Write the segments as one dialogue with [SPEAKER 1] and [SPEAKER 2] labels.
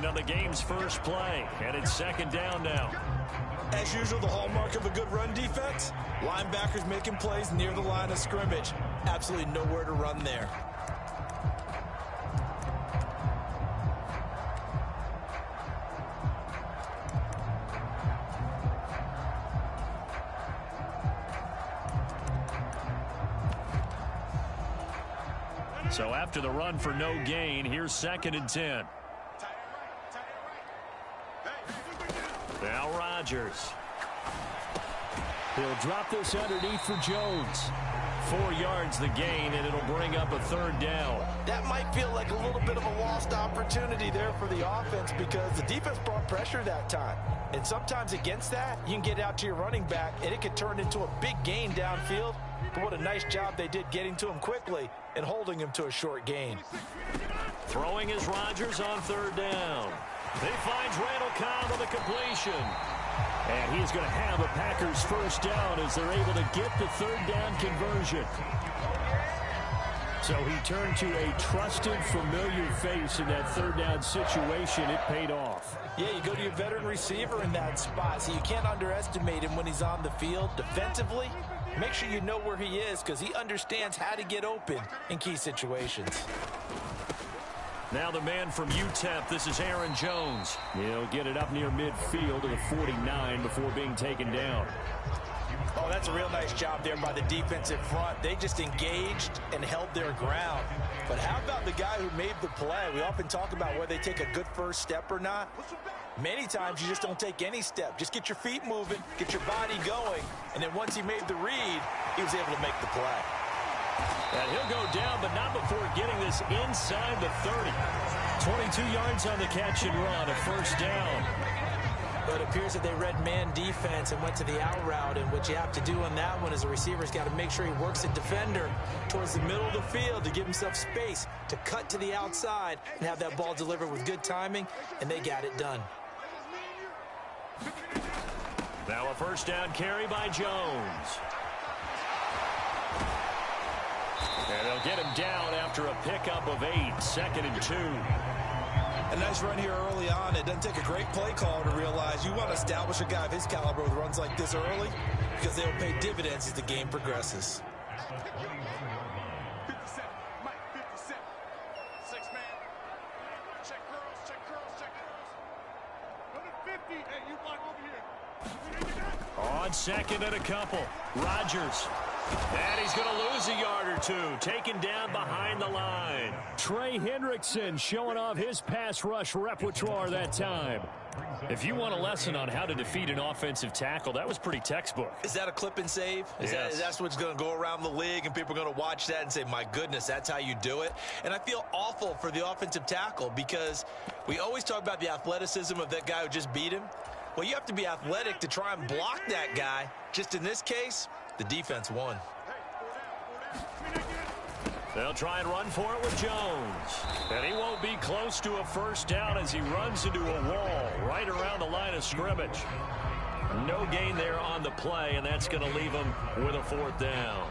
[SPEAKER 1] on the game's first play, and it's second down now.
[SPEAKER 2] As usual, the hallmark of a good run defense, linebackers making plays near the line of scrimmage. Absolutely nowhere to run there.
[SPEAKER 1] So after the run for no gain, here's second and 10. Now Rodgers. He'll drop this underneath for Jones. 4 yards the gain, and it'll bring up a third down.
[SPEAKER 2] That might feel like a little bit of a lost opportunity there for the offense because the defense brought pressure that time. And sometimes against that, you can get out to your running back, and it could turn into a big gain downfield. But what a nice job they did getting to him quickly and holding him to a short gain.
[SPEAKER 1] Throwing is Rodgers on third down. He finds Randall Cobb with a completion. And he's going to have a Packers first down as they're able to get the third down conversion. So he turned to a trusted, familiar face in that third down situation. It paid off.
[SPEAKER 2] Yeah, you go to your veteran receiver in that spot, so you can't underestimate him when he's on the field defensively. Make sure you know where he is because he understands how to get open in key situations.
[SPEAKER 1] Now the man from UTEP, this is Aaron Jones. He'll get it up near midfield to the 49 before being taken down.
[SPEAKER 2] Oh, that's a real nice job there by the defensive front. They just engaged and held their ground. But how about the guy who made the play? We often talk about whether they take a good first step or not. Many times you just don't take any step. Just get your feet moving, get your body going, and then once he made the read, he was able to make the play.
[SPEAKER 1] And he'll go down, but not before getting this inside the 30. 22 yards on the catch and run, a first down.
[SPEAKER 2] But it appears that they read man defense and went to the out route, and what you have to do on that one is a receiver's got to make sure he works the defender towards the middle of the field to give himself space to cut to the outside and have that ball delivered with good timing, and they got it done.
[SPEAKER 1] Now a first down carry by Jones. And they'll get him down after a pickup of 8, second and 2.
[SPEAKER 2] A nice run here early on. It doesn't take a great play call to realize you want to establish a guy of his caliber with runs like this early because they'll pay dividends as the game progresses.
[SPEAKER 1] On second and a couple, Rodgers. And he's going to lose a yard or two, taken down behind the line. Trey Hendrickson showing off his pass rush repertoire that time. If you want a lesson on how to defeat an offensive tackle, that was pretty textbook.
[SPEAKER 2] Is that a clip and save?
[SPEAKER 1] Yes.
[SPEAKER 2] That's what's going to go around the league, and people are going to watch that and say, my goodness, that's how you do it. And I feel awful for the offensive tackle because we always talk about the athleticism of that guy who just beat him. Well, you have to be athletic to try and block that guy. Just in this case, the defense won.
[SPEAKER 1] They'll try and run for it with Jones. And he won't be close to a first down as he runs into a wall right around the line of scrimmage. No gain there on the play, and that's going to leave him with a fourth down.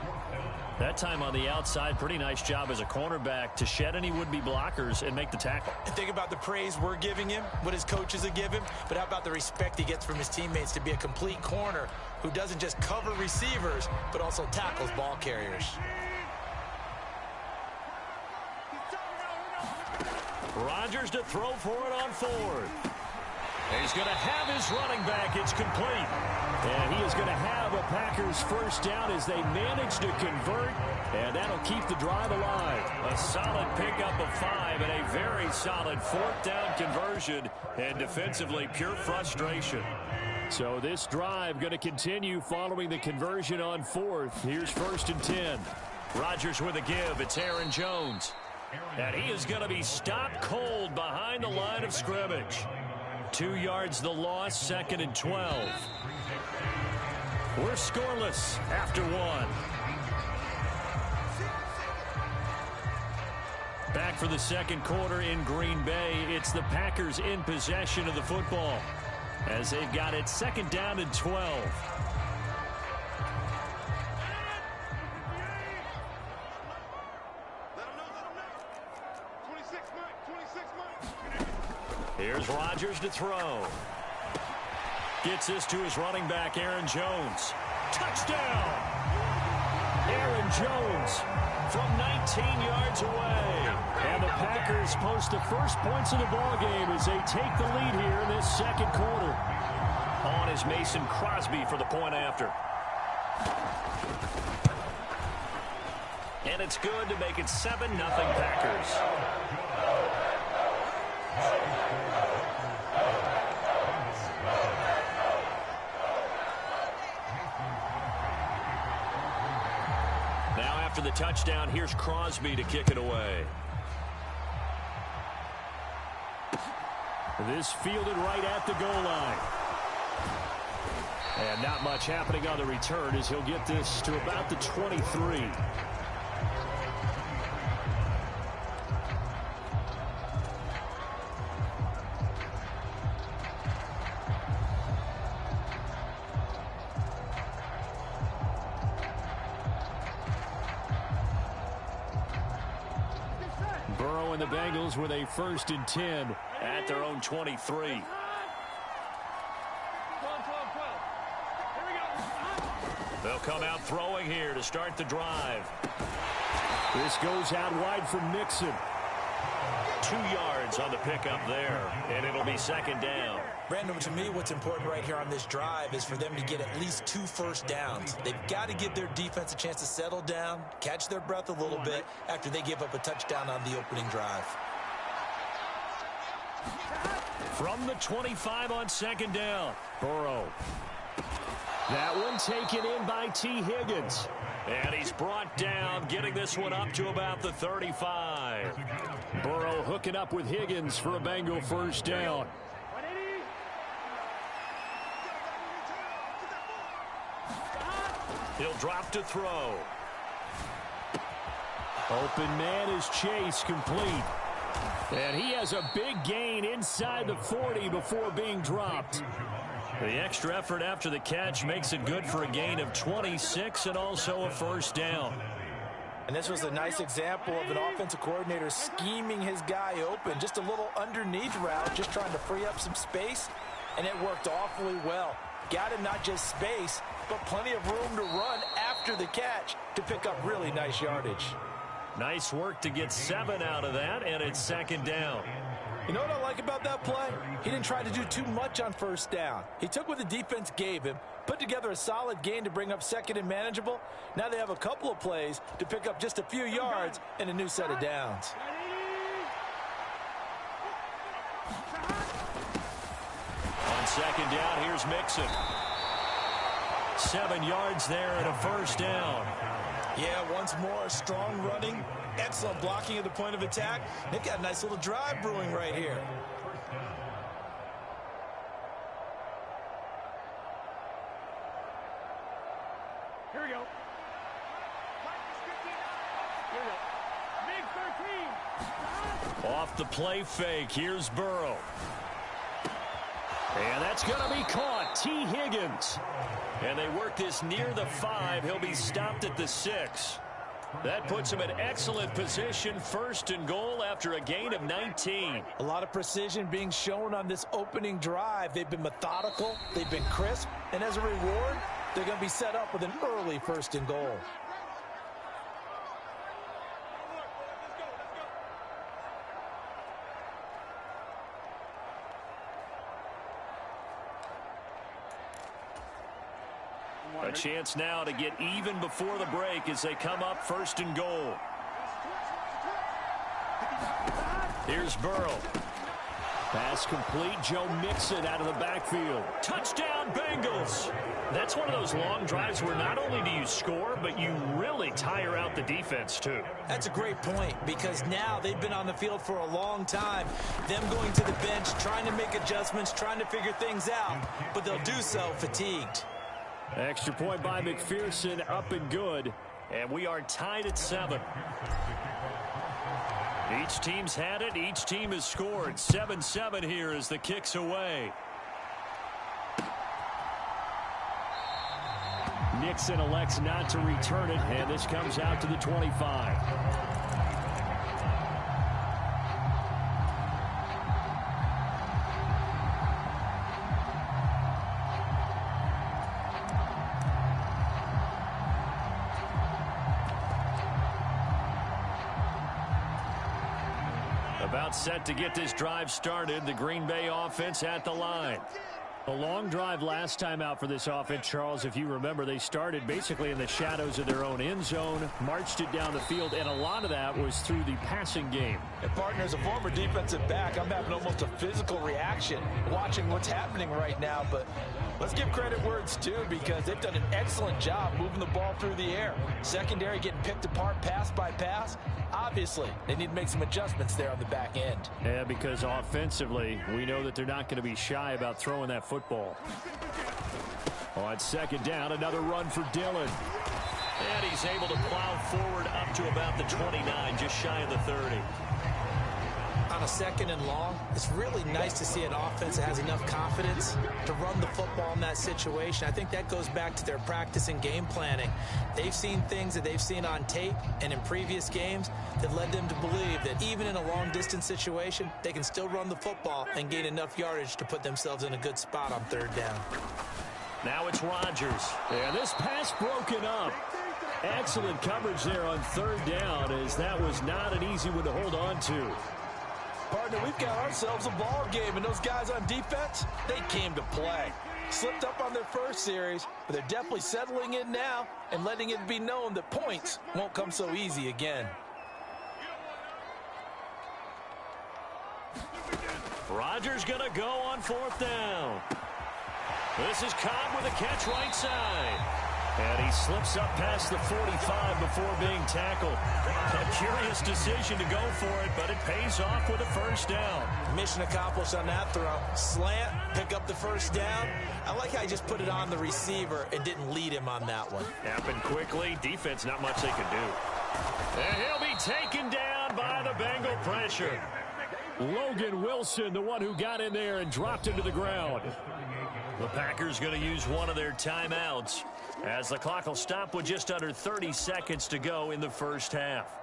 [SPEAKER 1] That time on the outside, pretty nice job as a cornerback to shed any would-be blockers and make the tackle.
[SPEAKER 2] And think about the praise we're giving him, what his coaches have given him, but how about the respect he gets from his teammates to be a complete corner who doesn't just cover receivers, but also tackles ball carriers.
[SPEAKER 1] Rodgers to throw for it on fourth. He's going to have his running back. It's complete. And he is going to have a Packers first down as they manage to convert. And that'll keep the drive alive. A solid pickup of 5 and a very solid fourth down conversion. And defensively, pure frustration. So this drive going to continue following the conversion on fourth. Here's first and 10. Rodgers with a give. It's Aaron Jones. And he is going to be stopped cold behind the line of scrimmage. 2 yards the loss, second and 12. We're scoreless after 1. Back for the second quarter in Green Bay. It's the Packers in possession of the football as they've got it second down and 12. Here's Rodgers to throw. Gets this to his running back, Aaron Jones. Touchdown! Aaron Jones from 19 yards away. And the Packers post the first points of the ballgame as they take the lead here in this second quarter. On is Mason Crosby for the point after. And it's good to make it 7-0 Packers. Now after the touchdown, here's Crosby to kick it away. This fielded right at the goal line. And not much happening on the return as he'll get this to about the 23. Burrow and the Bengals with a 1st and 10 at their own 23. They'll come out throwing here to start the drive. This goes out wide for Mixon. 2 yards on the pickup there, and it'll be 2nd down.
[SPEAKER 2] Brandon, to me, what's important right here on this drive is for them to get at least 2 first downs. They've got to give their defense a chance to settle down, catch their breath a little bit after they give up a touchdown on the opening drive.
[SPEAKER 1] From the 25 on 2nd down, Burrow. That one taken in by T. Higgins. And he's brought down, getting this one up to about the 35. Burrow hooking up with Higgins for a Bengal 1st down. He'll drop to throw. Open man is Chase, complete. And he has a big gain inside the 40 before being dropped. The extra effort after the catch makes it good for a gain of 26 and also a 1st down.
[SPEAKER 2] And this was a nice example of an offensive coordinator scheming his guy open. Just a little underneath route, just trying to free up some space, and it worked awfully well. Got him not just space, but plenty of room to run after the catch to pick up really nice yardage.
[SPEAKER 1] Nice work to get 7 out of that, and it's 2nd down.
[SPEAKER 2] You know what I like about that play? He didn't try to do too much on 1st down. He took what the defense gave him, put together a solid gain to bring up 2nd and manageable. Now they have a couple of plays to pick up just a few yards and a new set of downs.
[SPEAKER 1] On 2nd down, here's Mixon. 7 yards there and a 1st down.
[SPEAKER 2] Yeah, once more, strong running, excellent blocking at the point of attack. They've got a nice little drive brewing right here.
[SPEAKER 3] Here we go. Here we go. Big 13.
[SPEAKER 1] Off the play fake, here's Burrow. And that's going to be caught. T. Higgins. And they work this near the 5. He'll be stopped at the 6. That puts him in excellent position, 1st and goal after a gain of 19.
[SPEAKER 2] A lot of precision being shown on this opening drive. They've been methodical, they've been crisp, and as a reward, they're going to be set up with an early 1st and goal.
[SPEAKER 1] A chance now to get even before the break as they come up 1st and goal. Here's Burrow. Pass complete. Joe Mixon out of the backfield. Touchdown, Bengals. That's one of those long drives where not only do you score, but you really tire out the defense, too.
[SPEAKER 2] That's a great point, because now they've been on the field for a long time. Them going to the bench, trying to make adjustments, trying to figure things out, but they'll do so fatigued.
[SPEAKER 1] Extra point by McPherson, up and good. And we are tied at 7. Each team's had it. Each team has scored. 7-7 here as the kick's away. Nixon elects not to return it, and this comes out to the 25. About set to get this drive started. The Green Bay offense at the line. A long drive last time out for this offense, Charles. If you remember, they started basically in the shadows of their own end zone, marched it down the field, and a lot of that was through the passing game.
[SPEAKER 2] And partner, as a former defensive back, I'm having almost a physical reaction watching what's happening right now. But let's give credit where it's due, because they've done an excellent job moving the ball through the air. Secondary getting picked apart pass by pass. Obviously, they need to make some adjustments there on the back end.
[SPEAKER 1] Yeah, because offensively, we know that they're not going to be shy about throwing that football. On second down, another run for Dillon. And he's able to plow forward up to about the 29, just shy of the 30.
[SPEAKER 2] On a second and long, it's really nice to see an offense that has enough confidence to run the football in that situation. I think that goes back to their practice and game planning. They've seen things that they've seen on tape and in previous games that led them to believe that even in a long-distance situation, they can still run the football and gain enough yardage to put themselves in a good spot on third down.
[SPEAKER 1] Now it's Rodgers. And this pass broken up. Excellent coverage there on third down, as that was not an easy one to hold on to.
[SPEAKER 2] Partner, we've got ourselves a ball game, and those guys on defense, they came to play. Slipped up on their first series, but they're definitely settling in now and letting it be known that points won't come so easy again.
[SPEAKER 1] Rodgers going to go on fourth down. This is Cobb with a catch right side. And he slips up past the 45 before being tackled. A curious decision to go for it, but it pays off with a first down.
[SPEAKER 2] Mission accomplished on that throw. Slant, pick up the first down. I like how he just put it on the receiver and didn't lead him on that one.
[SPEAKER 1] Happened quickly. Defense, not much they could do. And he'll be taken down by the Bengal pressure. Logan Wilson, the one who got in there and dropped him to the ground. The Packers going to use one of their timeouts, as the clock will stop with just under 30 seconds to go in the first half.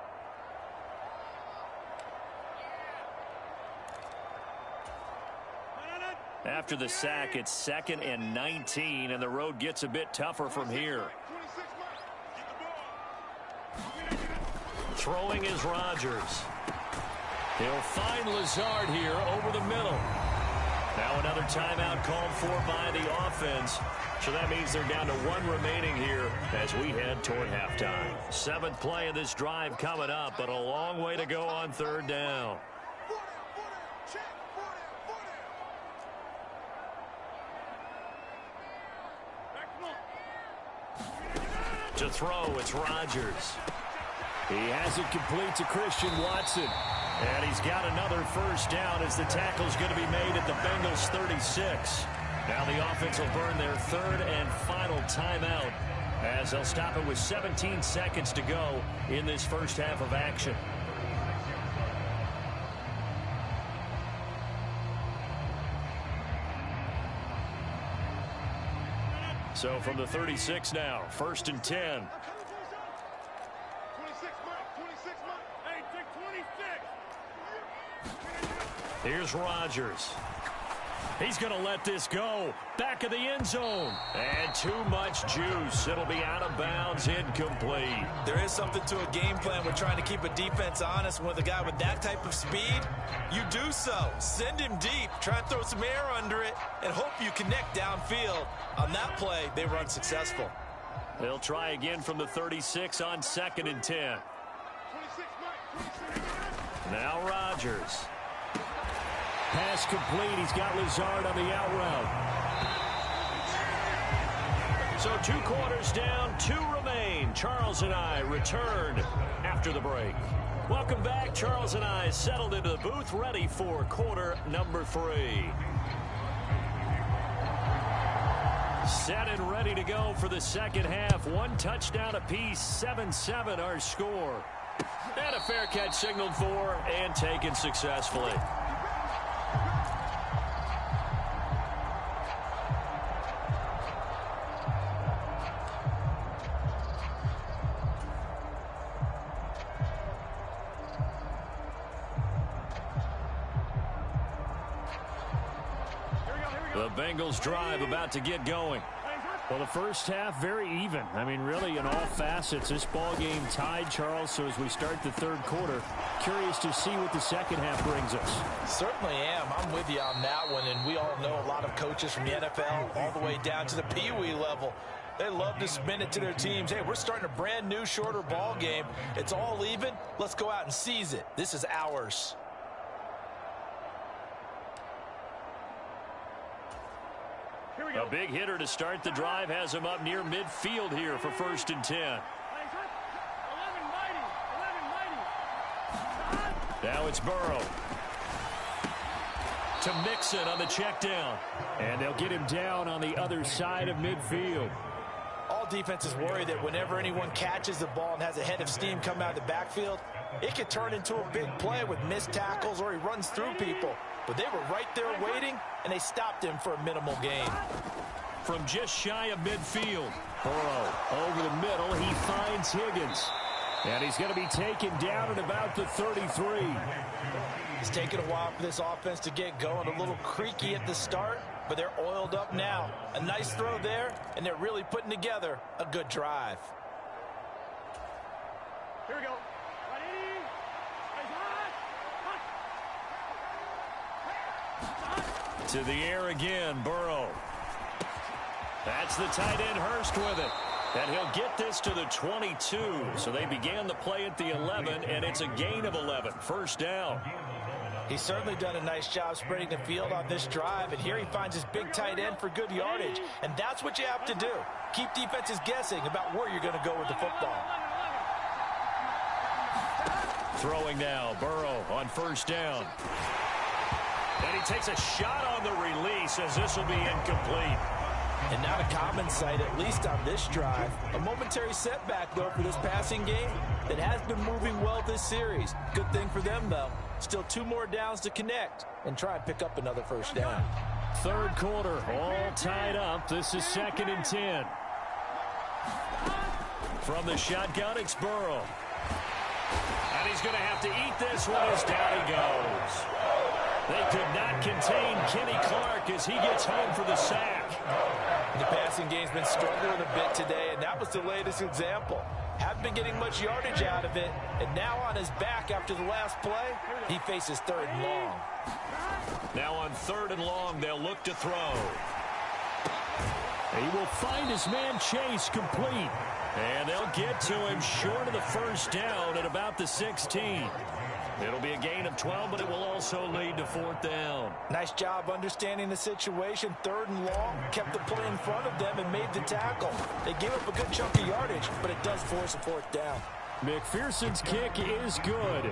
[SPEAKER 1] After the sack, it's 2nd and 19, and the road gets a bit tougher from here. Throwing is Rodgers. He'll find Lazard here over the middle. Now another timeout called for by the offense. So that means they're down to one remaining here as we head toward halftime. 7th play of this drive coming up, but a long way to go on third down. To throw, it's Rodgers. He has it complete to Christian Watson. And he's got another first down as the tackle's going to be made at the Bengals 36. Now the offense will burn their third and final timeout, as they'll stop it with 17 seconds to go in this first half of action. So from the 36 now, 1st and 10. Here's Rodgers. He's going to let this go. Back of the end zone. And too much juice. It'll be out of bounds, incomplete.
[SPEAKER 2] There is something to a game plan with trying to keep a defense honest. With a guy with that type of speed, you do so. Send him deep. Try and throw some air under it and hope you connect downfield. On that play, they were unsuccessful.
[SPEAKER 1] They'll try again from the 36 on 2nd and 10. Now Rodgers. Pass complete. He's got Lazard on the out route. So 2 quarters down, 2 remain. Charles and I return after the break. Welcome back. Charles and I settled into the booth, ready for quarter number 3. Set and ready to go for the second half. 1 touchdown apiece, 7-7 our score. And a fair catch signaled for and taken successfully. The Bengals drive about to get going. Well, the first half, very even. I mean, really, in all facets, this ball game tied, Charles. So as we start the third quarter, curious to see what the second half brings us.
[SPEAKER 2] Certainly am. I'm with you on that one. And we all know a lot of coaches from the NFL all the way down to the Pee-wee level. They love to spin it to their teams. Hey, we're starting a brand new, shorter ball game. It's all even. Let's go out and seize it. This is ours.
[SPEAKER 1] A big hitter to start the drive has him up near midfield here for 1st and 10. Now it's Burrow. To Mixon on the check down. And they'll get him down on the other side of midfield.
[SPEAKER 2] All defenses worry that whenever anyone catches the ball and has a head of steam come out of the backfield, it could turn into a big play with missed tackles or he runs through people. But they were right there waiting, and they stopped him for a minimal gain.
[SPEAKER 1] From just shy of midfield, Burrow over the middle. He finds Higgins. And he's going to be taken down at about the 33.
[SPEAKER 2] It's taken a while for this offense to get going. A little creaky at the start, but they're oiled up now. A nice throw there, and they're really putting together a good drive.
[SPEAKER 3] Here we go.
[SPEAKER 1] To the air again, Burrow. That's the tight end Hurst with it. And he'll get this to the 22. So they began the play at the 11, and it's a gain of 11. 1st down.
[SPEAKER 2] He's certainly done a nice job spreading the field on this drive, and here he finds his big tight end for good yardage. And that's what you have to do. Keep defenses guessing about where you're going to go with the football.
[SPEAKER 1] Throwing now, Burrow on 1st down. And he takes a shot on the release as this will be incomplete.
[SPEAKER 2] And not a common sight, at least on this drive. A momentary setback, though, for this passing game that has been moving well this series. Good thing for them, though. Still 2 more downs to connect and try and pick up another 1st down.
[SPEAKER 1] Third quarter, all tied up. This is 2nd and 10. From the shotgun, it's Burrow. And he's going to have to eat this one as down he goes. They could not contain Kenny Clark as he gets home for the sack.
[SPEAKER 2] The passing game's been struggling a bit today, and that was the latest example. Haven't been getting much yardage out of it, and now on his back after the last play, he faces 3rd and long.
[SPEAKER 1] Now on 3rd and long, they'll look to throw. He will find his man Chase complete. And they'll get to him short of the 1st down at about the 16. It'll be a gain of 12, but it will also lead to 4th down.
[SPEAKER 2] Nice job understanding the situation. 3rd and long, kept the play in front of them and made the tackle. They gave up a good chunk of yardage, but it does force a 4th down.
[SPEAKER 1] McPherson's kick is good,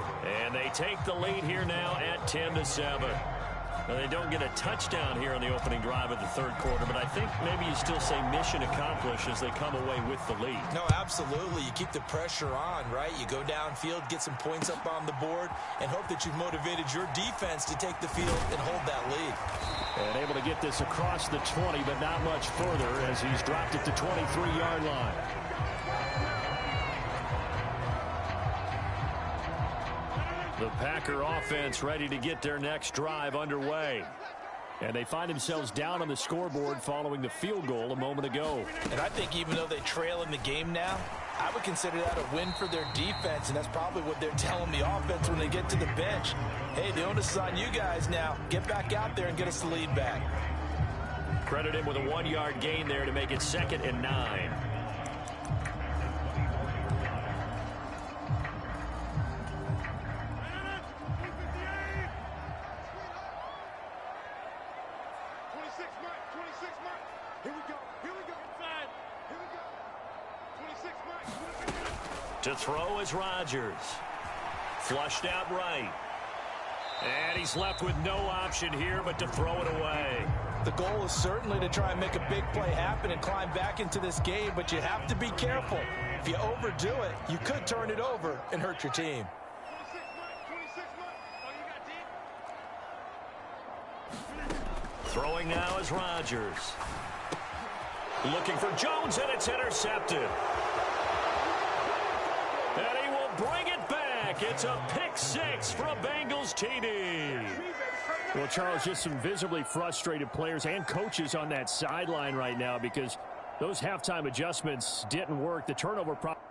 [SPEAKER 1] and they take the lead here now at 10-7. Now, they don't get a touchdown here on the opening drive of the 3rd quarter, but I think maybe you still say mission accomplished as they come away with the lead.
[SPEAKER 2] No, absolutely. You keep the pressure on, right? You go downfield, get some points up on the board, and hope that you've motivated your defense to take the field and hold that lead.
[SPEAKER 1] And able to get this across the 20, but not much further as he's dropped it to 23-yard line. The Packer offense ready to get their next drive underway. And they find themselves down on the scoreboard following the field goal a moment ago.
[SPEAKER 2] And I think even though they trail in the game now, I would consider that a win for their defense, and that's probably what they're telling the offense when they get to the bench. Hey, the onus is on you guys now. Get back out there and get us the lead back.
[SPEAKER 1] Credit him with a 1-yard gain there to make it 2nd and 9. To throw is Rodgers. Flushed out right. And he's left with no option here but to throw it away.
[SPEAKER 2] The goal is certainly to try and make a big play happen and climb back into this game, but you have to be careful. If you overdo it, you could turn it over and hurt your team.
[SPEAKER 1] Throwing now is Rodgers. Looking for Jones, and it's intercepted. And he will bring it back. It's a pick 6 for a Bengals TD. Well, Charles, just some visibly frustrated players and coaches on that sideline right now because Those halftime adjustments didn't work. The turnover problem.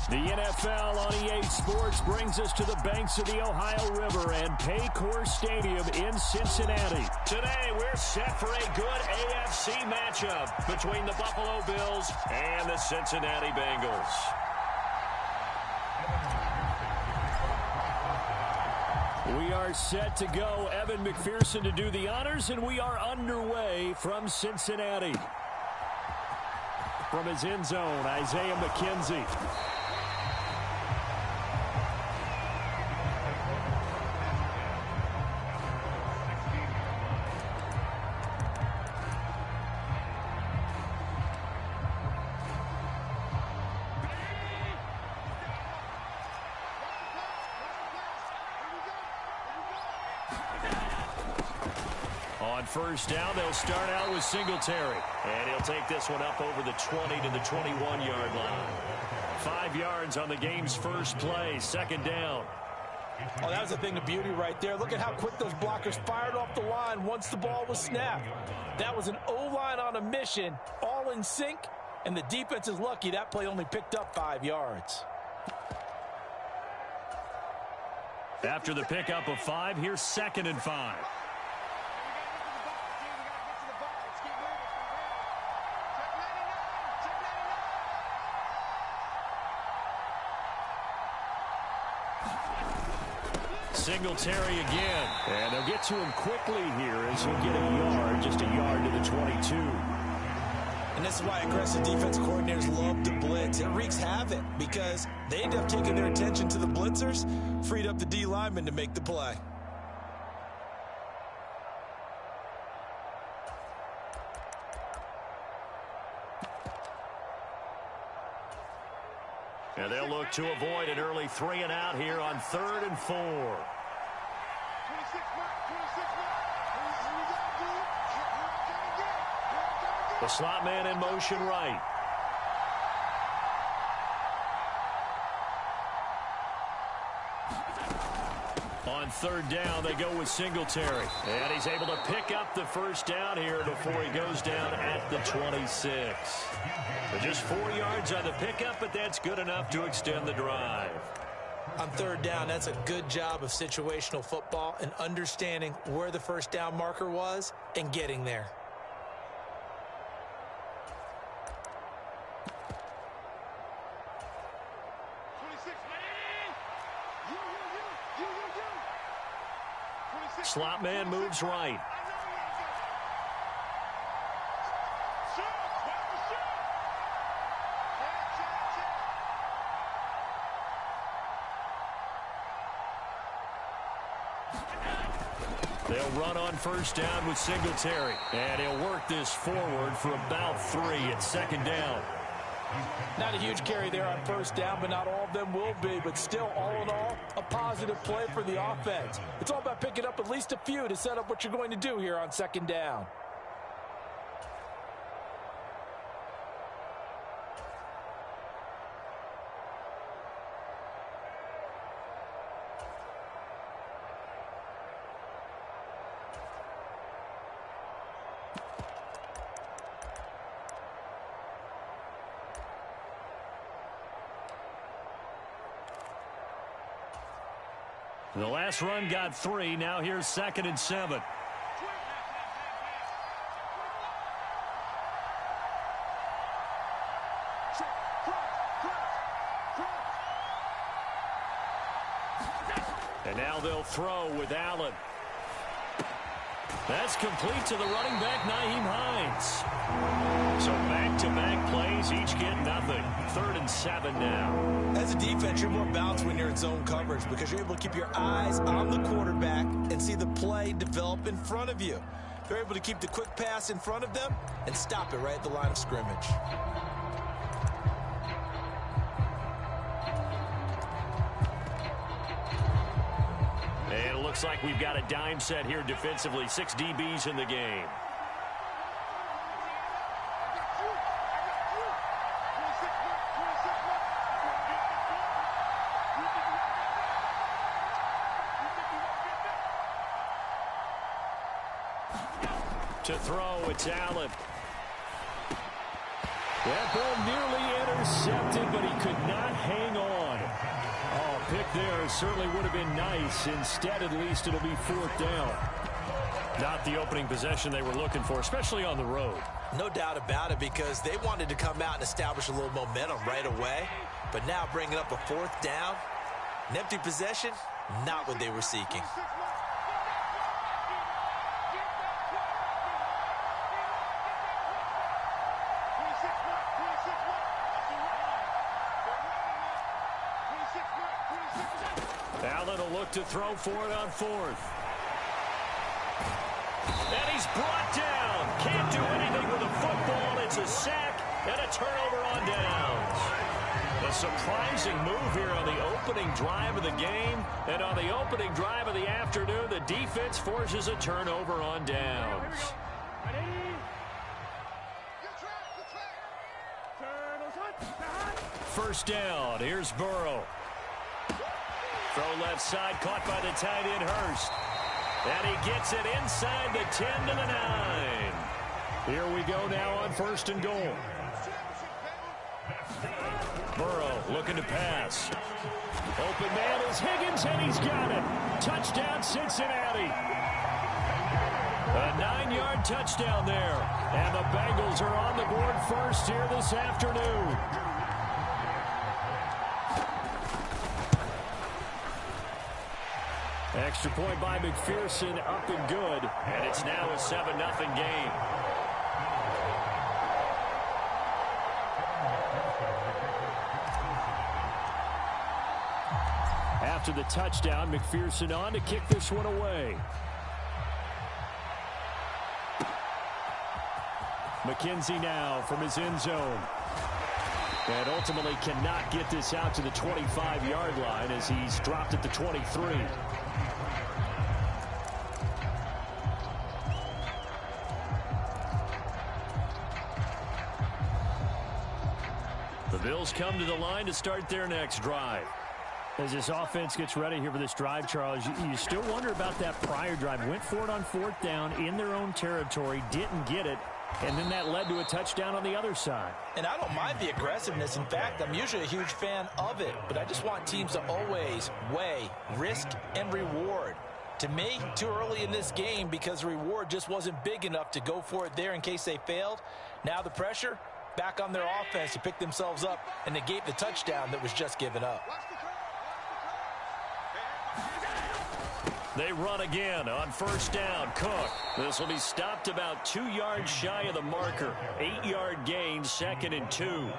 [SPEAKER 1] The NFL on EA Sports brings us to the banks of the Ohio River and Paycor Stadium in Cincinnati. Today, we're set for a good AFC matchup between the Buffalo Bills and the Cincinnati Bengals. We are set to go. Evan McPherson to do the honors, and we are underway from Cincinnati. From his end zone, Isaiah McKenzie. On first down, they'll start out with Singletary. And he'll take this one up over the 20 to the 21-yard line. 5 yards on the game's first play, second down.
[SPEAKER 2] Oh, that was a thing of beauty right there. Look at how quick those blockers fired off the line once the ball was snapped. That was an O-line on a mission, all in sync, and the defense is lucky that play only picked up 5 yards.
[SPEAKER 1] After the pickup of 5, here's 2nd and 5. Singletary again. And they'll get to him quickly here as he'll get a yard, just a yard to the 22.
[SPEAKER 2] And this is why aggressive defense coordinators love to blitz. It wreaks havoc because they end up taking their attention to the blitzers, freed up the D lineman to make the play.
[SPEAKER 1] And they'll look to avoid an early 3 and out here on 3rd and 4. The slot man in motion right. On 3rd down, they go with Singletary. And he's able to pick up the first down here before he goes down at the 26. But just 4 yards on the pickup, but that's good enough to extend the drive.
[SPEAKER 2] On 3rd down, that's a good job of situational football and understanding where the first down marker was and getting there.
[SPEAKER 1] Slot man moves right. They'll run on first down with Singletary. And he'll work this forward for about 3 at second down.
[SPEAKER 2] Not a huge carry there on first down, but not all of them will be. But still, all in all, a positive play for the offense. It's all about picking up at least a few to set up what you're going to do here on second down.
[SPEAKER 1] The last run got 3. Now here's 2nd and 7. And now they'll throw with Allen. That's complete to the running back, Nyheim Hines. So back-to-back plays, each get nothing. 3rd and 7 now.
[SPEAKER 2] As a defense, you're more balanced when you're in zone coverage because you're able to keep your eyes on the quarterback and see the play develop in front of you. They're able to keep the quick pass in front of them and stop it right at the line of scrimmage.
[SPEAKER 1] And it looks like we've got a dime set here defensively. 6 DBs in the game. To throw, it's Allen. That ball nearly intercepted, but he could not hang on. Oh, pick there certainly would have been nice. Instead, at least, it'll be 4th down. Not the opening possession they were looking for, especially on the road.
[SPEAKER 2] No doubt about it, because they wanted to come out and establish a little momentum right away. But now bringing up a 4th down, an empty possession, not what they were seeking.
[SPEAKER 1] Allen will look to throw for it on 4th. And he's brought down. Can't do anything with a football. It's a sack and a turnover on downs. A surprising move here on the opening drive of the game. And on the opening drive of the afternoon, the defense forces a turnover on downs. First down. Here's Burrow. Throw left side, caught by the tight end, Hurst. And he gets it inside the 10 to the 9. Here we go now on 1st and goal. Burrow looking to pass. Open man is Higgins, and he's got it. Touchdown, Cincinnati. A 9-yard touchdown there. And the Bengals are on the board first here this afternoon. Extra point by McPherson, up and good. And it's now a 7-0 game. After the touchdown, McPherson on to kick this one away. McKenzie now from his end zone. And ultimately cannot get this out to the 25-yard line as he's dropped at the 23. The Bills come to the line to start their next drive. As this offense gets ready here for this drive, Charles, you still wonder about that prior drive. Went for it on 4th down in their own territory, didn't get it, and then that led to a touchdown on the other side.
[SPEAKER 2] And I don't mind the aggressiveness. In fact, I'm usually a huge fan of it, but I just want teams to always weigh risk and reward. To me, too early in this game because the reward just wasn't big enough to go for it there in case they failed. Now the pressure back on their offense to pick themselves up and negate the touchdown that was just given up.
[SPEAKER 1] They run again on first down. Cook. This will be stopped about 2 yards shy of the marker. 8-yard gain, 2nd and 2.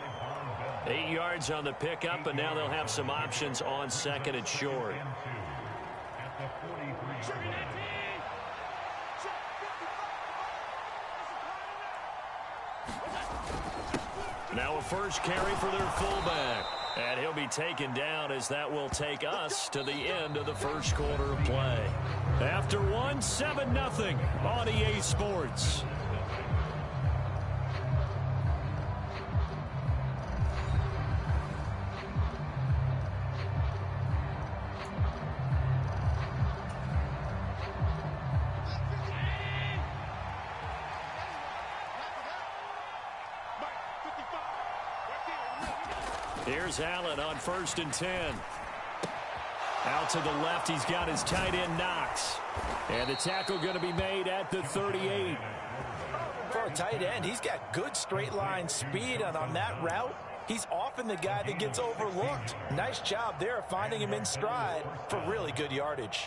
[SPEAKER 1] 8 yards on the pickup, and now they'll have some options on 2nd and short. Now a first carry for their fullback. And he'll be taken down as that will take us to the end of the first quarter of play. After 7-0 on EA Sports. Here's Allen on 1st and 10. Out to the left, he's got his tight end Knox. And the tackle going to be made at the 38.
[SPEAKER 2] For a tight end, he's got good straight line speed, and on that route, he's often the guy that gets overlooked. Nice job there finding him in stride for really good yardage.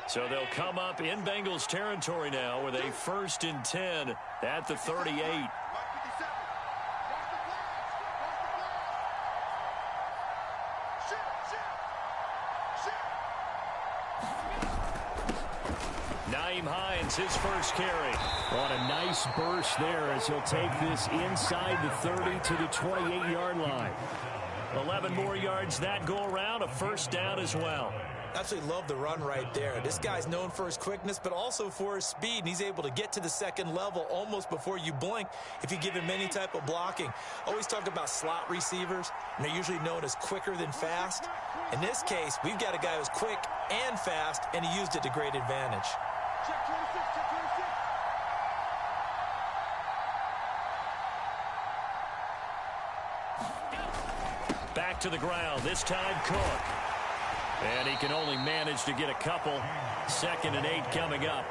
[SPEAKER 1] So they'll come up in Bengals territory now with a 1st and 10 at the 38. Nyheim Hines, his first carry.
[SPEAKER 4] What a nice burst there as he'll take this inside the 30 to the 28-yard line.
[SPEAKER 1] 11 more yards that go around, a first down as well.
[SPEAKER 2] Absolutely love the run right there. This guy's known for his quickness, but also for his speed, and he's able to get to the second level almost before you blink if you give him any type of blocking. Always talk about slot receivers, and they're usually known as quicker than fast. In this case, we've got a guy who's quick and fast, and he used it to great advantage.
[SPEAKER 3] Check 26, check 26.
[SPEAKER 1] Back to the ground, this time Cook. And he can only manage to get a couple. 2nd and 8 coming up.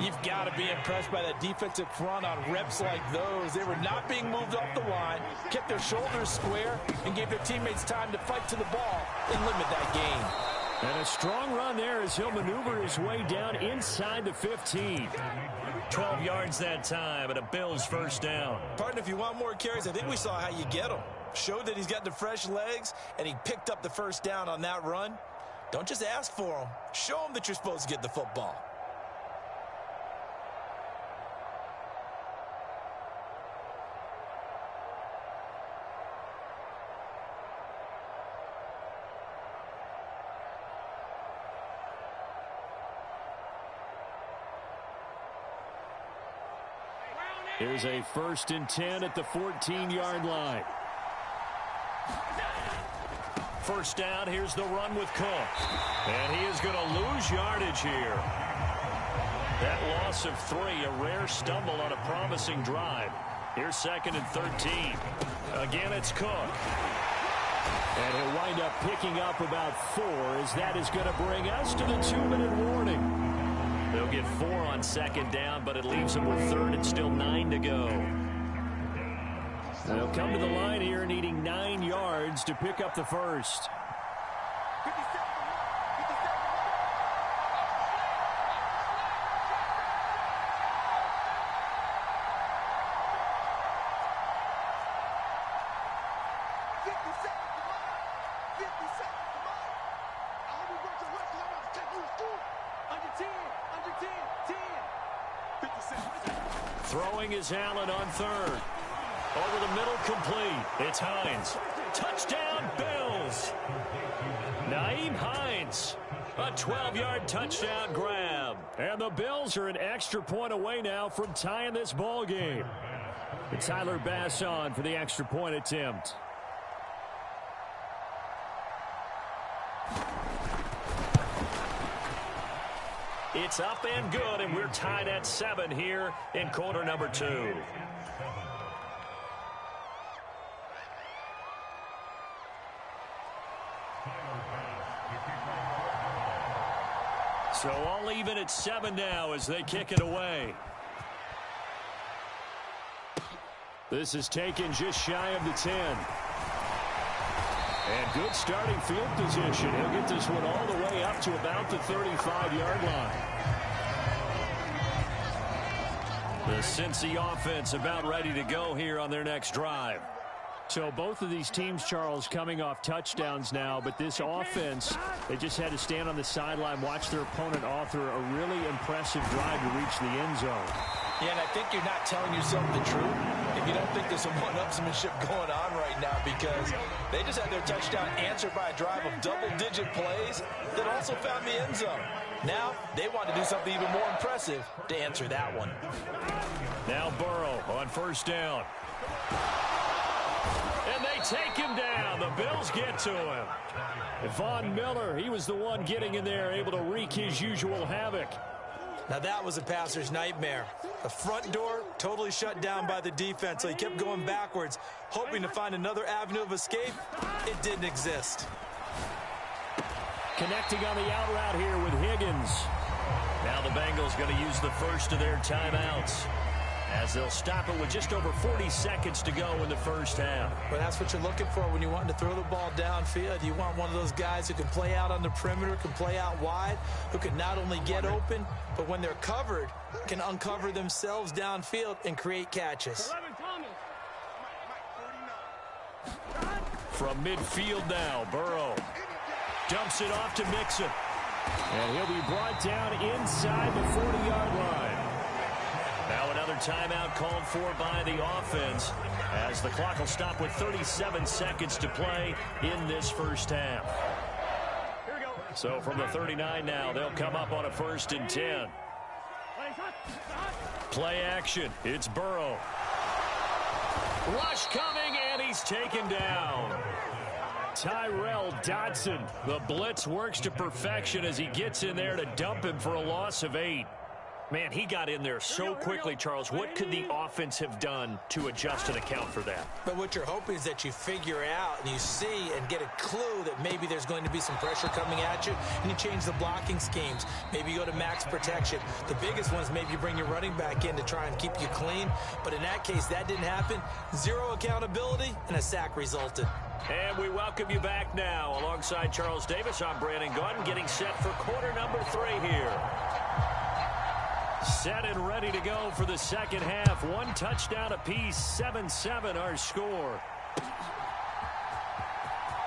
[SPEAKER 2] You've got to be impressed by that defensive front on reps like those. They were not being moved off the line, kept their shoulders square, and gave their teammates time to fight to the ball and limit that gain.
[SPEAKER 4] And a strong run there as he'll maneuver his way down inside the 15.
[SPEAKER 1] 12 yards that time, and a Bills first down.
[SPEAKER 2] Partner, if you want more carries, I think we saw how you get them. Showed that he's got the fresh legs, and he picked up the first down on that run. Don't just ask for them. Show them that you're supposed to get the football.
[SPEAKER 4] Here's a 1st and 10 at the 14-yard line.
[SPEAKER 1] First down, here's the run with Cook. And he is going to lose yardage here. That loss of 3, a rare stumble on a promising drive. Here's 2nd and 13. Again, it's Cook.
[SPEAKER 4] And he'll wind up picking up about 4 as that is going to bring us to the 2-minute warning.
[SPEAKER 1] They'll get 4 on 2nd down, but it leaves them with 3rd and still 9 to go.
[SPEAKER 4] They'll come to the line here needing 9 yards to pick up the first.
[SPEAKER 1] Throwing is Allen on 3rd. Over the middle, complete. It's Hines. Touchdown, Bills. Nyheim Hines. A 12-yard touchdown grab.
[SPEAKER 4] And the Bills are an extra point away now from tying this ball game. And Tyler Bass on for the extra point attempt.
[SPEAKER 1] It's up and good, and we're tied at 7 here in quarter number 2. So all even at 7 now as they kick it away.
[SPEAKER 4] This is taken just shy of the 10. And good starting field position. He'll get this one all the way up to about the 35-yard line. The Cincy offense about ready to go here on their next drive. So both of these teams, Charles, coming off touchdowns now, but this offense, they just had to stand on the sideline, watch their opponent author a really impressive drive to reach the end zone.
[SPEAKER 2] Yeah, and I think you're not telling yourself the truth if you don't think there's some one-upsmanship going on right now, because they just had their touchdown answered by a drive of double-digit plays that also found the end zone. Now they want to do something even more impressive to answer that one.
[SPEAKER 4] Now Burrow on first down. And they take him down. The Bills get to him. Von Miller, he was the one getting in there, able to wreak his usual havoc.
[SPEAKER 2] Now that was a passer's nightmare. The front door totally shut down by the defense, so he kept going backwards, hoping to find another avenue of escape. It didn't exist.
[SPEAKER 4] Connecting on the out route here with Higgins. Now the Bengals going to use the first of their timeouts, as they'll stop it with just over 40 seconds to go in the first half.
[SPEAKER 2] Well, that's what you're looking for when you want to throw the ball downfield. You want one of those guys who can play out on the perimeter, can play out wide, who can not only get open, but when they're covered, can uncover themselves downfield and create catches.
[SPEAKER 4] From midfield now, Burrow dumps it off to Mixon. And he'll be brought down inside the 40-yard line. Now another timeout called for by the offense, as the clock will stop with 37 seconds to play in this first half. So from the 39 now, they'll come up on a 1st and 10. Play action. It's Burrow. Rush coming, and he's taken down. Tyrell Dodson. The blitz works to perfection as he gets in there to dump him for a loss of 8. Man, he got in there so quickly, Charles. What could the offense have done to adjust and account for that?
[SPEAKER 2] But what you're hoping is that you figure out and you see and get a clue that maybe there's going to be some pressure coming at you, and you change the blocking schemes. Maybe you go to max protection. The biggest one is maybe you bring your running back in to try and keep you clean. But in that case, that didn't happen. Zero accountability, and a sack resulted.
[SPEAKER 4] And we welcome you back now. Alongside Charles Davis, I'm Brandon Gaudin, getting set for quarter number 3 here. Set and ready to go for the second half. One touchdown apiece, 7-7 our score.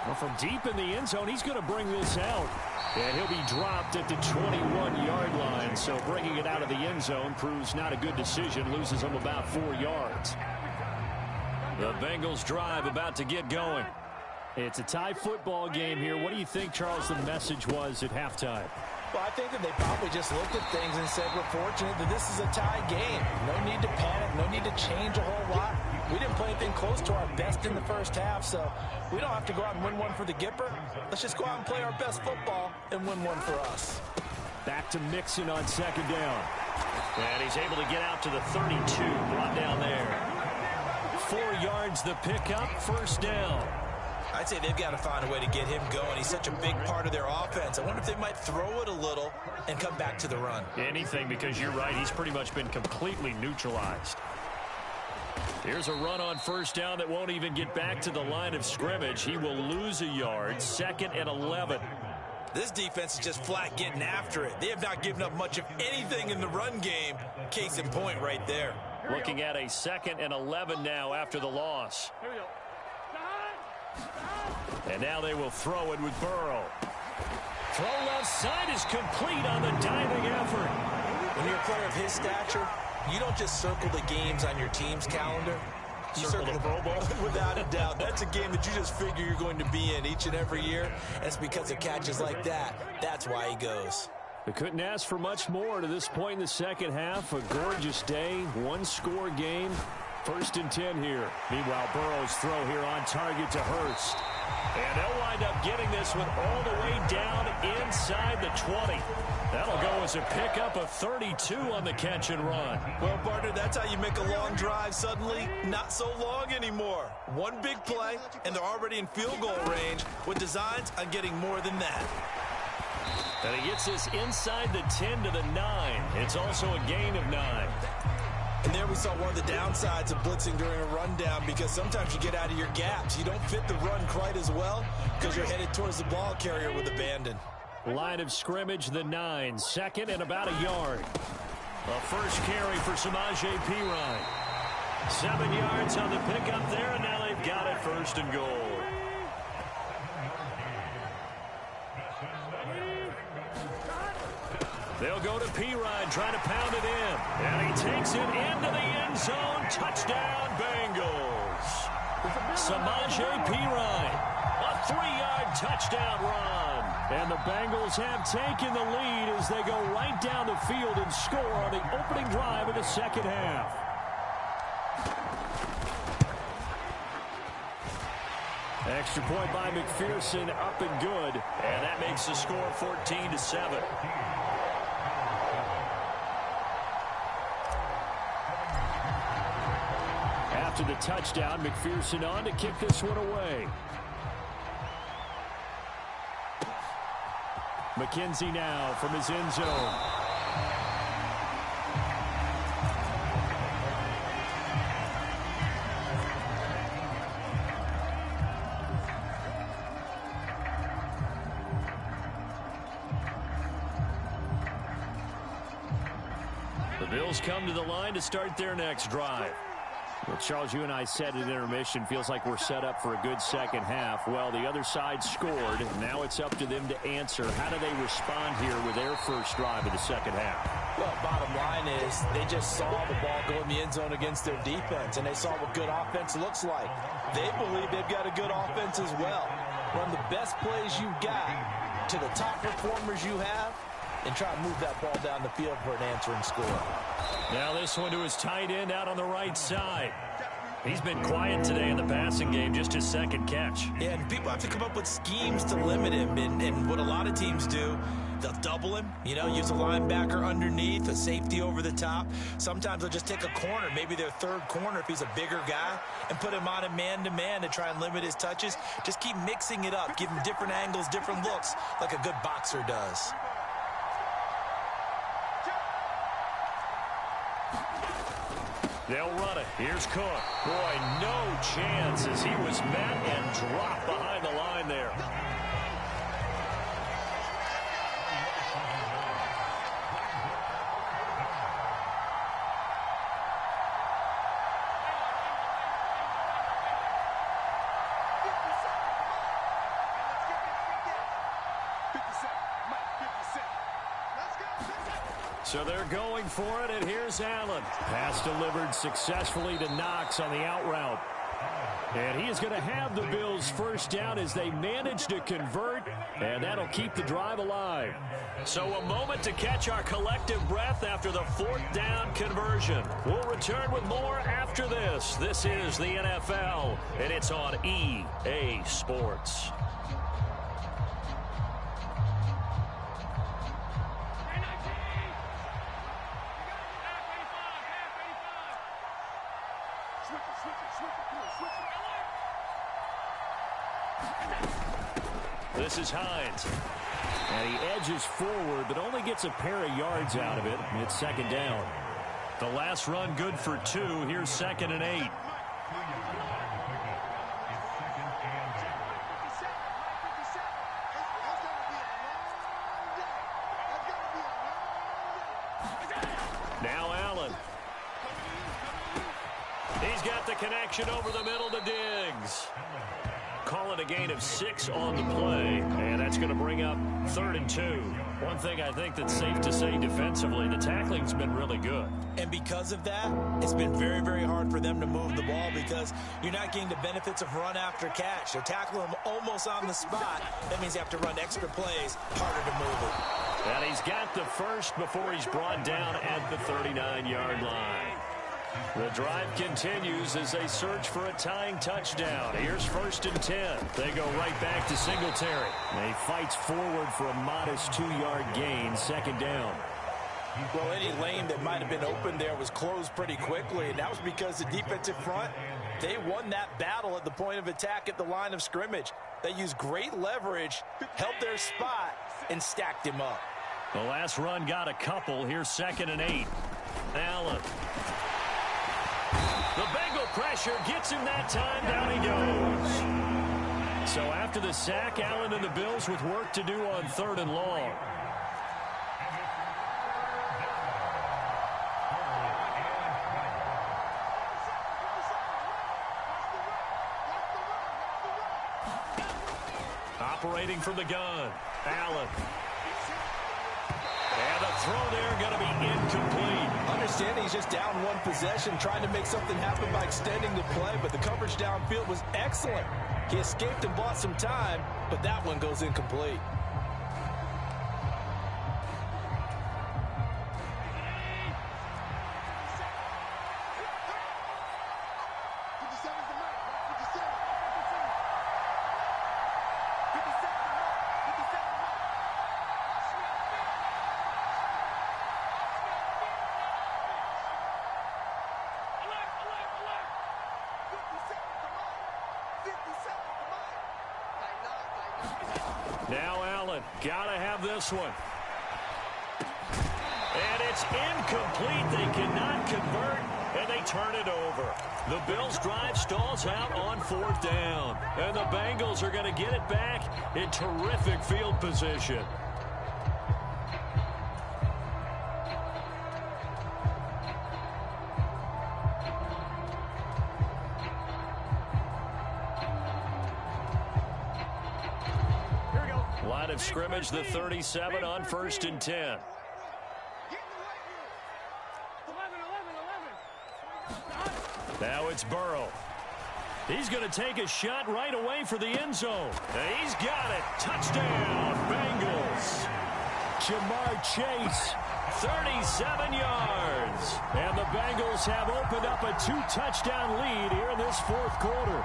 [SPEAKER 4] Well, from deep in the end zone, he's going to bring this out. And he'll be dropped at the 21-yard line. So bringing it out of the end zone proves not a good decision. Loses him about 4 yards. The Bengals drive about to get going. It's a tie football game here. What do you think, Charles, the message was at halftime?
[SPEAKER 2] Well, I think that they probably just looked at things and said, we're fortunate that this is a tie game. No need to panic. No need to change a whole lot. We didn't play anything close to our best in the first half, so we don't have to go out and win one for the Gipper. Let's just go out and play our best football and win one for us.
[SPEAKER 4] Back to Mixon on second down. And he's able to get out to the 32. Brought down there. 4 yards the pickup. First down.
[SPEAKER 2] I'd say they've got to find a way to get him going. He's such a big part of their offense. I wonder if they might throw it a little and come back to the run.
[SPEAKER 4] Anything, because you're right. He's pretty much been completely neutralized. Here's a run on first down that won't even get back to the line of scrimmage. He will lose a yard. 2nd and 11.
[SPEAKER 2] This defense is just flat getting after it. They have not given up much of anything in the run game. Case in point right there.
[SPEAKER 4] Looking at a 2nd and 11 now after the loss.
[SPEAKER 3] Here we go.
[SPEAKER 4] And now they will throw it with Burrow. Throw left side is complete on the diving effort.
[SPEAKER 2] When you're a player of his stature, you don't just circle the games on your team's calendar. You circle the Pro Bowl. Without a doubt. That's a game that you just figure you're going to be in each and every year. And it's because of catches like that. That's why he goes.
[SPEAKER 4] They couldn't ask for much more to this point in the second half. A gorgeous day, one-score game. 1st and 10 here. Meanwhile, Burrow's throw here on target to Hurst. And they'll wind up getting this one all the way down inside the 20. That'll go as a pickup of 32 on the catch and run.
[SPEAKER 2] Well, partner, that's how you make a long drive suddenly not so long anymore. One big play, and they're already in field goal range with designs on getting more than that.
[SPEAKER 4] And he gets this inside the 10 to the 9. It's also a gain of 9.
[SPEAKER 2] And there we saw one of the downsides of blitzing during a rundown, because sometimes you get out of your gaps. You don't fit the run quite as well because you're headed towards the ball carrier with abandon.
[SPEAKER 4] Line of scrimmage, the 9. Second and about a yard. A first carry for Samaje Perine. 7 yards on the pickup there, and now they've got it first and goal. They'll go to Perine, trying to pound it in. And he takes it into the end zone. Touchdown, Bengals. Samaje Perine, a 3-yard touchdown run. And the Bengals have taken the lead as they go right down the field and score on the opening drive of the second half. Extra point by McPherson, up and good. And that makes the score 14-7. After the touchdown, McPherson on to kick this one away. McKenzie now from his end zone. The Bills come to the line to start their next drive. Well, Charles, you and I said at intermission, feels like we're set up for a good second half. Well, the other side scored. Now it's up to them to answer. How do they respond here with their first drive of the second half?
[SPEAKER 2] Well, bottom line is they just saw the ball go in the end zone against their defense, and they saw what good offense looks like. They believe they've got a good offense as well. Run the best plays you've got to the top performers you have, and try to move that ball down the field for an answering score.
[SPEAKER 4] Now this one to his tight end out on the right side. He's been quiet today in the passing game, just his second catch.
[SPEAKER 2] Yeah, and people have to come up with schemes to limit him, and what a lot of teams do, they'll double him, use a linebacker underneath, a safety over the top. Sometimes they'll just take a corner, maybe their third corner if he's a bigger guy, and put him on a man-to-man to try and limit his touches. Just keep mixing it up, give him different angles, different looks, like a good boxer does.
[SPEAKER 4] They'll run it. Here's Cook. Boy, no chance as he was met and dropped behind the line there. So they're going for it, and here's Allen. Pass delivered successfully to Knox on the out route. And he is going to have the Bills first down as they manage to convert, and that'll keep the drive alive. So a moment to catch our collective breath after the fourth down conversion. We'll return with more after this. This is the NFL, and it's on EA Sports. This is Hines. And he edges forward, but only gets a pair of yards out of it. And it's second down. The last run good for 2. Here's 2nd and 8. Now Allen. He's got the connection over the middle to Diggs. Call it a gain of 6 on the play, and that's going to bring up 3rd and 2. One thing I think that's safe to say defensively, the tackling's been really good.
[SPEAKER 2] And because of that, it's been very, very hard for them to move the ball because you're not getting the benefits of run after catch. They're tackling them almost on the spot. That means you have to run extra plays, harder to move it.
[SPEAKER 4] And he's got the first before he's brought down at the 39-yard line. The drive continues as they search for a tying touchdown. Here's 1st and 10. They go right back to Singletary. And he fights forward for a modest 2-yard gain, 2nd down.
[SPEAKER 2] Well, any lane that might have been open there was closed pretty quickly, and that was because the defensive front, they won that battle at the point of attack at the line of scrimmage. They used great leverage, held their spot, and stacked him up.
[SPEAKER 4] The last run got a couple. Here's 2nd and 8. Allen. The Bengal pressure gets him that time. Down he goes. So after the sack, Allen and the Bills with work to do on 3rd and long. Operating from the gun, Allen. And the throw there going to be incomplete.
[SPEAKER 2] Understanding he's just down one possession, trying to make something happen by extending the play, but the coverage downfield was excellent. He escaped and bought some time, but that one goes incomplete.
[SPEAKER 4] Now Allen, gotta have this one. And it's incomplete. They cannot convert, and they turn it over. The Bills' drive stalls out on 4th down. And the Bengals are going to get it back in terrific field position. Line of scrimmage, the 37 on 1st and 10. Now it's Burrow. He's going to take a shot right away for the end zone. And he's got it. Touchdown, Bengals. Jamar Chase, 37 yards. And the Bengals have opened up a 2-touchdown lead here in this 4th quarter.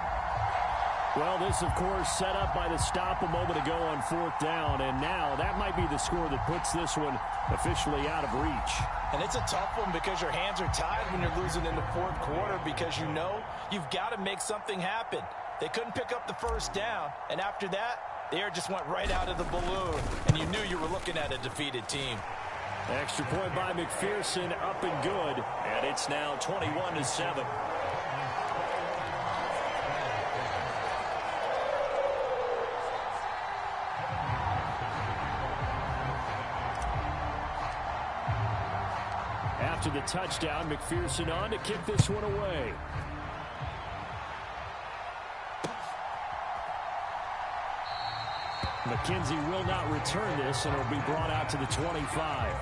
[SPEAKER 4] Well, this, of course, set up by the stop a moment ago on 4th down, and now that might be the score that puts this one officially out of reach.
[SPEAKER 2] And it's a tough one because your hands are tied when you're losing in the 4th quarter because you know you've got to make something happen. They couldn't pick up the 1st down, and after that, the air just went right out of the balloon, and you knew you were looking at a defeated team.
[SPEAKER 4] Extra point by McPherson, up and good, and it's now 21-7. After the touchdown, McPherson on to kick this one away. McKenzie will not return this, and it'll be brought out to the 25.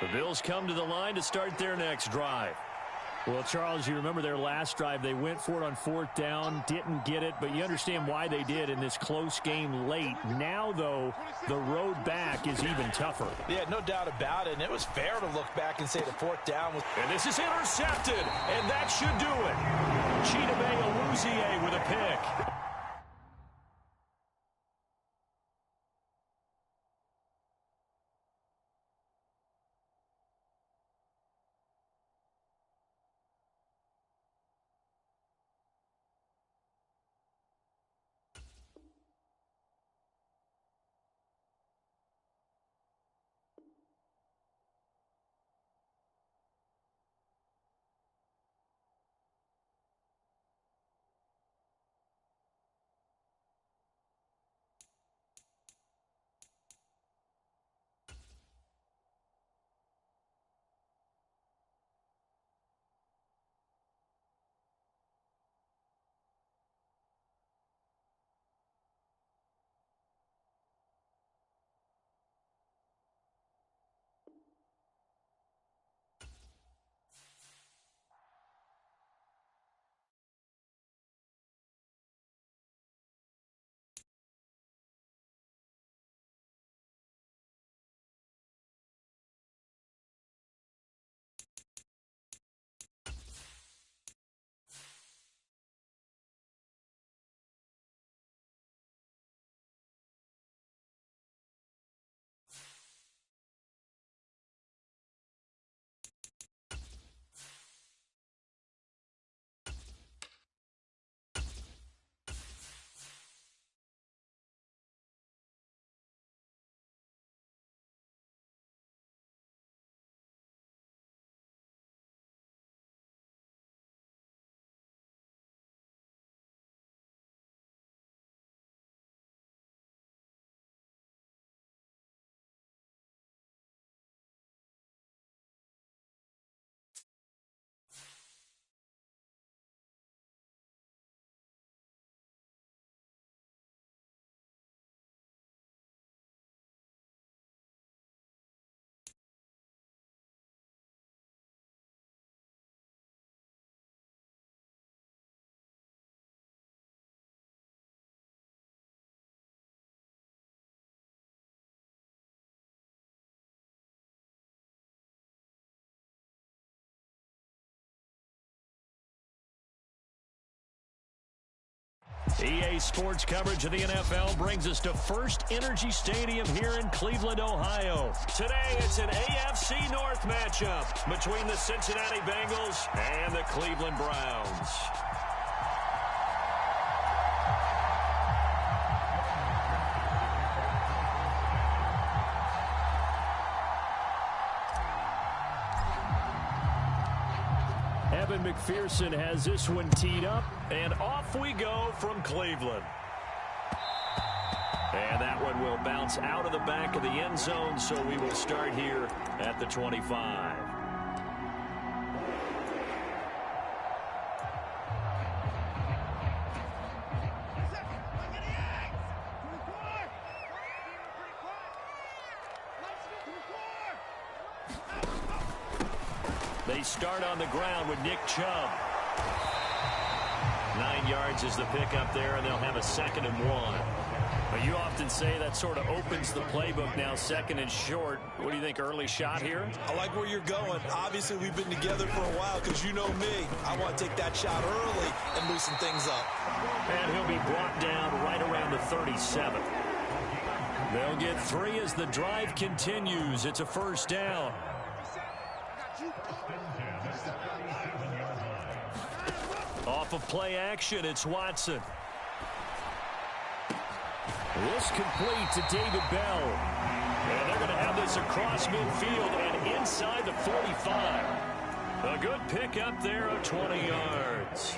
[SPEAKER 4] The Bills come to the line to start their next drive. Well, Charles, you remember their last drive. They went for it on 4th down, didn't get it, but you understand why they did in this close game late. Now, though, the road back is even tougher.
[SPEAKER 2] Yeah, no doubt about it, and it was fair to look back and say the 4th down was...
[SPEAKER 4] And this is intercepted, and that should do it. Chidobe Awuzie with a pick.
[SPEAKER 1] EA Sports coverage of the NFL brings us to First Energy Stadium here in Cleveland, Ohio. Today, it's an AFC North matchup between the Cincinnati Bengals and the Cleveland Browns. Evan McPherson has this one teed up, and off we go from Cleveland. And that one will bounce out of the back of the end zone, so we will start here at the 25. They start on the ground with Nick Chubb. 9 yards is the pickup there, and they'll have a 2nd and 1. But you often say that sort of opens the playbook now, 2nd and short. What do you think, early shot here?
[SPEAKER 2] I like where you're going. Obviously, we've been together for a while because you know me. I want to take that shot early and loosen things up.
[SPEAKER 1] And he'll be brought down right around the 37. They'll get 3 as the drive continues. It's a 1st down. Off of play action, it's Watson. This complete to David Bell. And they're going to have this across midfield and inside the 45. A good pickup there of 20 yards.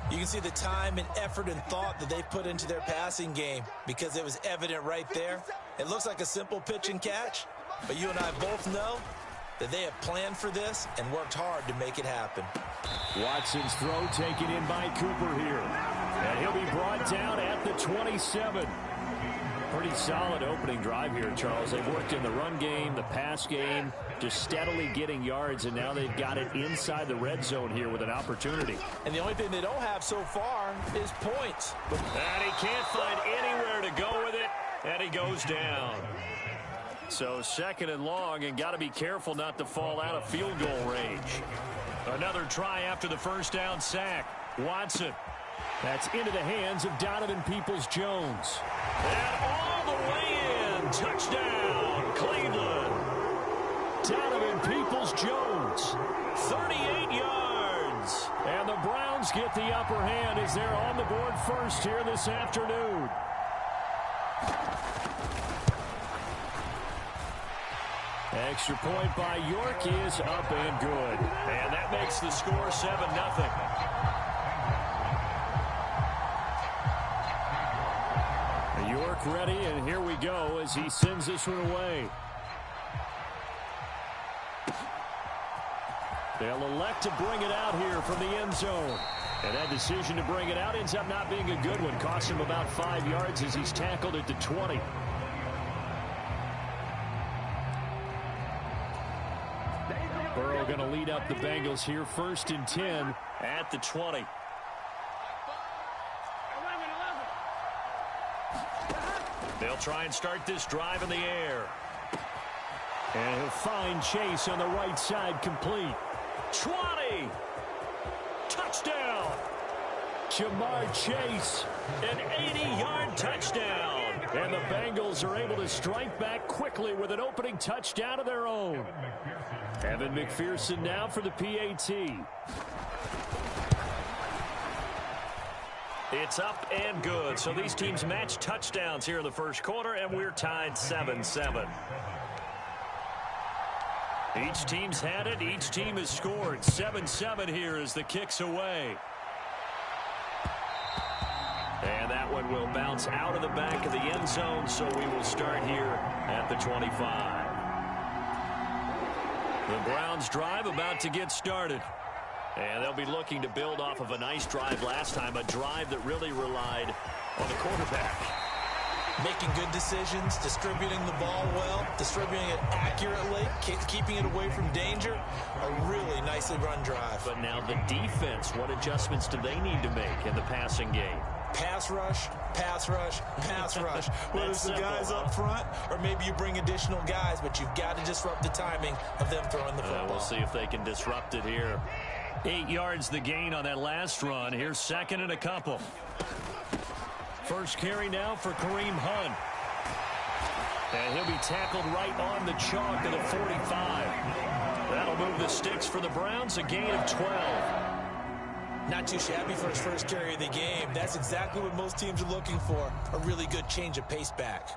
[SPEAKER 2] You can see the time and effort and thought that they've put into their passing game because it was evident right there. It looks like a simple pitch and catch, but you and I both know that they have planned for this and worked hard to make it happen.
[SPEAKER 1] Watson's throw taken in by Cooper here. And he'll be brought down at the 27. Pretty solid opening drive here, Charles. They've worked in the run game, the pass game, just steadily getting yards, and now they've got it inside the red zone here with an opportunity.
[SPEAKER 2] And the only thing they don't have so far is points.
[SPEAKER 1] And he can't find anywhere to go with it, and he goes down. So 2nd and long, and got to be careful not to fall out of field goal range. Another try after the 1st down sack. Watson. That's into the hands of Donovan Peoples-Jones. And all the way in. Touchdown, Cleveland. Donovan Peoples-Jones. 38 yards. And the Browns get the upper hand as they're on the board first here this afternoon. Extra point by York is up and good. And that makes the score 7-0. York ready, and here we go as he sends this one away. They'll elect to bring it out here from the end zone. And that decision to bring it out ends up not being a good one. Costs him about 5 yards as he's tackled at the 20. Burrow going to lead up the Bengals here, 1st and 10 at the 20. They'll try and start this drive in the air. And he'll find Chase on the right side, complete. 20! Touchdown! Jamar Chase, an 80-yard touchdown. And the Bengals are able to strike back quickly with an opening touchdown of their own. Evan McPherson now for the PAT. It's up and good. So these teams match touchdowns here in the 1st quarter, and we're tied 7-7. Each team's had it. Each team has scored. 7-7 here as the kick's away. And that one will bounce out of the back of the end zone, so we will start here at the 25. The Browns drive about to get started. And they'll be looking to build off of a nice drive last time, a drive that really relied on the quarterback.
[SPEAKER 2] Making good decisions, distributing the ball well, distributing it accurately, keeping it away from danger. A really nicely run drive.
[SPEAKER 1] But now the defense, what adjustments do they need to make in the passing game?
[SPEAKER 2] Pass rush, pass rush, pass rush. Whether it's the guys up front or maybe you bring additional guys, but you've got to disrupt the timing of them throwing the football.
[SPEAKER 1] We'll see if they can disrupt it here.
[SPEAKER 4] 8 yards the gain on that last run. Here's second and a couple. First carry now for Kareem Hunt. And he'll be tackled right on the chalk of the 45. That'll move the sticks for the Browns, a gain of 12.
[SPEAKER 2] Not too shabby for his first carry of the game. That's exactly what most teams are looking for, a really good change of pace back.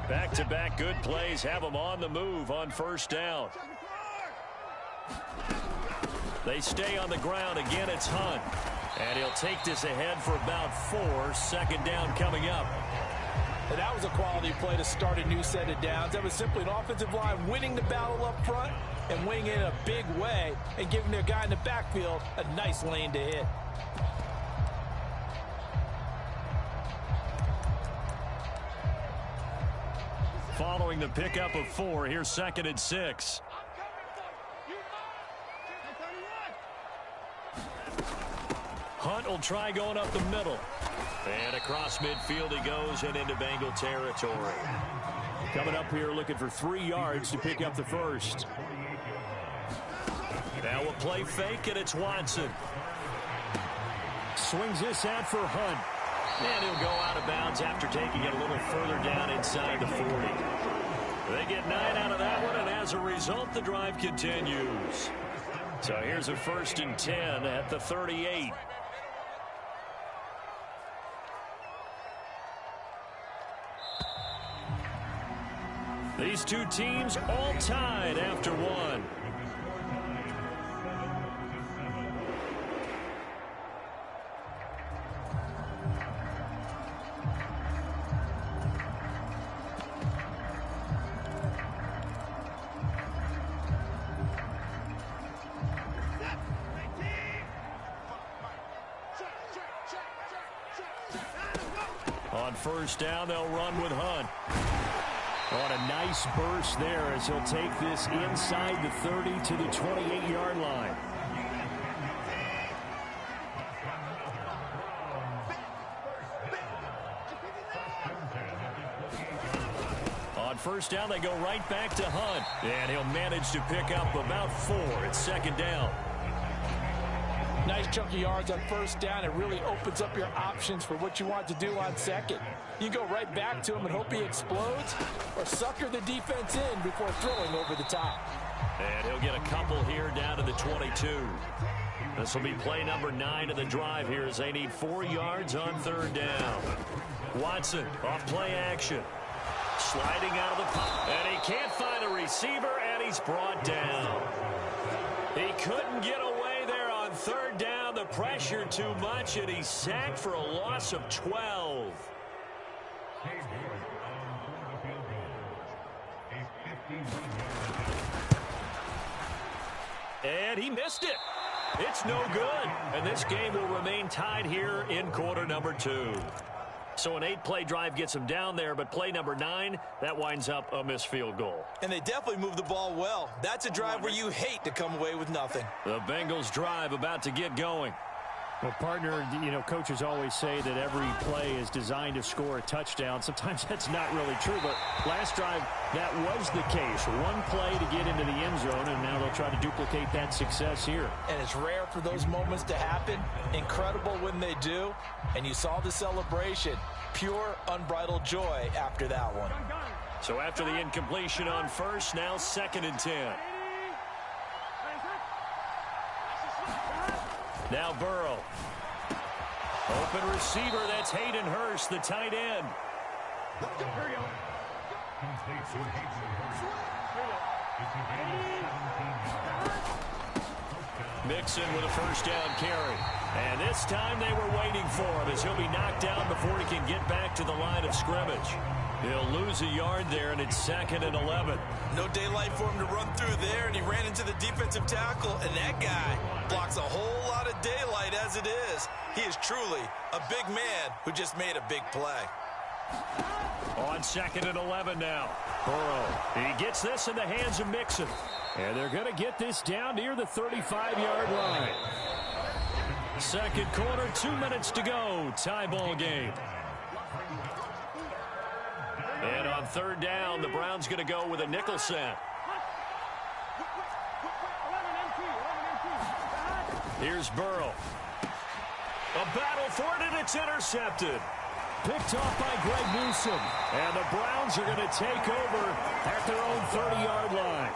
[SPEAKER 4] Back-to-back good plays have them on the move on first down. They stay on the ground. Again, it's Hunt. And he'll take this ahead for about 4. Second down coming up.
[SPEAKER 2] And that was a quality play to start a new set of downs. That was simply an offensive line winning the battle up front and winning it in a big way and giving their guy in the backfield a nice lane to hit.
[SPEAKER 4] Following the pickup of 4, here's second and 6. Hunt will try going up the middle. And across midfield he goes and into Bengal territory. Coming up here looking for 3 yards to pick up the first. Now we'll play fake, and it's Watson. Swings this out for Hunt. And he'll go out of bounds after taking it a little further down inside the 40. They get 9 out of that one, and as a result, the drive continues. So here's a 1st and 10 at the 38. These two teams all tied after one. On first down, they'll run with Hunt. On a nice burst there as he'll take this inside the 30 to the 28-yard line. On first down, they go right back to Hunt. And he'll manage to pick up about 4. It's second down.
[SPEAKER 2] Nice chunk of yards on first down. It really opens up your options for what you want to do on second. You go right back to him and hope he explodes, or sucker the defense in before throwing over the top.
[SPEAKER 4] And he'll get a couple here down to the 22. This will be play number 9 of the drive here as they need 4 yards on third down. Watson off play action. Sliding out of the pocket. And he can't find a receiver, and he's brought down. He couldn't get away there on third down. The pressure too much, and he's sacked for a loss of 12. And he missed it. It's no good. And this game will remain tied here in quarter number 2. So an 8-play drive gets him down there, but play number 9, that winds up a missed field goal.
[SPEAKER 2] And they definitely moved the ball well. That's a drive where you hate to come away with nothing.
[SPEAKER 4] The Bengals drive about to get going.
[SPEAKER 5] Well, partner, you know, coaches always say that every play is designed to score a touchdown. Sometimes that's not really true, but last drive, that was the case. One play to get into the end zone, and now they'll try to duplicate that success here.
[SPEAKER 2] And it's rare for those moments to happen. Incredible when they do. And you saw the celebration. Pure, unbridled joy after that one.
[SPEAKER 4] So after the incompletion on first, now second and 10. Now Burrow. Open receiver, that's Hayden Hurst, the tight end. Mixon with a first down carry. And this time they were waiting for him as he'll be knocked down before he can get back to the line of scrimmage. He'll lose a yard there, and it's second and 11.
[SPEAKER 2] No daylight for him to run through there, and he ran into the defensive tackle, and that guy blocks a whole lot of daylight as it is. He is truly a big man who just made a big play.
[SPEAKER 4] On second and 11 now. Burrow, he gets this in the hands of Mixon. And they're going to get this down near the 35-yard line. Second quarter, 2 minutes to go. Tie ball game. And On third down, the Browns going to go with a nickel set. Here's Burrow. A battle for it, and it's intercepted.
[SPEAKER 5] Picked off by Greg Newsome. And the Browns are going to take over at their own 30-yard line.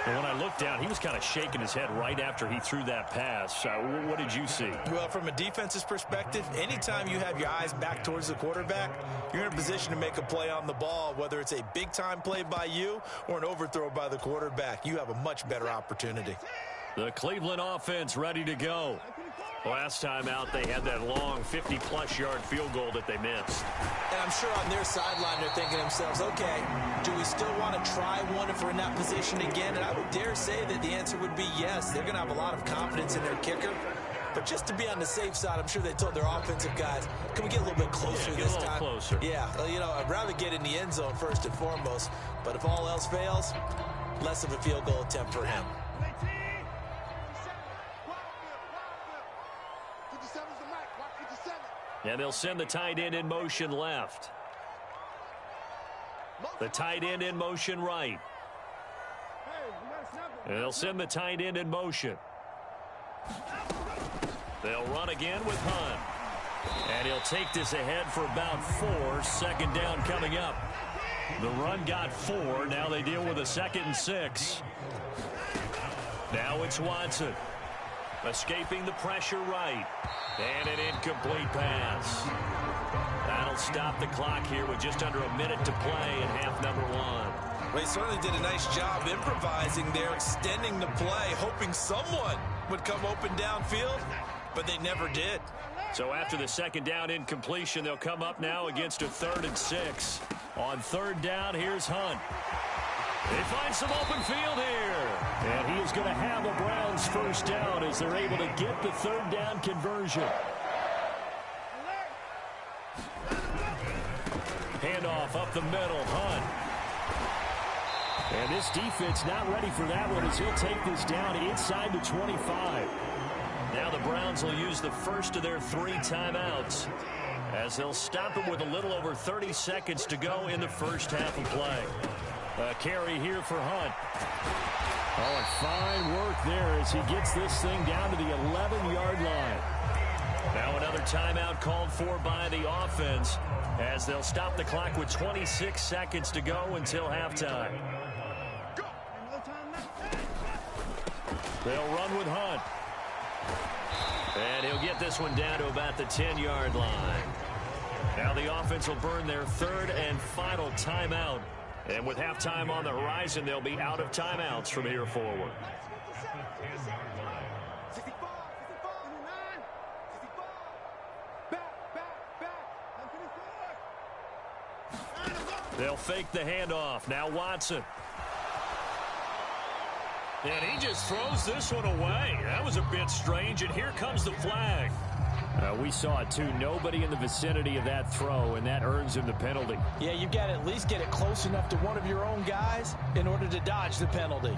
[SPEAKER 5] And when I looked down, he was kind of shaking his head right after he threw that pass. What did you see?
[SPEAKER 2] Well, from a defense's perspective, anytime you have your eyes back towards the quarterback, you're in a position to make a play on the ball, whether it's a big-time play by you or an overthrow by the quarterback. You have a much better opportunity.
[SPEAKER 4] The Cleveland offense ready to go. Last time out, they had that long 50-plus yard field goal that they missed.
[SPEAKER 2] And I'm sure on their sideline they're thinking to themselves, okay, do we still want to try one if we're in that position again? And I would dare say that the answer would be yes. They're going to have a lot of confidence in their kicker. But just to be on the safe side, I'm sure they told their offensive guys, can we get a little bit closer this time?
[SPEAKER 4] Closer.
[SPEAKER 2] Yeah, you know, I'd rather get in the end zone first and foremost. But if all else fails, less of a field goal attempt for him.
[SPEAKER 4] And they'll send the tight end in motion left. The tight end in motion right. And they'll send the tight end in motion. They'll run again with Hunt. And he'll take this ahead for about 4. Second down coming up. The run got 4. Now they deal with a 2nd and 6. Now it's Watson. Escaping the pressure right. And an incomplete pass. That'll stop the clock here with just under a minute to play in half number 1.
[SPEAKER 2] Well, he certainly did a nice job improvising there, extending the play, hoping someone would come open downfield, but they never did.
[SPEAKER 4] So after the 2nd down incompletion, they'll come up now against a 3rd and 6. On 3rd down, here's Hunt. They find some open field here.
[SPEAKER 5] And he is going to have a Browns first down as they're able to get the 3rd down conversion. Handoff up the middle, Hunt. And this defense not ready for that one as he'll take this down inside the 25.
[SPEAKER 4] Now the Browns will use the first of their 3 timeouts as they'll stop him with a little over 30 seconds to go in the first half of play. A carry here for Hunt. Oh, and fine work there as he gets this thing down to the 11-yard line. Now another timeout called for by the offense as they'll stop the clock with 26 seconds to go until halftime. They'll run with Hunt. And he'll get this one down to about the 10-yard line. Now the offense will burn their 3rd and final timeout. And with halftime on the horizon, they'll be out of timeouts from here forward. They'll fake the handoff. Now Watson. And he just throws this one away. That was a bit strange, and here comes the flag.
[SPEAKER 5] We saw it, too. Nobody in the vicinity of that throw, and that earns him the penalty.
[SPEAKER 2] Yeah, you've got to at least get it close enough to one of your own guys in order to dodge the penalty.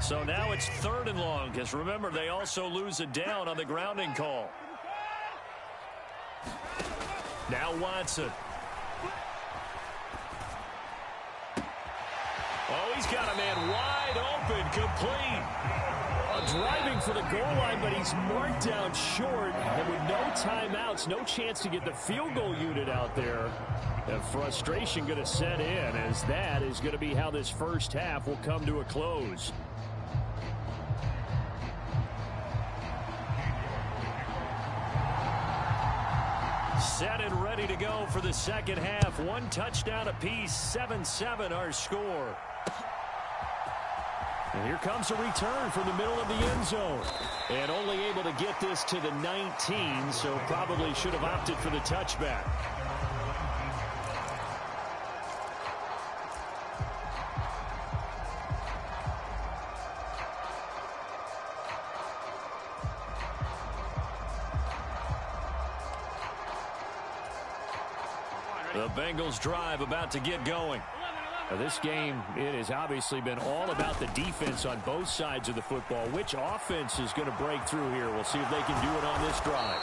[SPEAKER 4] So now it's 3rd and long, because remember, they also lose a down on the grounding call. Now Watson. Oh, he's got a man wide open, complete.
[SPEAKER 5] Driving for the goal line, but he's marked down short. And with no timeouts, no chance to get the field goal unit out there. And frustration going to set in as that is going to be how this first half will come to a close.
[SPEAKER 4] Set and ready to go for the second half. 1 touchdown apiece, 7-7 our score.
[SPEAKER 5] And here comes a return from the middle of the end zone. And only able to get this to the 19, so probably should have opted for the touchback.
[SPEAKER 4] The Bengals drive about to get going.
[SPEAKER 5] Now this game, it has obviously been all about the defense on both sides of the football. Which offense is going to break through here? We'll see if they can do it on this drive.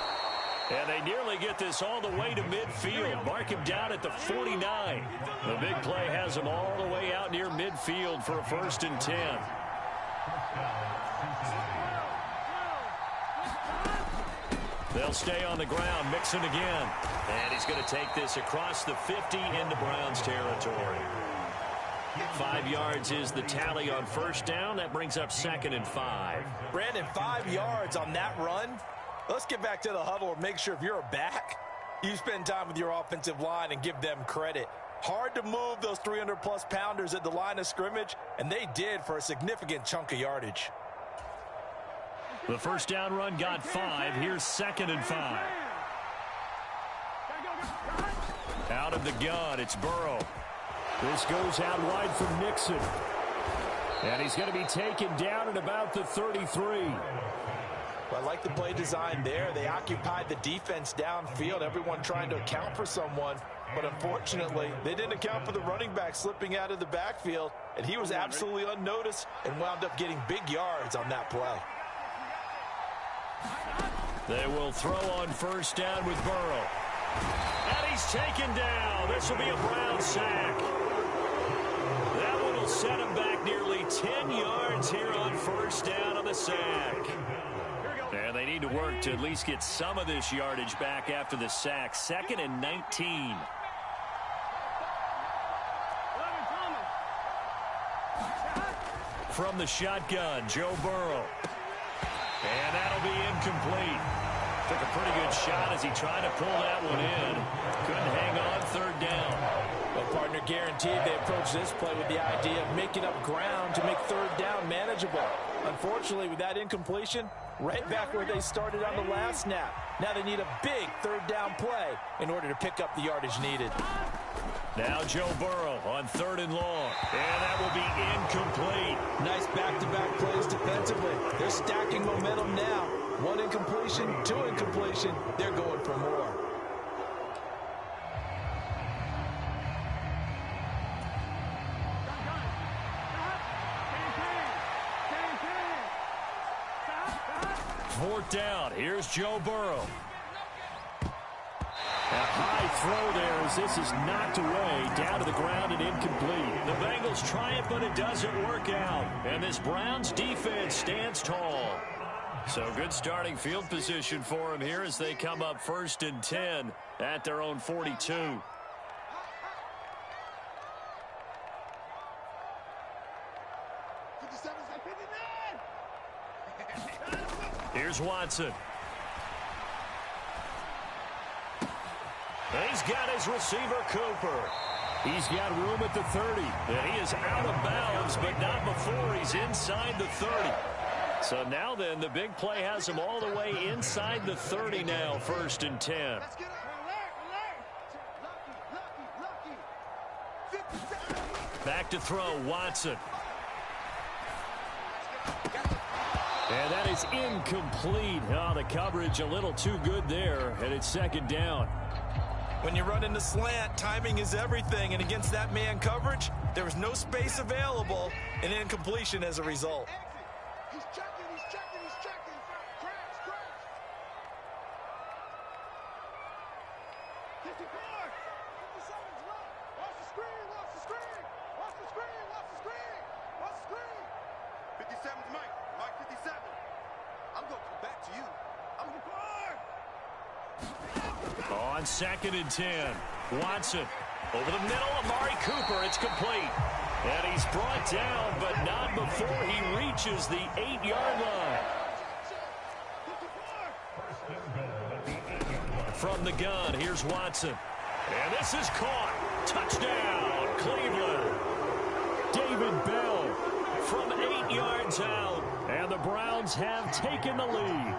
[SPEAKER 4] And they nearly get this all the way to midfield. Mark him down at the 49. The big play has him all the way out near midfield for a 1st and 10. They'll stay on the ground. Mixon again. And he's going to take this across the 50 into Browns territory. 5 yards is the tally on 1st down. That brings up 2nd and 5.
[SPEAKER 2] Brandon, 5 yards on that run. Let's get back to the huddle and make sure if you're a back, you spend time with your offensive line and give them credit. Hard to move those 300-plus pounders at the line of scrimmage, and they did for a significant chunk of yardage.
[SPEAKER 4] The 1st down run got 5. Here's 2nd and 5. Out of the gun, it's Burrow. This goes out wide from Nixon. And he's going to be taken down at about the 33.
[SPEAKER 2] Well, I like the play design there. They occupied the defense downfield, everyone trying to account for someone. But unfortunately, they didn't account for the running back slipping out of the backfield, and he was absolutely unnoticed and wound up getting big yards on that play.
[SPEAKER 4] They will throw on 1st down with Burrow. And he's taken down. This will be a Brown sack. That one will set him back nearly 10 yards here on 1st down on the sack. And they need to work to at least get some of this yardage back after the sack. 2nd and 19. From the shotgun, Joe Burrow. And that'll be incomplete. Took a pretty good shot as he tried to pull that one in. Couldn't hang on 3rd down.
[SPEAKER 2] Well, partner, guaranteed they approach this play with the idea of making up ground to make 3rd down manageable. Unfortunately, with that incompletion, right back where they started on the last snap. Now they need a big 3rd down play in order to pick up the yardage needed.
[SPEAKER 4] Now Joe Burrow on 3rd and long. And that will be incomplete.
[SPEAKER 2] Nice back-to-back plays defensively. They're stacking momentum now. 1 incompletion, 2 incompletion. They're going for more. Fourth down. Here's Joe Burrow. A high throw there as this is knocked away, down to the ground and incomplete. The Bengals try it, but it doesn't work out. And this Browns defense stands tall. So good starting field position for them here as they come up 1st and 10 at their own 42. Here's Watson. He's got his receiver, Cooper. He's got room at the 30. And he is out of bounds, but not before he's inside the 30. So now then, the big play has him all the way inside the 30 now, 1st and 10. Back to throw, Watson. And that is incomplete. Oh, the coverage a little too good there, and it's 2nd down. When you run into slant, timing is everything, and against that man coverage, there was no space available, and incompletion as a result.
[SPEAKER 3] He's checking, he's checking, he's checking. Crash, crash. 54. 57's left. Watch the screen, watch the screen. Watch the screen, watch the screen. Watch the screen. 57's Mike. Mike 57. I'm going to come back to you. I'm going to guard.
[SPEAKER 4] On 2nd and 10, Watson over the middle, Amari Cooper. It's complete. And he's brought down, but not before he reaches the 8-yard line. From the gun, here's Watson. And this is caught. Touchdown, Cleveland. David Bell from 8 yards out. And the Browns have taken the lead.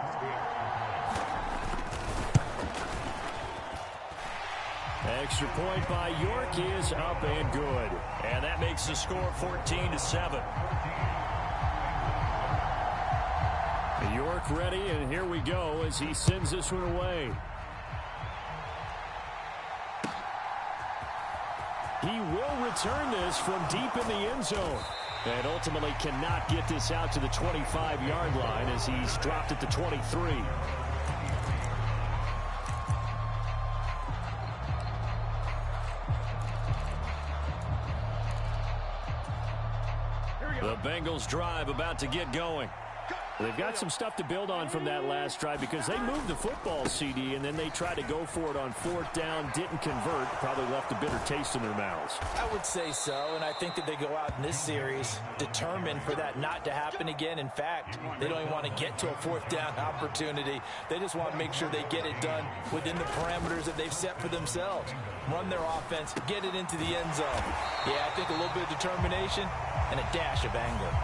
[SPEAKER 4] Extra point by York is up and good. And that makes the score 14-7. York ready, and here we go as he sends this one away. He will return this from deep in the end zone. And ultimately cannot get this out to the 25-yard line as he's dropped at the 23.
[SPEAKER 1] The Bengals drive about to get going.
[SPEAKER 5] They've got some stuff to build on from that last drive because they moved the football, CD, and then they tried to go for it on fourth down, didn't convert, probably left a bitter taste in their mouths.
[SPEAKER 2] I would say so, and I think that they go out in this series determined for that not to happen again. In fact, they don't even want to get to a fourth down opportunity. They just want to make sure they get it done within the parameters that they've set for themselves. Run their offense, get it into the end zone. Yeah, I think a little bit of determination and a dash of anger.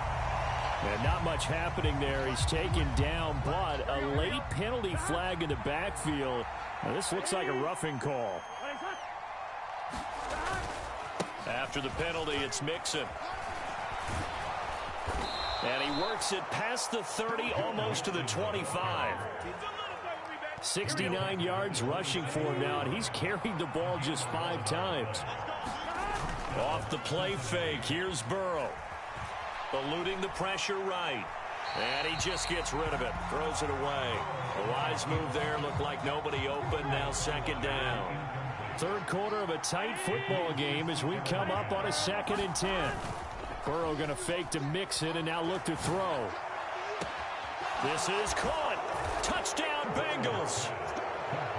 [SPEAKER 5] And not much happening there. He's taken down, but a late penalty flag in the backfield. Now, this looks like a roughing call.
[SPEAKER 1] After the penalty, it's Mixon. And he works it past the 30, almost to the 25.
[SPEAKER 5] 69 yards rushing for him now, and he's carried the ball just 5 times.
[SPEAKER 1] Off the play fake, here's Burrow. Eluding the pressure right. And he just gets rid of it. Throws it away. A wise move there. Looked like nobody open. Now second down.
[SPEAKER 5] Third quarter of a tight football game as we come up on a 2nd and 10. Burrow going to fake to mix it and now look to throw.
[SPEAKER 1] This is caught. Touchdown Bengals.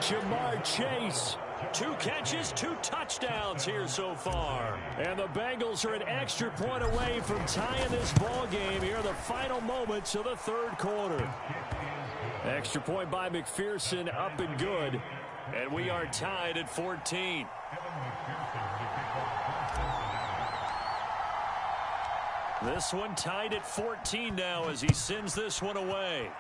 [SPEAKER 5] Jamar Chase.
[SPEAKER 1] 2 catches, 2 touchdowns here so far.
[SPEAKER 5] And the Bengals are an extra point away from tying this ball game here in the final moments of the third quarter. Extra point by McPherson, up and good.
[SPEAKER 1] And we are tied at 14. This one tied at 14 now as he sends this one away.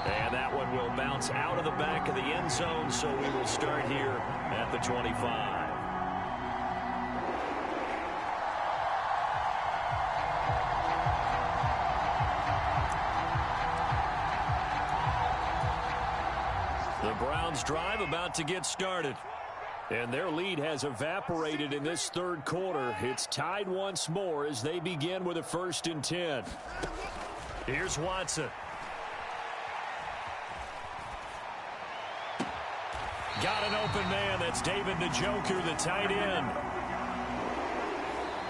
[SPEAKER 1] And that one will bounce out of the back of the end zone, so we will start here at the 25. The Browns drive about to get started.
[SPEAKER 5] And their lead has evaporated in this third quarter. It's tied once more as they begin with a 1st and 10.
[SPEAKER 1] Here's Watson. Got an open man. That's David Njoku, the tight end.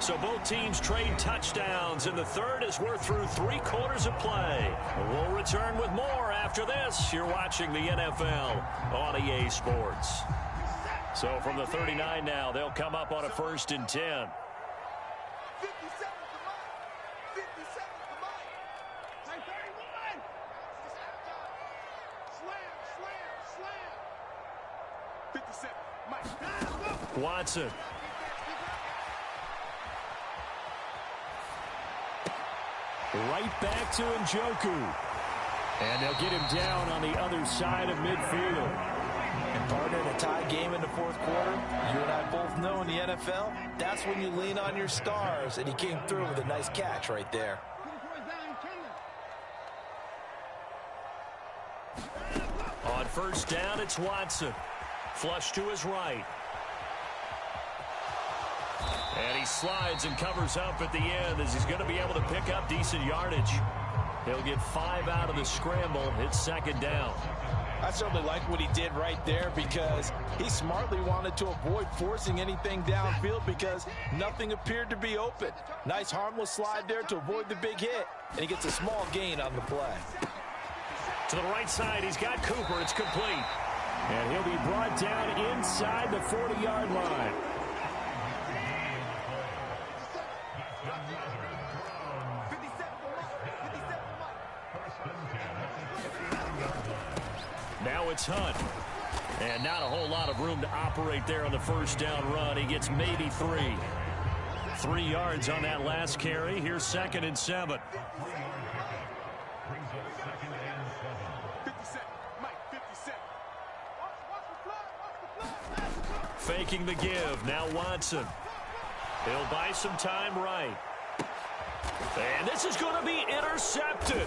[SPEAKER 1] So both teams trade touchdowns in the third as we're through 3 quarters of play. We'll return with more after this. You're watching the NFL on EA Sports. So from the 39 now, they'll come up on a 1st and 10. Watson.
[SPEAKER 5] Right back to Njoku. And they'll get him down on the other side of midfield.
[SPEAKER 2] And partner, in a tie game in the fourth quarter, you and I both know in the NFL, that's when you lean on your stars. And he came through with a nice catch right there.
[SPEAKER 1] On 1st down, it's Watson. Flush to his right. And he slides and covers up at the end as he's going to be able to pick up decent yardage. He'll get 5 out of the scramble. It's 2nd down.
[SPEAKER 2] I certainly like what he did right there because he smartly wanted to avoid forcing anything downfield because nothing appeared to be open. Nice harmless slide there to avoid the big hit, and he gets a small gain on the play.
[SPEAKER 1] To the right side, he's got Cooper. It's complete.
[SPEAKER 5] And he'll be brought down inside the 40-yard line.
[SPEAKER 1] Now it's Hunt. And not a whole lot of room to operate there on the 1st down run. He gets maybe 3. 3 yards on that last carry. Here's 2nd and 7. Faking the give. Now Watson. He'll buy some time right. And this is going to be intercepted.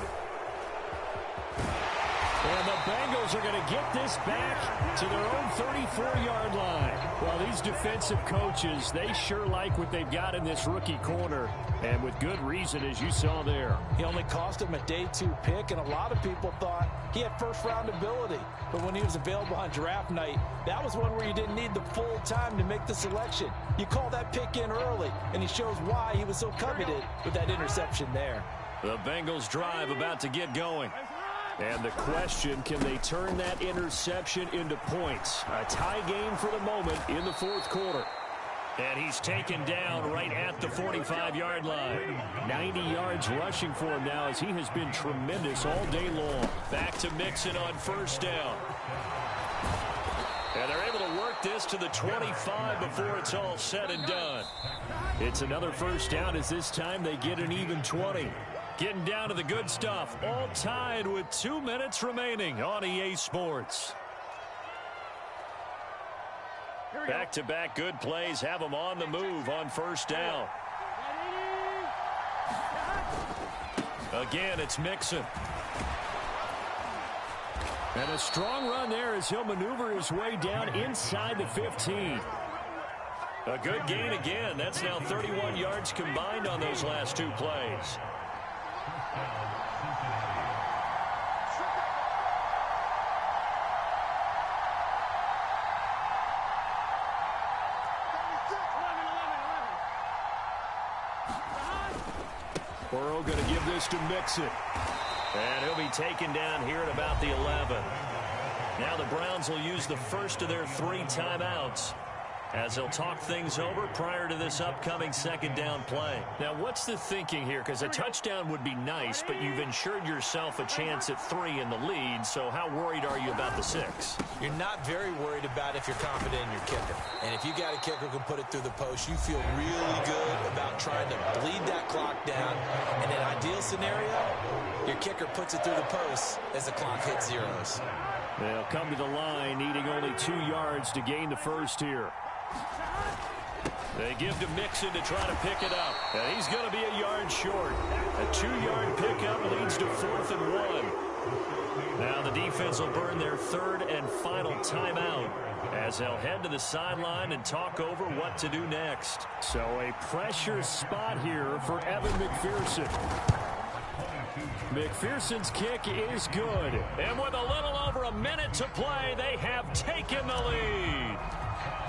[SPEAKER 5] And the Bengals are going to get this back to their own 34-yard line. Well, these defensive coaches, they sure like what they've got in this rookie corner, and with good reason, as you saw there.
[SPEAKER 2] He only cost him a day 2 pick, and a lot of people thought he had first-round ability. But when he was available on draft night, that was one where you didn't need the full time to make the selection. You call that pick in early, and he shows why he was so coveted with that interception there.
[SPEAKER 5] The Bengals drive about to get going. And the question, can they turn that interception into points? A tie game for the moment in the fourth quarter. And he's taken down right at the 45-yard line. 90 yards rushing for him now as he has been tremendous all day long. Back to Mixon on first down. And they're able to work this to the 25 before it's all said and done. It's another first down as this time they get an even 20. Getting down to the good stuff, all tied with 2 minutes remaining on EA Sports. Back-to-back good plays have them on the move on first down. Again, it's Mixon. And a strong run there as he'll maneuver his way down inside the 15. A good gain again. That's now 31 yards combined on those last 2 plays. Burrow going to give this to Mixon. And he'll be taken down here at about the 11. Now the Browns will use the first of their 3 timeouts as they'll talk things over prior to this upcoming second down play. Now, what's the thinking here? Because a touchdown would be nice, but you've ensured yourself a chance at 3 in the lead, so how worried are you about the 6?
[SPEAKER 2] You're not very worried about if you're confident in your kicker. And if you got a kicker who can put it through the post, you feel really good about trying to bleed that clock down. In an ideal scenario, your kicker puts it through the post as the clock hits zeros.
[SPEAKER 5] They'll come to the line, needing only 2 yards to gain the first here. They give to Mixon to try to pick it up. And he's going to be a yard short. A 2-yard pickup leads to 4th and 1. Now the defense will burn their 3rd and final timeout as they'll head to the sideline and talk over what to do next. So a pressure spot here for Evan McPherson. McPherson's kick is good. And with a little over a minute to play, they have taken the lead.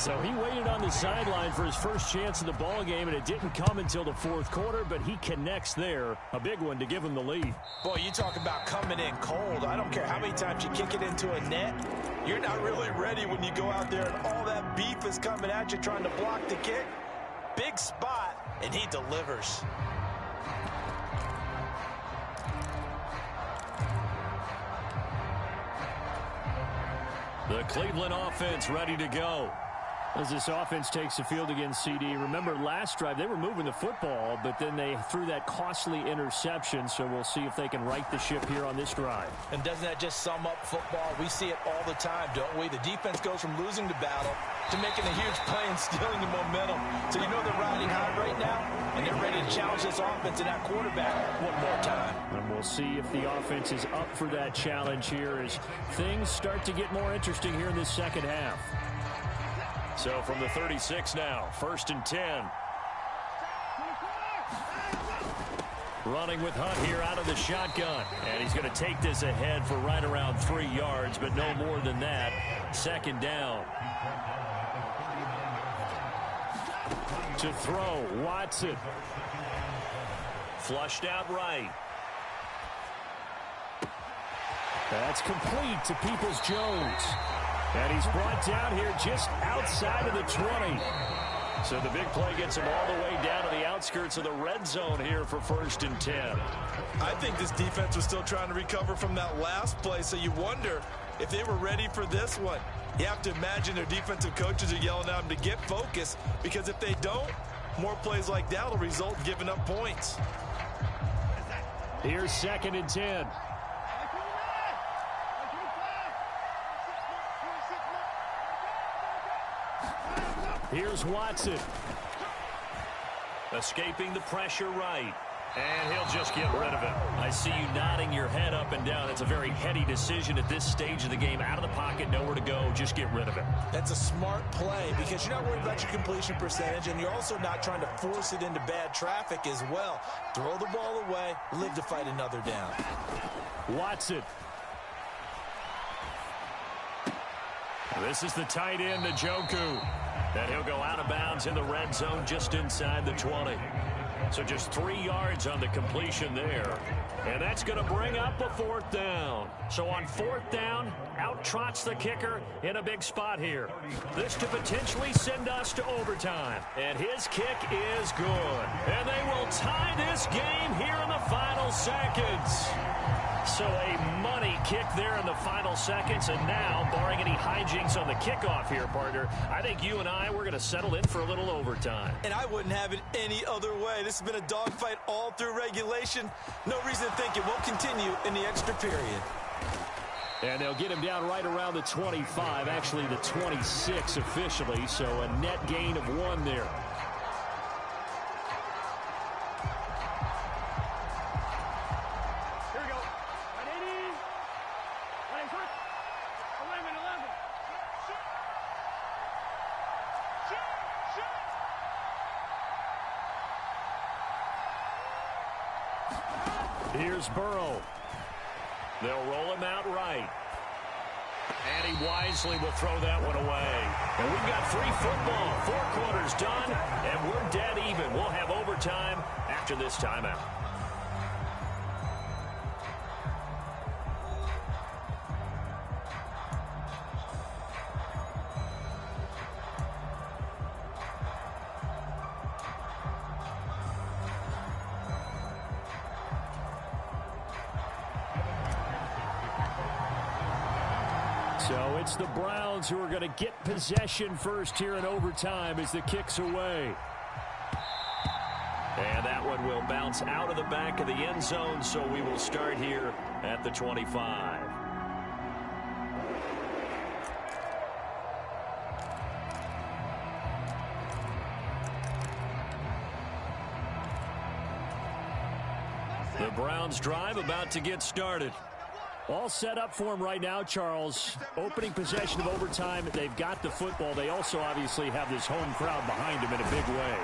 [SPEAKER 5] So he waited on the sideline for his first chance of the ball game, and it didn't come until the 4th quarter, but he connects there. A big one to give him the lead.
[SPEAKER 2] Boy, you talk about coming in cold. I don't care how many times you kick it into a net. You're not really ready when you go out there and all that beef is coming at you trying to block the kick. Big spot, and he delivers.
[SPEAKER 5] The Cleveland offense ready to go. As this offense takes the field against CD. Remember, last drive, they were moving the football, but then they threw that costly interception, so we'll see if they can right the ship here on this drive.
[SPEAKER 2] And doesn't that just sum up football? We see it all the time, don't we? The defense goes from losing the battle to making a huge play and stealing the momentum. So you know they're riding high right now, and they're ready to challenge this offense and that quarterback one more time.
[SPEAKER 5] And we'll see if the offense is up for that challenge here as things start to get more interesting here in this second half. So from the 36 now, 1st and 10. Running with Hunt here out of the shotgun. And he's going to take this ahead for right around 3 yards, but no more than that. 2nd down. To throw, Watson. Flushed out right. That's complete to Peoples-Jones. And he's brought down here just outside of the 20. So the big play gets him all the way down to the outskirts of the red zone here for 1st and 10.
[SPEAKER 2] I think this defense was still trying to recover from that last play, so you wonder if they were ready for this one. You have to imagine their defensive coaches are yelling at them to get focused, because if they don't, more plays like that will result in giving up points.
[SPEAKER 5] Here's 2nd and 10. Here's Watson. Escaping the pressure right.
[SPEAKER 4] And he'll just get rid of it. I see you nodding your head up and down. It's a very heady decision at this stage of the game. Out of the pocket, nowhere to go. Just get rid of it.
[SPEAKER 2] That's a smart play because you're not worried about your completion percentage, and you're also not trying to force it into bad traffic as well. Throw the ball away, live to fight another down.
[SPEAKER 5] Watson.
[SPEAKER 4] This is the tight end, Njoku. And he'll go out of bounds in the red zone just inside the 20. So just 3 yards on the completion there. And that's going to bring up a 4th down. So on 4th down, out trots the kicker in a big spot here. This to potentially send us to overtime. And his kick is good. And they will tie this game here in the final seconds. So a money kick there in the final seconds. And now, barring any hijinks on the kickoff here, partner, I think you and we're going to settle in for a little overtime.
[SPEAKER 2] And I wouldn't have it any other way. This has been a dogfight all through regulation. No reason to think it won't continue in the extra period.
[SPEAKER 5] And they'll get him down right around the 25, actually the 26 officially, so a net gain of 1 there.
[SPEAKER 3] Here we go. 180. 180. 11. Shoot.
[SPEAKER 5] Here's Burrow.
[SPEAKER 4] They'll roll him out right. And he wisely will throw that one away. And we've got 3 football, 4 quarters done, and we're dead even. We'll have overtime after this timeout.
[SPEAKER 5] So it's the Browns who are going to get possession first here in overtime as the kick's away.
[SPEAKER 4] And that one will bounce out of the back of the end zone, so we will start here at the 25. The Browns drive about to get started.
[SPEAKER 5] All set up for him right now, Charles. Opening possession of overtime. They've got the football. They also obviously have this home crowd behind them in a big way.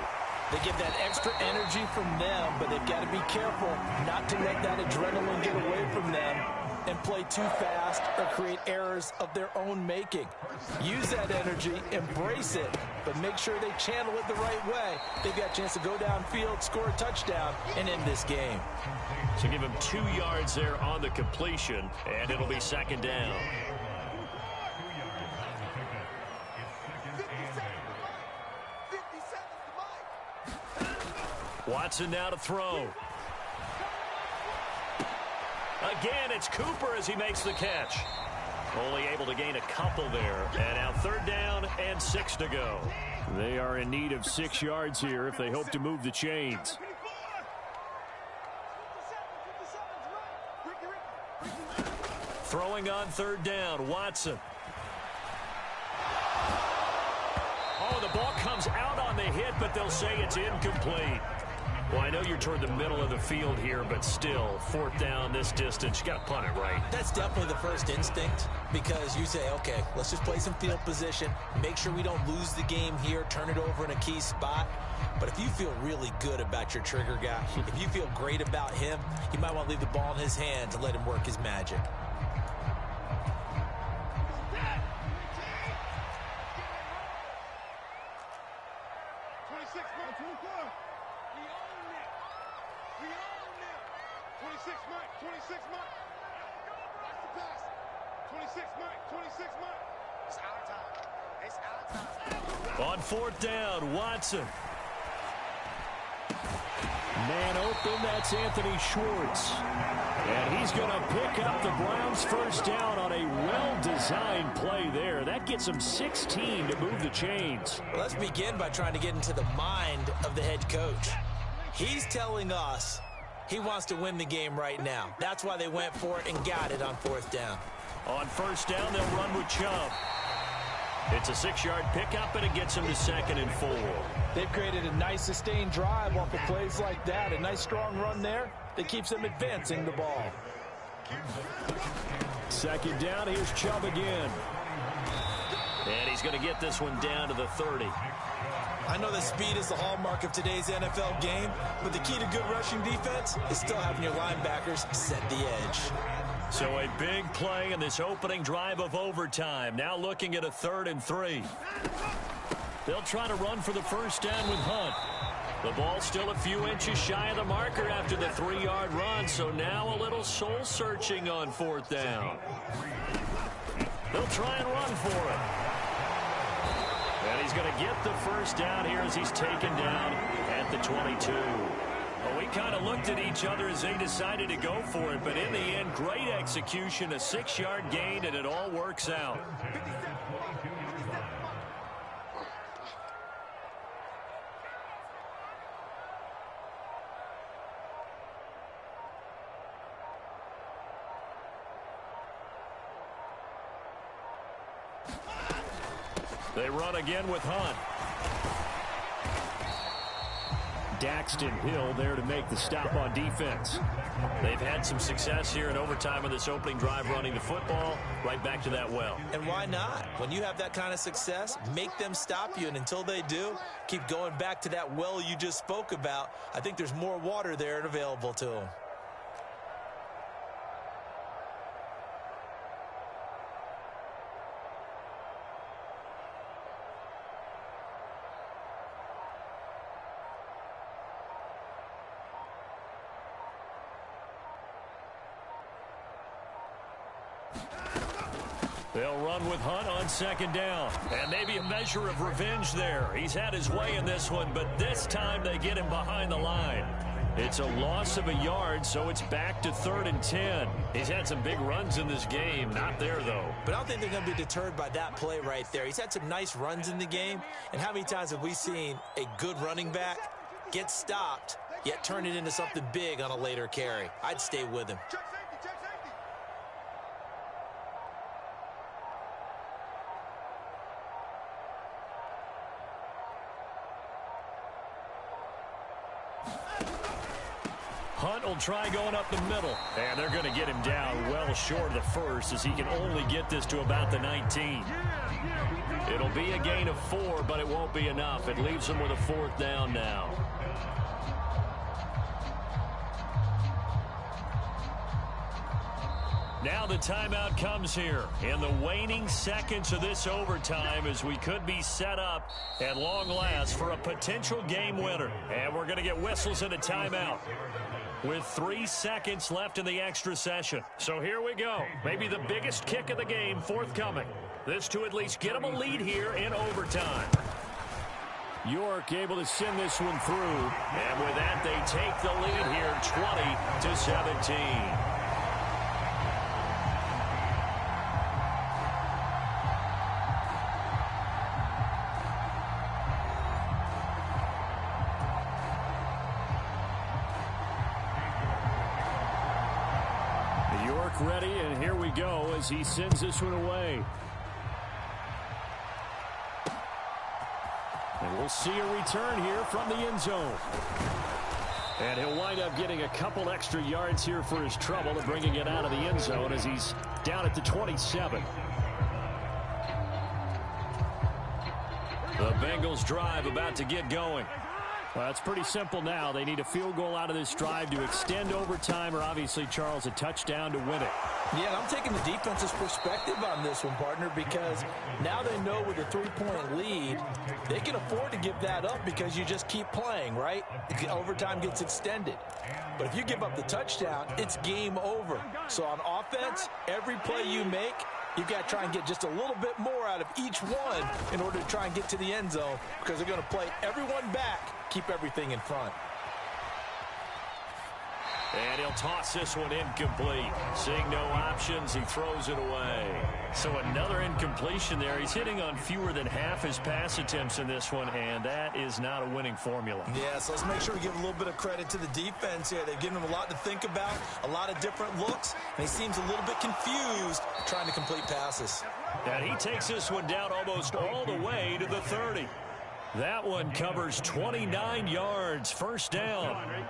[SPEAKER 2] They get that extra energy from them, but they've got to be careful not to let that adrenaline get away from them and play too fast or create errors of their own making. Use that energy, embrace it, but make sure they channel it the right way. They've got a chance to go downfield, score a touchdown, and end this game.
[SPEAKER 4] So give him 2 yards there on the completion, and it'll be 2nd down. Watson now to throw. Again, it's Cooper as he makes the catch. Only able to gain a couple there. And now 3rd down and 6 to go.
[SPEAKER 5] They are in need of 6 yards here if they hope to move the chains.
[SPEAKER 4] Throwing on 3rd down, Watson. Oh, the ball comes out on the hit, but they'll say it's incomplete. Well, I know you're toward the middle of the field here, but still, 4th down this distance, you got to punt it right.
[SPEAKER 2] That's definitely the first instinct because you say, okay, let's just play some field position, make sure we don't lose the game here, turn it over in a key spot. But if you feel really good about your trigger guy, if you feel great about him, you might want to leave the ball in his hands and let him work his magic.
[SPEAKER 4] On 4th down, Watson.
[SPEAKER 5] Man open, that's Anthony Schwartz. And he's going to pick up the Browns' 1st down on a well-designed play there. That gets them 16 to move the chains.
[SPEAKER 2] Well, let's begin by trying to get into the mind of the head coach. He's telling us he wants to win the game right now. That's why they went for it and got it on 4th down.
[SPEAKER 4] On 1st down, they'll run with Chubb.
[SPEAKER 1] It's a 6-yard pickup, and it gets him to 2nd and 4.
[SPEAKER 2] They've created a nice sustained drive off of plays like that. A nice strong run there that keeps them advancing the ball.
[SPEAKER 1] 2nd down, here's Chubb again. And he's going to get this one down to the 30.
[SPEAKER 2] I know that speed is the hallmark of today's NFL game, but the key to good rushing defense is still having your linebackers set the edge.
[SPEAKER 1] So a big play in this opening drive of overtime. Now looking at a 3rd and 3. They'll try to run for the first down with Hunt. The ball still a few inches shy of the marker after the 3-yard run, so now a little soul-searching on 4th down. They'll try and run for it. And he's going to get the first down here as he's taken down at the 22. Well, we kind of looked at each other as they decided to go for it, but in the end, great execution, a 6-yard gain, and it all works out. They run again with Hunt.
[SPEAKER 5] Daxton Hill there to make the stop on defense.
[SPEAKER 1] They've had some success here in overtime of this opening drive running the football. Right back to that well.
[SPEAKER 2] And why not? When you have that kind of success, make them stop you, and until they do, keep going back to that well you just spoke about. I think there's more water there and available to them.
[SPEAKER 1] They'll run with Hunt on 2nd down. And maybe a measure of revenge there. He's had his way in this one, but this time they get him behind the line. It's a loss of a yard, so it's back to 3rd and 10. He's had some big runs in this game. Not there, though.
[SPEAKER 2] But I don't think they're going to be deterred by that play right there. He's had some nice runs in the game. And how many times have we seen a good running back get stopped, yet turn it into something big on a later carry? I'd stay with him.
[SPEAKER 1] Hunt will try going up the middle. And they're going to get him down well short of the first as he can only get this to about the 19. It'll be a gain of 4, but it won't be enough. It leaves him with a 4th down now. Now the timeout comes here in the waning seconds of this overtime as we could be set up at long last for a potential game winner. And we're going to get whistles and a timeout with 3 seconds left in the extra session. So here we go. Maybe the biggest kick of the game forthcoming. This to at least get them a lead here in overtime.
[SPEAKER 5] York able to send this one through.
[SPEAKER 1] And with that, they take the lead here 20-17.
[SPEAKER 5] Ready, and here we go as he sends this one away. And we'll see a return here from the end zone. And he'll wind up getting a couple extra yards here for his trouble and bringing it out of the end zone as he's down at the 27.
[SPEAKER 1] The Bengals drive about to get going.
[SPEAKER 5] Well, it's pretty simple now. They need a field goal out of this drive to extend overtime, or obviously, Charles, a touchdown to win it.
[SPEAKER 2] Yeah, and I'm taking the defense's perspective on this one, partner, because now they know with a 3-point lead, they can afford to give that up because you just keep playing, right? Overtime gets extended. But if you give up the touchdown, it's game over. So on offense, every play you make, you've got to try and get just a little bit more out of each one in order to try and get to the end zone because they're going to play everyone back, keep everything in front.
[SPEAKER 1] And he'll toss this one incomplete. Seeing no options, he throws it away. So another incompletion there. He's hitting on fewer than half his pass attempts in this one, and that is not a winning formula.
[SPEAKER 2] Yeah, so let's make sure we give a little bit of credit to the defense here. They've given him a lot to think about, a lot of different looks, and he seems a little bit confused trying to complete passes.
[SPEAKER 1] And he takes this one down almost all the way to the 30. That one covers 29 yards, first down.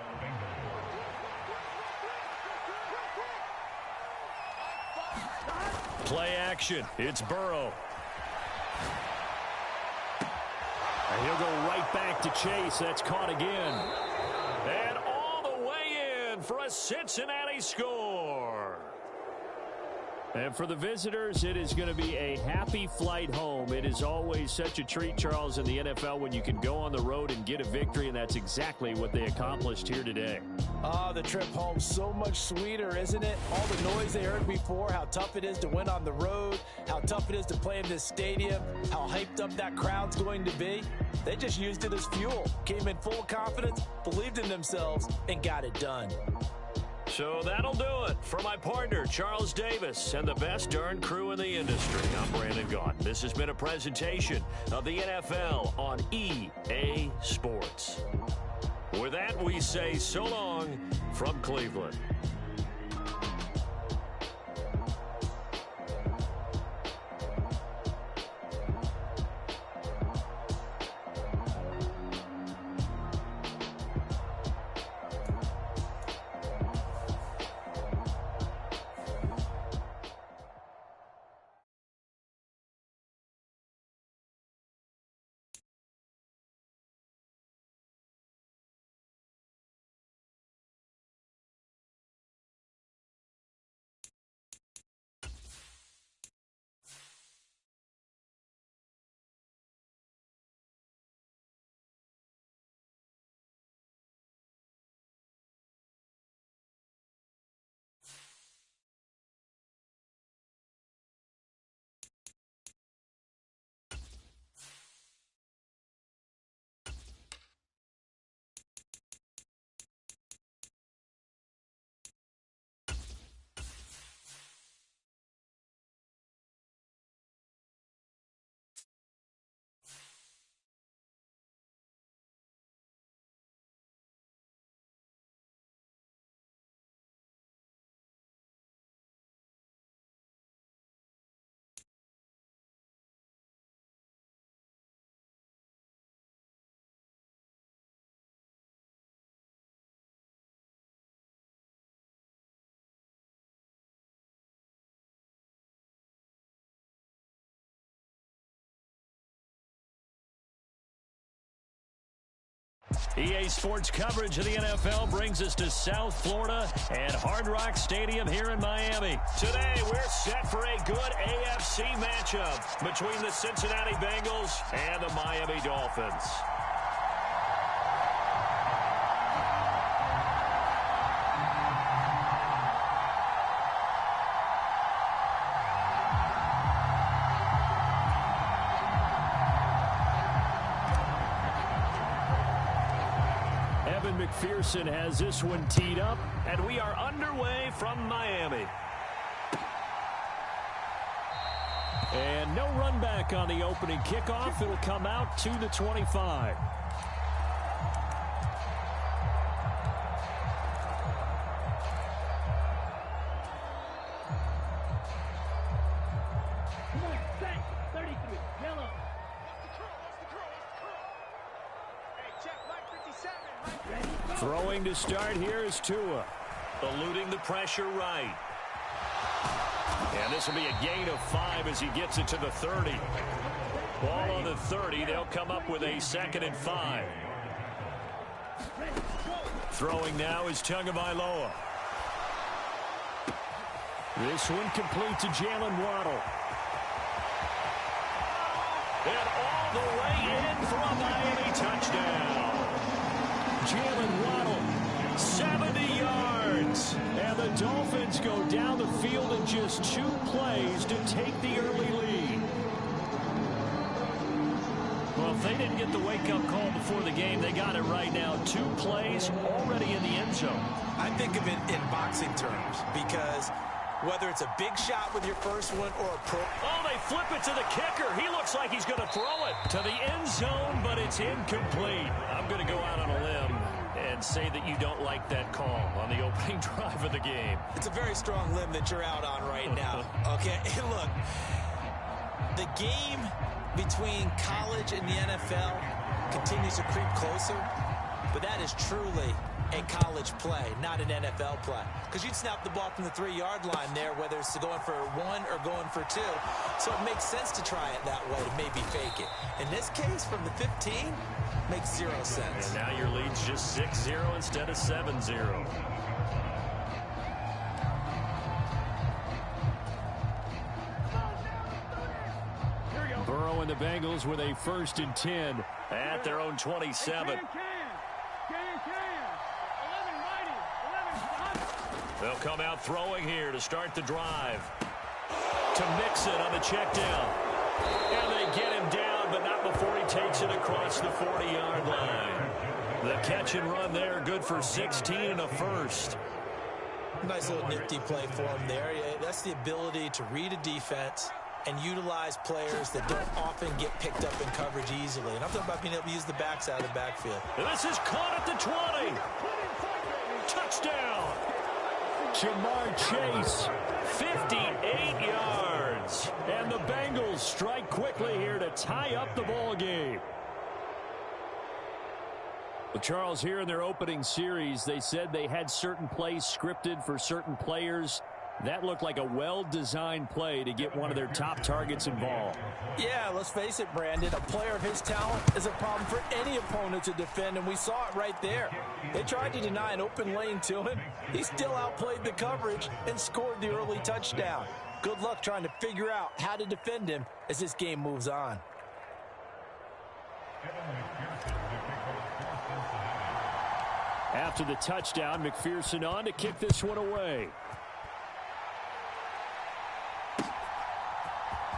[SPEAKER 1] Play action. It's Burrow. And he'll go right back to Chase. That's caught again. And all the way in for a Cincinnati score. And for the visitors, it is going to be a happy flight home. It is always such a treat, Charles, in the NFL when you can go on the road and get a victory, and that's exactly what they accomplished here today.
[SPEAKER 2] The trip home so much sweeter, isn't it? All the noise they heard before, how tough it is to win on the road, how tough it is to play in this stadium, how hyped up that crowd's going to be. They just used it as fuel, came in full confidence, believed in themselves, and got it done.
[SPEAKER 1] So that'll do it for my partner, Charles Davis, and the best darn crew in the industry. I'm Brandon Gaudin. This has been a presentation of the NFL on EA Sports. With that, we say so long from Cleveland. EA Sports coverage of the NFL brings us to South Florida and Hard Rock Stadium here in Miami. Today, we're set for a good AFC matchup between the Cincinnati Bengals and the Miami Dolphins. McPherson has this one teed up, and we are underway from Miami. And no run back on the opening kickoff. It'll come out to the 25. Throwing to start here is Tua. Eluding the pressure right. And this will be a gain of 5 as he gets it to the 30. Ball on the 30. They'll come up with a 2nd and 5. Throwing now is Tagovailoa. This one complete to Jalen Waddle. And all the way in for a Miami touchdown. Jalen Waddle, 70 yards. And the Dolphins go down the field in just 2 plays to take the early lead. Well, if they didn't get the wake-up call before the game, they got it right now. 2 plays already in the end zone.
[SPEAKER 2] I think of it in boxing terms because whether it's a big shot with your first one or a pro.
[SPEAKER 1] Oh, they flip it to the kicker. He looks like he's going to throw it to the end zone, but it's incomplete. I'm going to go out on a limb and say that you don't like that call on the opening drive of the game.
[SPEAKER 2] It's a very strong limb that you're out on right now. Okay, look, The game between college and the NFL continues to creep closer, but that is truly a college play, not an NFL play. Because you'd snap the ball from the 3-yard line there, whether it's going for 1 or going for 2. So it makes sense to try it that way to maybe fake it. In this case, from the 15, makes 0 sense.
[SPEAKER 4] And now your lead's just 6-0 instead of 7-0.
[SPEAKER 5] Burrow and the Bengals with a 1st and 10
[SPEAKER 4] at their own 27. They'll come out throwing here to start the drive. To Mixon on the check down. And they get him down, but not before he takes it across the 40-yard line. The catch and run there, good for 16 and a first.
[SPEAKER 2] Nice little nifty play for him there. That's the ability to read a defense and utilize players that don't often get picked up in coverage easily. And I'm talking about being able to use the backs out of the backfield.
[SPEAKER 4] And this is caught at the 20. Touchdown.
[SPEAKER 5] Jamar Chase,
[SPEAKER 4] 58 yards.
[SPEAKER 5] and the Bengals strike quickly here to tie up the ball game. Well, Charles, here in their opening series, they said they had certain plays scripted for certain players. That looked like a well-designed play to get one of their top targets involved.
[SPEAKER 2] Yeah, let's face it, Brandon. A player of his talent is a problem for any opponent to defend, and we saw it right there. They tried to deny an open lane to him. He still outplayed the coverage and scored the early touchdown. Good luck trying to figure out how to defend him as this game moves on.
[SPEAKER 5] After the touchdown, McPherson on to kick this one away.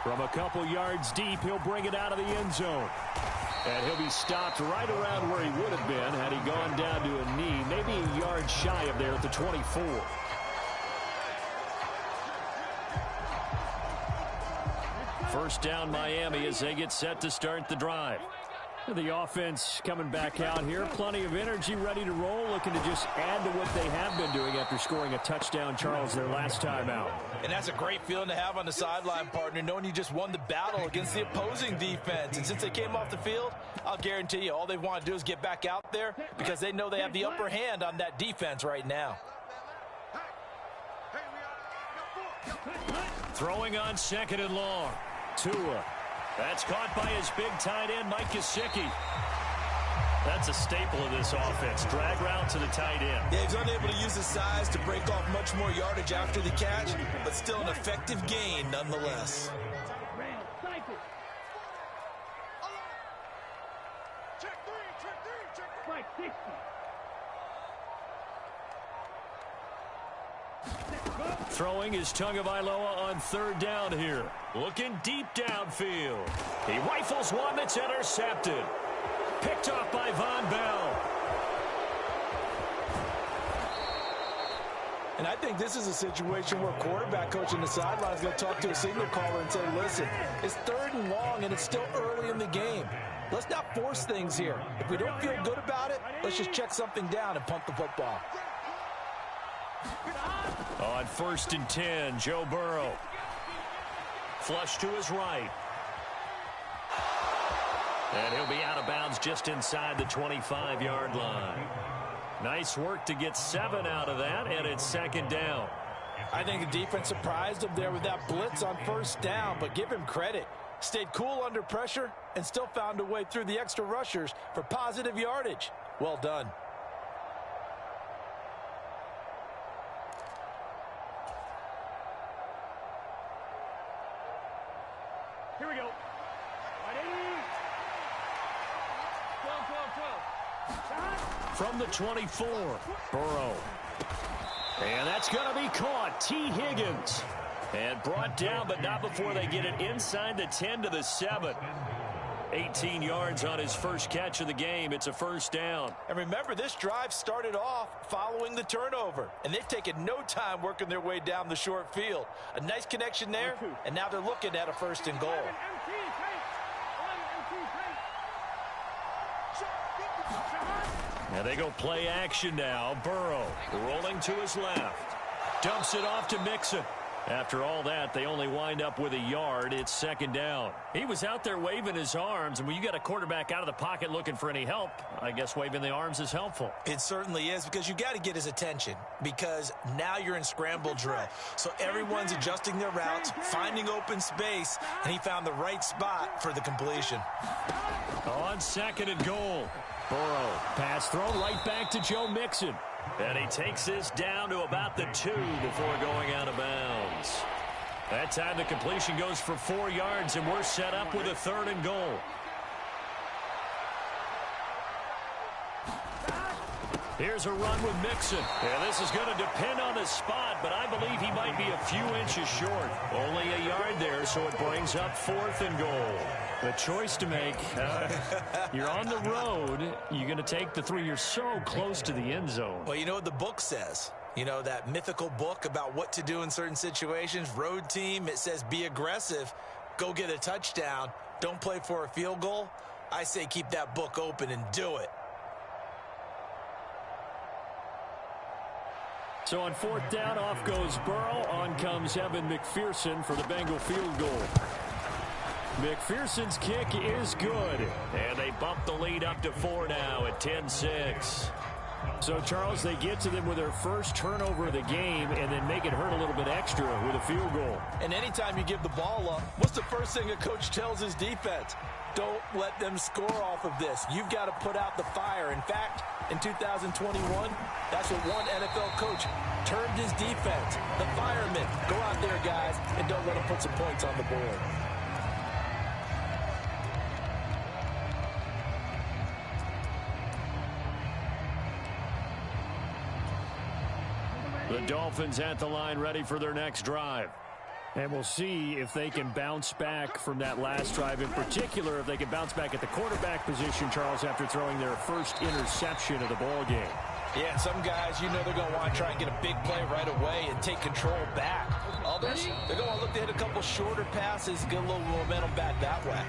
[SPEAKER 5] From a couple yards deep, he'll bring it out of the end zone. And he'll be stopped right around where he would have been had he gone down to a knee, maybe a yard shy of there at the 24. First down Miami as they get set to start the drive. The offense coming back out here. Plenty of energy, ready to roll, looking to just add to what they have been doing after scoring a touchdown, Charles, their last time out.
[SPEAKER 2] And that's a great feeling to have on the sideline, partner, knowing you just won the battle against the opposing defense. And since they came off the field, I'll guarantee you all they want to do is get back out there because they know they have the upper hand on that defense right now.
[SPEAKER 4] Throwing on second and long. Tua. That's caught by his big tight end, Mike Gesicki. That's a staple of this offense. Drag route to the tight end.
[SPEAKER 2] Yeah, he's unable to use his size to break off much more yardage after the catch, but still an effective gain nonetheless.
[SPEAKER 4] Throwing is Tagovailoa on third down here. Looking deep downfield. He rifles one that's intercepted. Picked off by Von Bell.
[SPEAKER 2] And I think this is a situation where quarterback coach on the sideline is going to talk to a signal caller and say, listen, it's third and long and it's still early in the game. Let's not force things here. If we don't feel good about it, let's just check something down and punt the football.
[SPEAKER 4] On first and 10, Joe Burrow. Flush to his right. And he'll be out of bounds just inside the 25-yard line. Nice work to get 7 out of that, and it's second down.
[SPEAKER 2] I think the defense surprised him there with that blitz on first down, but give him credit. Stayed cool under pressure and still found a way through the extra rushers for positive yardage. Well done.
[SPEAKER 5] Here we go.
[SPEAKER 4] From the 24, Burrow. And that's going to be caught. T. Higgins. And brought down, but not before they get it inside the 10 to the 7. 18 yards on his first catch of the game. It's a first down.
[SPEAKER 2] And remember, this drive started off following the turnover. And they've taken no time working their way down the short field. A nice connection there, and now they're looking at a first and goal.
[SPEAKER 4] Now they go play action now. Burrow rolling to his left. Dumps it off to Mixon. After all that, they only wind up with a yard. It's second down. He was out there waving his arms, and when you got a quarterback out of the pocket looking for any help, I guess waving the arms is helpful.
[SPEAKER 2] It certainly is, because you got to get his attention, because now you're in scramble drill. So everyone's adjusting their routes, finding open space, and he found the right spot for the completion.
[SPEAKER 4] On second and goal. Burrow, pass thrown right back to Joe Mixon. And he takes this down to about the 2 before going out of bounds. That time the completion goes for 4 yards, and we're set up with a 3rd and goal. Here's a run with Mixon. Yeah, this is going to depend on the spot, but I believe he might be a few inches short. Only a yard there, so it brings up 4th and goal. The choice to make. You're on the road. You're going to take the 3. You're so close to the end zone.
[SPEAKER 2] Well, you know what the book says. You know, that mythical book about what to do in certain situations. Road team, it says be aggressive. Go get a touchdown. Don't play for a field goal. I say keep that book open and do it.
[SPEAKER 5] So on 4th down, off goes Burrow. On comes Evan McPherson for the Bengal field goal. McPherson's kick is good.
[SPEAKER 4] And they bump the lead up to 4 now at 10-6.
[SPEAKER 5] So, Charles, they get to them with their first turnover of the game and then make it hurt a little bit extra with a field goal.
[SPEAKER 2] And anytime you give the ball up, what's the first thing a coach tells his defense? Don't let them score off of this. You've got to put out the fire. In fact, in 2021, that's what one NFL coach termed his defense. The firemen. Go out there, guys, and don't let them put some points on the board.
[SPEAKER 5] The Dolphins at the line, ready for their next drive. And we'll see if they can bounce back from that last drive. In particular, if they can bounce back at the quarterback position, Charles, after throwing their first interception of the ball game.
[SPEAKER 2] Yeah, and some guys, you know they're going to want to try and get a big play right away and take control back. Others, they're going to look to hit a couple shorter passes, get a little momentum back that way.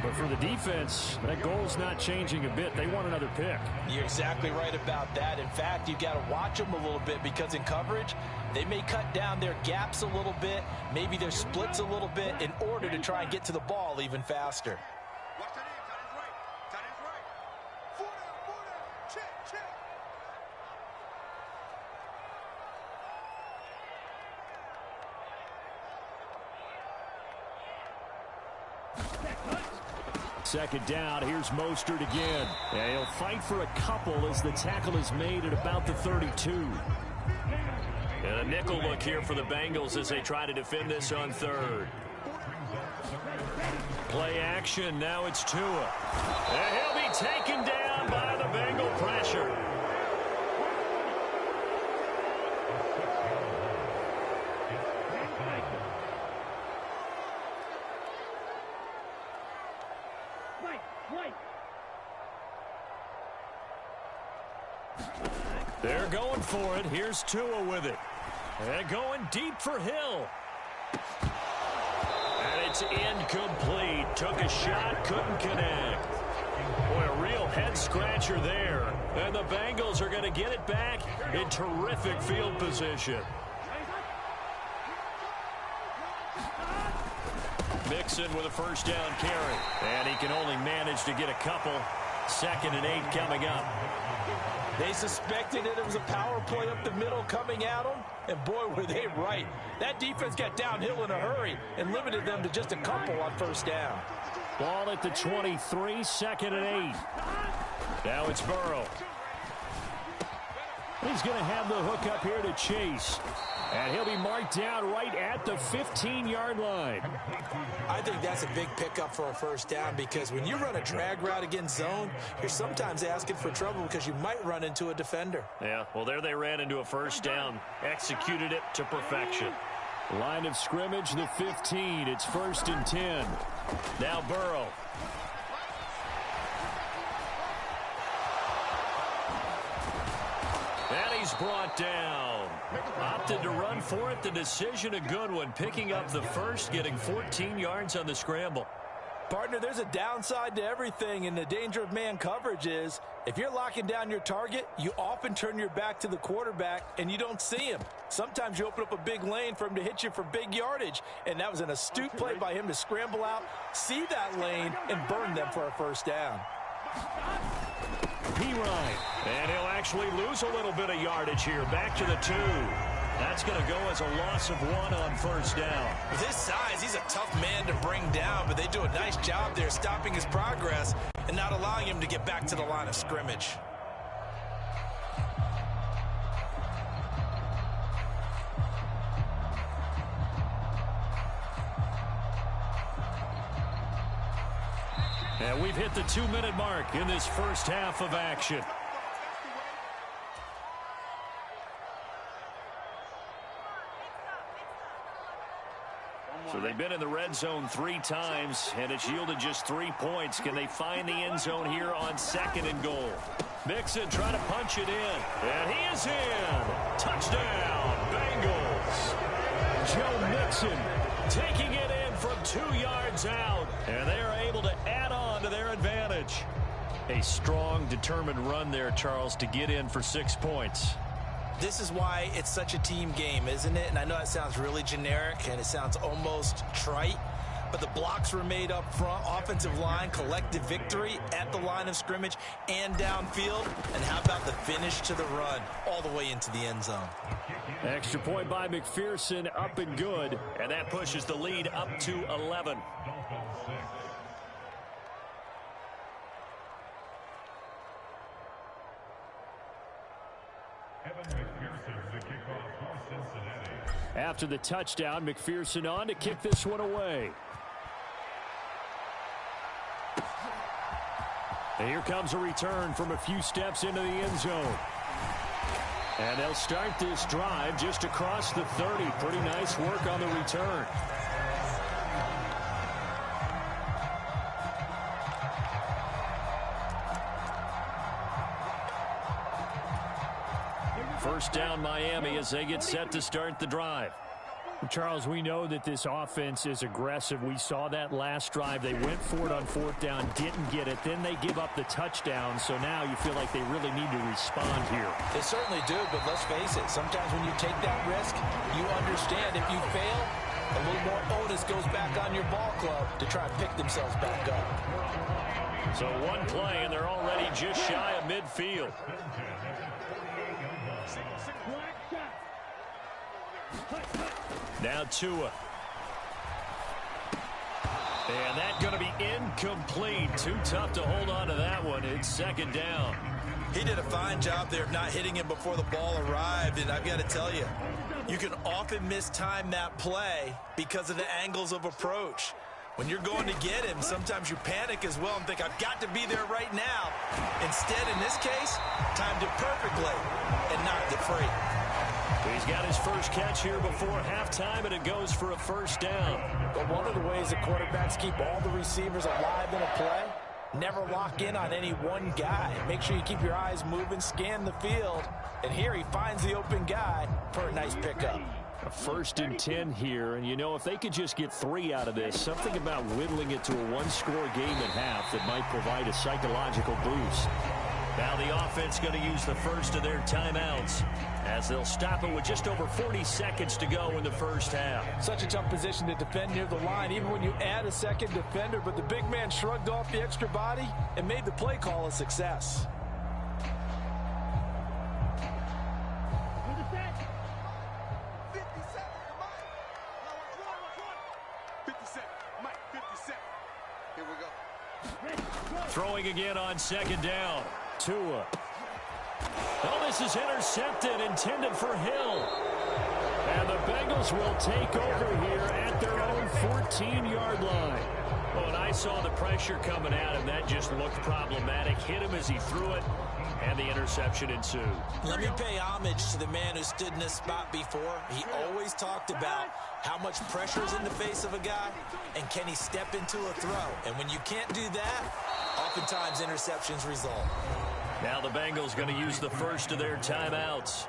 [SPEAKER 5] But for the defense, that goal's not changing a bit. They want another pick.
[SPEAKER 2] You're exactly right about that. In fact, you've got to watch them a little bit, because in coverage, they may cut down their gaps a little bit, maybe their splits a little bit, in order to try and get to the ball even faster.
[SPEAKER 3] Watch that in. Tight end's right. Tight end's right. 4 down. Check, check.
[SPEAKER 5] Second down, here's Mostert again. And he'll fight for a couple as the tackle is made at about the 32.
[SPEAKER 4] And a nickel look here for the Bengals as they try to defend this on 3rd. Play action, now it's Tua. And he'll be taken down by the Bengal pressure. They're going for it. Here's Tua with it. And going deep for Hill. And it's incomplete. Took a shot, couldn't connect. Boy, a real head-scratcher there. And the Bengals are going to get it back in terrific field position. Mixon with a first down carry. And he can only manage to get a couple. 2nd and 8 coming up.
[SPEAKER 2] They suspected it was a power play up the middle coming at them, and boy, were they right. That defense got downhill in a hurry and limited them to just a couple on first down.
[SPEAKER 5] Ball at the 23, 2nd and 8. Now it's Burrow. He's going to have the hook up here to Chase. And he'll be marked down right at the 15-yard line.
[SPEAKER 2] I think that's a big pickup for a first down, because when you run a drag route against zone, you're sometimes asking for trouble because you might run into a defender.
[SPEAKER 4] Yeah, well, there they ran into a first down. Executed it to perfection.
[SPEAKER 5] Line of scrimmage, the 15. It's 1st and 10.
[SPEAKER 4] Now Burrow. And he's brought down. Opted to run for it. The decision a good one. Picking up the first, getting 14 yards on the scramble.
[SPEAKER 2] Partner, there's a downside to everything, and the danger of man coverage is if you're locking down your target, you often turn your back to the quarterback and you don't see him. Sometimes you open up a big lane for him to hit you for big yardage, and that was an astute play by him to scramble out, see that lane, and burn them for a first down.
[SPEAKER 4] P-Ryan, and he'll actually lose a little bit of yardage here, back to the 2. That's going to go as a loss of 1 on first down.
[SPEAKER 2] With his size, he's a tough man to bring down, but they do a nice job there stopping his progress and not allowing him to get back to the line of scrimmage.
[SPEAKER 4] And we've hit the 2-minute mark in this first half of action. So they've been in the red zone 3 times, and it's yielded just 3 points. Can they find the end zone here on 2nd and goal? Mixon trying to punch it in, and he is in. Touchdown, Bengals. Joe Mixon taking it in from 2 yards out, and they are able to add on to their advantage. A strong, determined run there, Charles, to get in for 6 points.
[SPEAKER 2] This is why it's such a team game, isn't it? And I know that sounds really generic and it sounds almost trite, but the blocks were made up front, offensive line, collective victory at the line of scrimmage and downfield. And how about the finish to the run all the way into the end zone?
[SPEAKER 4] Extra point by McPherson, up and good, and that pushes the lead up to 11. After the touchdown, McPherson on to kick this one away. And here comes a return from a few steps into the end zone. And they'll start this drive just across the 30. Pretty nice work on the return. First down, Miami, as they get set to start the drive.
[SPEAKER 5] Charles, we know that this offense is aggressive. We saw that last drive. They went for it on 4th down, didn't get it. Then they give up the touchdown. So now you feel like they really need to respond here.
[SPEAKER 2] They certainly do, but let's face it. Sometimes when you take that risk, you understand if you fail, a little more onus goes back on your ball club to try and pick themselves back up.
[SPEAKER 4] So one play, and they're already just shy of midfield. Now Tua. And that's going to be incomplete. Too tough to hold on to that one. It's 2nd down.
[SPEAKER 2] He did a fine job there of not hitting him before the ball arrived, and I've got to tell you, you can often mistime that play because of the angles of approach. When you're going to get him, sometimes you panic as well and think, I've got to be there right now. Instead, in this case, timed it perfectly and knocked it free.
[SPEAKER 4] He's got his first catch here before halftime, and it goes for a first down.
[SPEAKER 2] But one of the ways that quarterbacks keep all the receivers alive in a play, never lock in on any one guy. Make sure you keep your eyes moving, scan the field. And here he finds the open guy for a nice pickup.
[SPEAKER 5] A 1st and 10 here, and you know, if they could just get 3 out of this, something about whittling it to a 1-score game at half that might provide a psychological boost.
[SPEAKER 4] Now the offense going to use the first of their timeouts as they'll stop it with just over 40 seconds to go in the first half.
[SPEAKER 2] Such a tough position to defend near the line, even when you add a second defender, but the big man shrugged off the extra body and made the play call a success.
[SPEAKER 4] Throwing again on 2nd down. Tua. Oh, this is intercepted, intended for Hill. And the Bengals will take over here at their own 14-yard line. Oh, and I saw the pressure coming at him. That just looked problematic. Hit him as he threw it, and the interception ensued.
[SPEAKER 2] Let me pay homage to the man who stood in this spot before. He always talked about how much pressure is in the face of a guy, and can he step into a throw. And when you can't do that, oftentimes interceptions result.
[SPEAKER 4] Now the Bengals going to use the first of their timeouts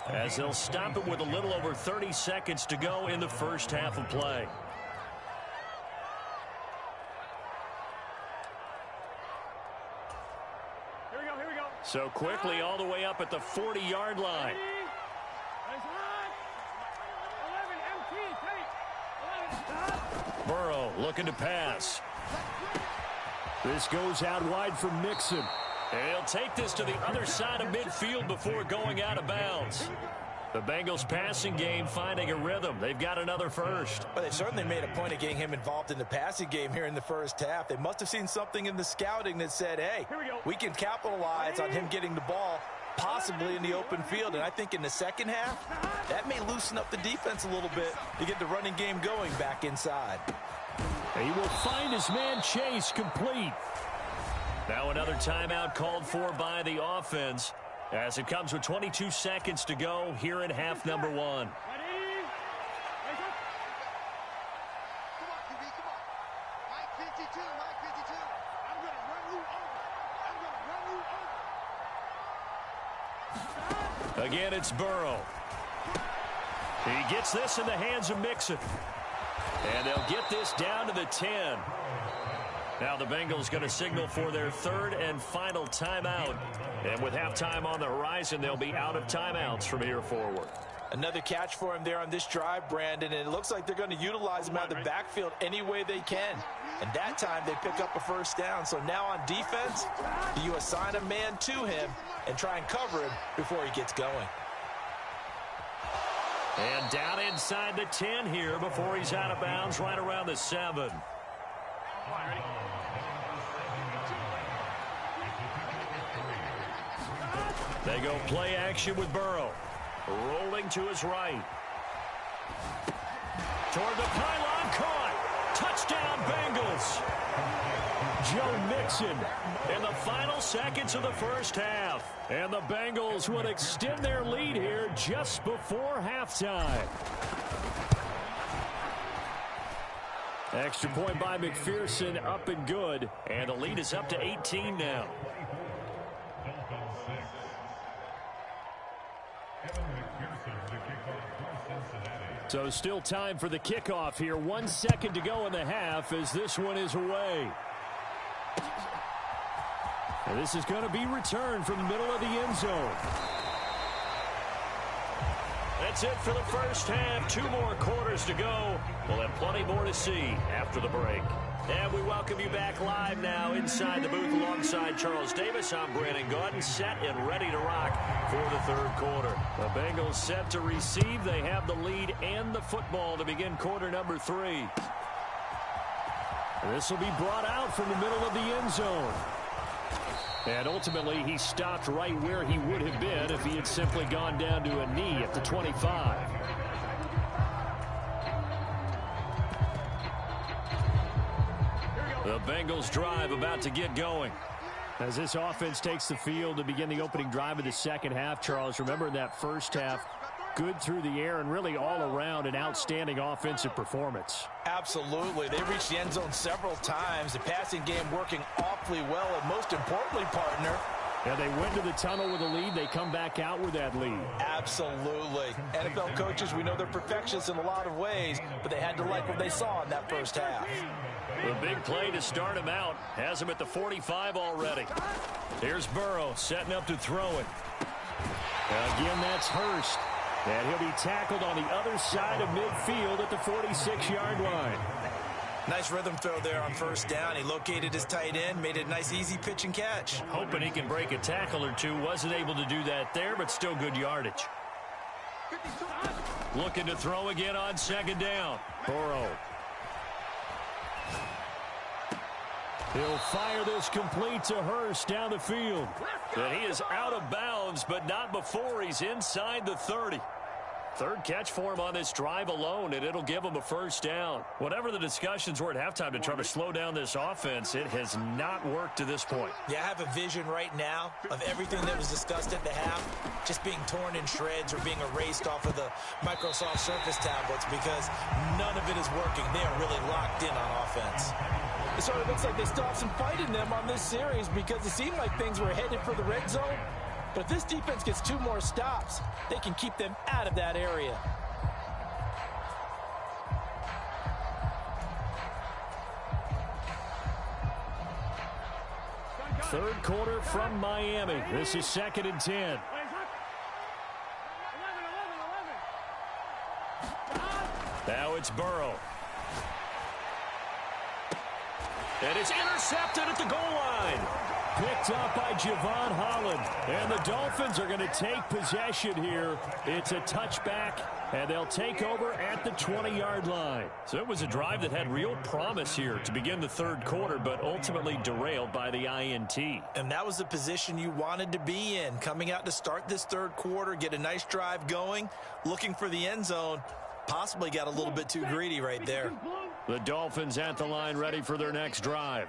[SPEAKER 4] as they'll stop it with a little over 30 seconds to go in the first half of play. So quickly all the way up at the 40-yard line. Burrow looking to pass.
[SPEAKER 5] This goes out wide for Mixon.
[SPEAKER 4] And he'll take this to the other side of midfield before going out of bounds. The Bengals passing game finding a rhythm. They've got another first.
[SPEAKER 2] Well, they've certainly made a point of getting him involved in the passing game here in the first half. They must have seen something in the scouting that said, hey, we can capitalize on him getting the ball possibly in the open field. And I think in the second half, that may loosen up the defense a little bit to get the running game going back inside.
[SPEAKER 5] He will find his man Chase complete.
[SPEAKER 4] Now another timeout called for by the offense as it comes with 22 seconds to go here in half number one.
[SPEAKER 3] Come on, QB, come on. Mike 52, Mike 52. I'm going to run you over.
[SPEAKER 4] Again, it's Burrow. He gets this in the hands of Mixon. And they'll get this down to the 10. Now the Bengals going to signal for their third and final timeout. And with halftime on the horizon, they'll be out of timeouts from here forward.
[SPEAKER 2] Another catch for him there on this drive, Brandon, and it looks like they're going to utilize him out of the backfield any way they can. And that time they pick up a first down. So now on defense, you assign a man to him and try and cover him before he gets going.
[SPEAKER 4] And down inside the 10 here before he's out of bounds right around the 7. They go play action with Burrow. Rolling to his right. Toward the pylon, caught. Touchdown, Bengals.
[SPEAKER 5] Joe Mixon
[SPEAKER 4] In the final seconds of the first half.
[SPEAKER 5] and the Bengals would extend their lead here just before halftime. Extra point by McPherson, up and good.
[SPEAKER 4] And the lead is up to 18 now.
[SPEAKER 5] So still time for the kickoff here. 1 second to go in the half as this one is away. And this is going to be returned from the middle of the end zone.
[SPEAKER 4] That's it for the first half. 2 more quarters to go. We'll have plenty more to see after the break. And we welcome you back live now inside the booth alongside Charles Davis. I'm Brandon Gordon, set and ready to rock for the third quarter.
[SPEAKER 5] The Bengals set to receive. They have the lead and the football to begin quarter number 3. This will be brought out from the middle of the end zone. And ultimately, he stopped right where he would have been if he had simply gone down to a knee at the 25.
[SPEAKER 4] The Bengals drive about to get going.
[SPEAKER 5] As this offense takes the field to begin the opening drive of the second half, Charles, remember in that first half, good through the air and really all around an outstanding offensive performance.
[SPEAKER 2] Absolutely. They reached the end zone several times. The passing game working awfully well, and most importantly, partner,
[SPEAKER 5] Yeah, they went to the tunnel with a lead. They come back out with that lead.
[SPEAKER 2] absolutely. NFL coaches, we know they're perfectionists in a lot of ways, but they had to like what they saw in that first half.
[SPEAKER 4] The big play to start him out has him at the 45 already. Here's Burrow setting up to throw it.
[SPEAKER 5] Again, that's Hurst. And he'll be tackled on the other side of midfield at the 46-yard line.
[SPEAKER 2] Nice rhythm throw there on first down. He located his tight end, made it a nice easy pitch and catch.
[SPEAKER 4] Hoping he can break a tackle or two. Wasn't able to do that there, but still good yardage. Looking to throw again on second down.
[SPEAKER 5] Burrow. He'll fire this complete to Hurst down the field.
[SPEAKER 4] And he is out of bounds, but not before he's inside the 30. Third catch for him on this drive alone, and it'll give him a first down. Whatever the discussions were at halftime to try to slow down this offense, it has not worked to this point.
[SPEAKER 2] Yeah, I have a vision right now of everything that was discussed at the half just being torn in shreds or being erased off of the Microsoft Surface tablets because none of it is working. They are really locked in on offense. It sort of looks like they still have some fight in them on this series because it seemed like things were headed for the red zone. But if this defense gets 2 more stops, they can keep them out of that area.
[SPEAKER 1] Third quarter from Miami. This is 2nd and 10. Now it's Burrow. And it's intercepted at the goal line. Picked up by Javon Holland. And the Dolphins are going to take possession here. It's a touchback, and they'll take over at the 20-yard line. So it was a drive that had real promise here to begin the third quarter, but ultimately derailed by the INT.
[SPEAKER 2] And that was the position you wanted to be in, coming out to start this third quarter, get a nice drive going, looking for the end zone. Possibly got a little bit too greedy right there.
[SPEAKER 1] The Dolphins at the line ready for their next drive.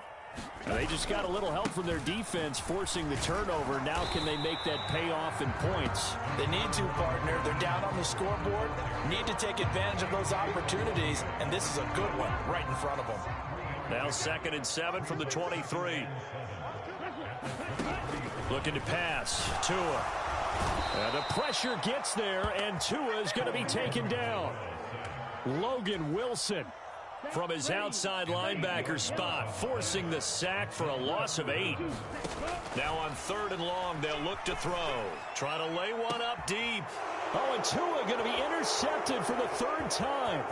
[SPEAKER 1] And they just got a little help from their defense forcing the turnover. Now can they make that pay off in points?
[SPEAKER 2] They need to, partner. They're down on the scoreboard. Need to take advantage of those opportunities, and this is a good one right in front of them.
[SPEAKER 1] Now 2nd and 7 from the 23. Looking to pass. Tua. And the pressure gets there, and Tua is going to be taken down. Logan Wilson from his outside linebacker spot, forcing the sack for a loss of 8. Now on 3rd and long, they'll look to throw. Trying to lay one up deep. Oh, and Tua going to be intercepted for the 3rd time.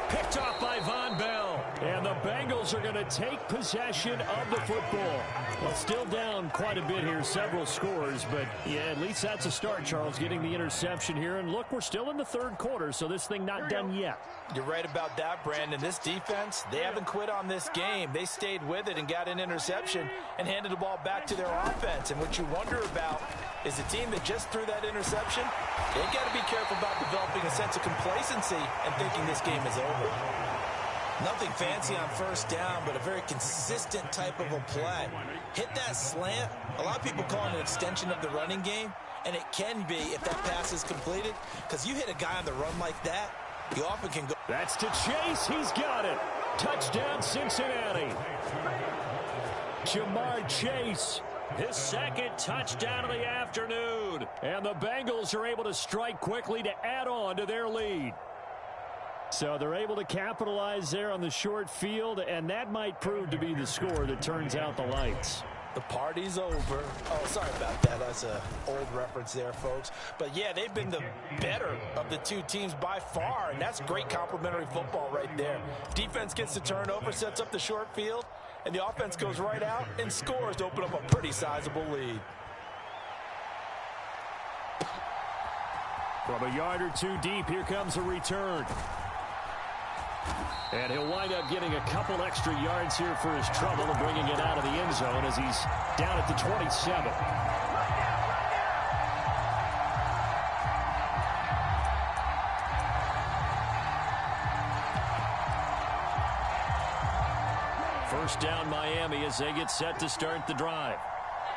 [SPEAKER 1] Picked off by Von Bell. And the Bengals are going to take possession of the football. Well, still down quite a bit here, several scores, but yeah, at least that's a start, Charles, getting the interception here. And look, we're still in the third quarter, so this thing not done yet.
[SPEAKER 2] You're right about that, Brandon. This defense, they haven't quit on this game. They stayed with it and got an interception and handed the ball back to their offense. And what you wonder about is the team that just threw that interception, they got to be careful about developing a sense of complacency and thinking this game is over. Nothing fancy on first down, but a very consistent type of a play. Hit that slant. A lot of people call it an extension of the running game, and it can be if that pass is completed, because you hit a guy on the run like that, you often can go.
[SPEAKER 1] That's to Chase. He's got it. Touchdown, Cincinnati. Jamar Chase, his 2nd touchdown of the afternoon. And the Bengals are able to strike quickly to add on to their lead. So they're able to capitalize there on the short field, and that might prove to be the score that turns out the lights.
[SPEAKER 2] The party's over. Oh, sorry about that. That's an old reference there, folks. But, yeah, they've been the better of the two teams by far, and that's great complimentary football right there. Defense gets the turnover, sets up the short field, and the offense goes right out and scores to open up a pretty sizable lead.
[SPEAKER 1] From a yard or two deep, here comes a return. And he'll wind up getting a couple extra yards here for his trouble and bringing it out of the end zone as he's down at the 27. First down Miami as they get set to start the drive.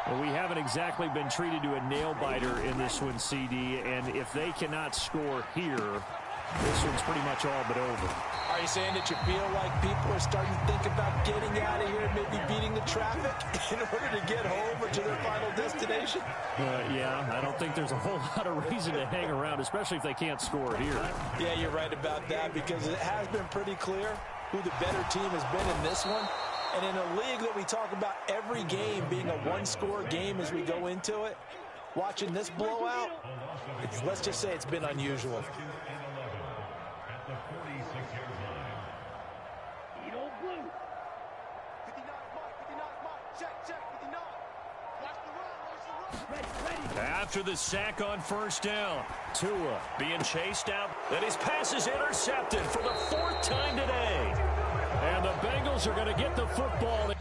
[SPEAKER 1] Well, we haven't exactly been treated to a nail-biter in this one, CD, and if they cannot score here, this one's pretty much all but over.
[SPEAKER 2] Are you saying that you feel like people are starting to think about getting out of here, maybe beating the traffic in order to get home or to their final destination?
[SPEAKER 1] Yeah, I don't think there's a whole lot of reason to hang around, especially if they can't score here.
[SPEAKER 2] Yeah, you're right about that, because it has been pretty clear who the better team has been in this one. And in a league that we talk about every game being a one-score game as we go into it, watching this blowout, let's just say it's been unusual. After the sack on first down, Tua being chased out, and his pass is intercepted for the 4th time today. And the Bengals are going to get the football.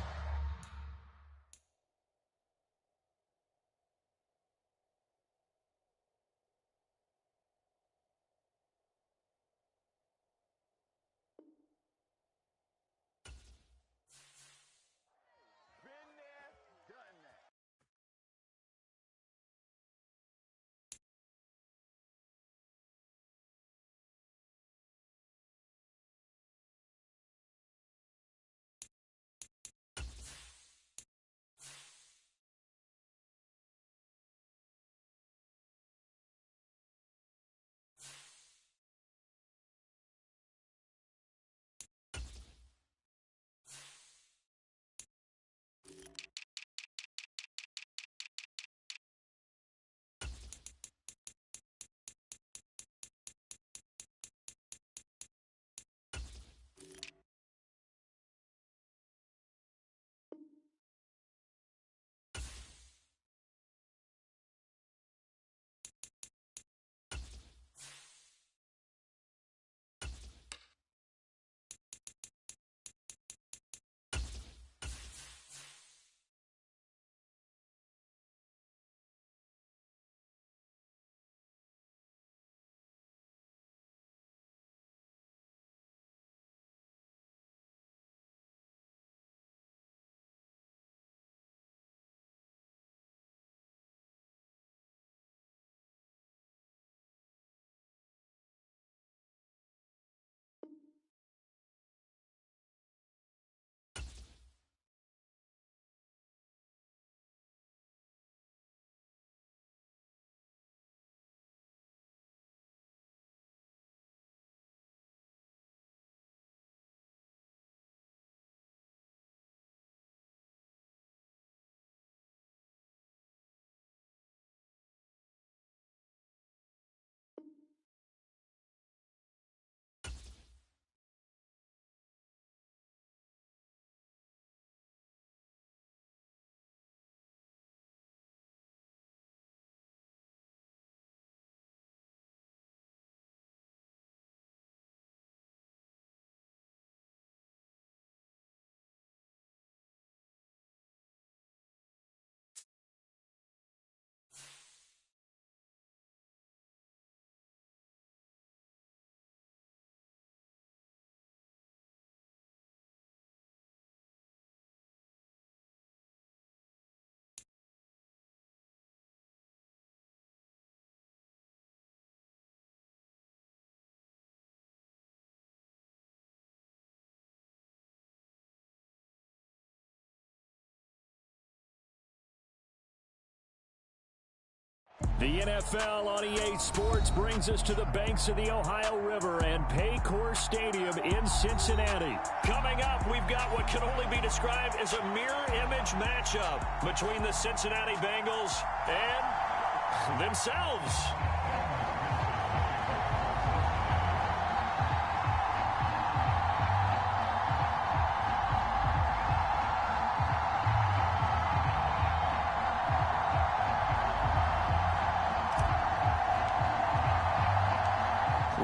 [SPEAKER 5] The NFL on EA Sports brings us to the banks of the Ohio River and Paycor Stadium in Cincinnati.
[SPEAKER 1] Coming up, we've got what can only be described as a mirror image matchup between the Cincinnati Bengals and themselves.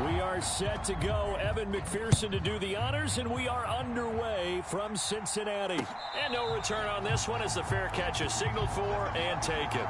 [SPEAKER 5] We are set to go. Evan McPherson to do the honors, and we are underway from Cincinnati.
[SPEAKER 1] And no return on this one as the fair catch is signaled for and taken.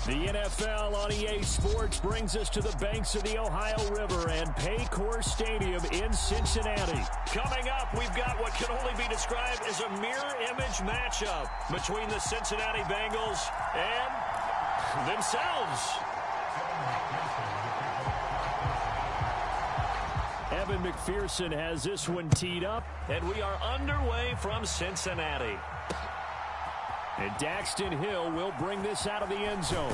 [SPEAKER 5] The NFL on EA Sports brings us to the banks of the Ohio River and Paycor Stadium in Cincinnati.
[SPEAKER 1] Coming up, we've got what can only be described as a mirror image matchup between the Cincinnati Bengals and themselves.
[SPEAKER 5] Evan McPherson has this one teed up.
[SPEAKER 1] And we are underway from Cincinnati.
[SPEAKER 5] And Daxton Hill will bring this out of the end zone.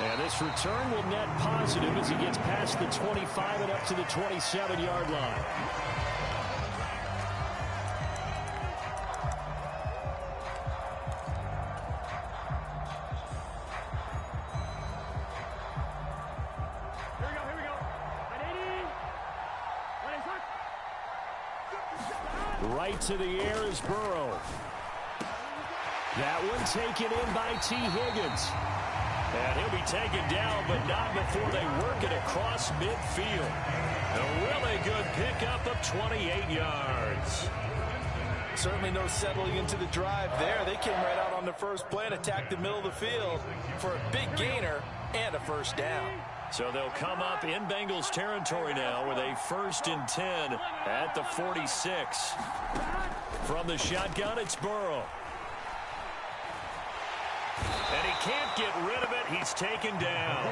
[SPEAKER 5] And this return will net positive as he gets past the 25 and up to the 27-yard line. Right to the air is Burrow. That one taken in by T. Higgins.
[SPEAKER 1] And he'll be taken down, but not before they work it across midfield. A really good pickup of 28 yards.
[SPEAKER 2] Certainly no settling into the drive there. They came right out on the first play and attacked the middle of the field for a big gainer and a first down.
[SPEAKER 1] So they'll come up in Bengals territory now with a 1st and 10 at the 46. From the shotgun, it's Burrow. And he can't get rid of it. He's taken down.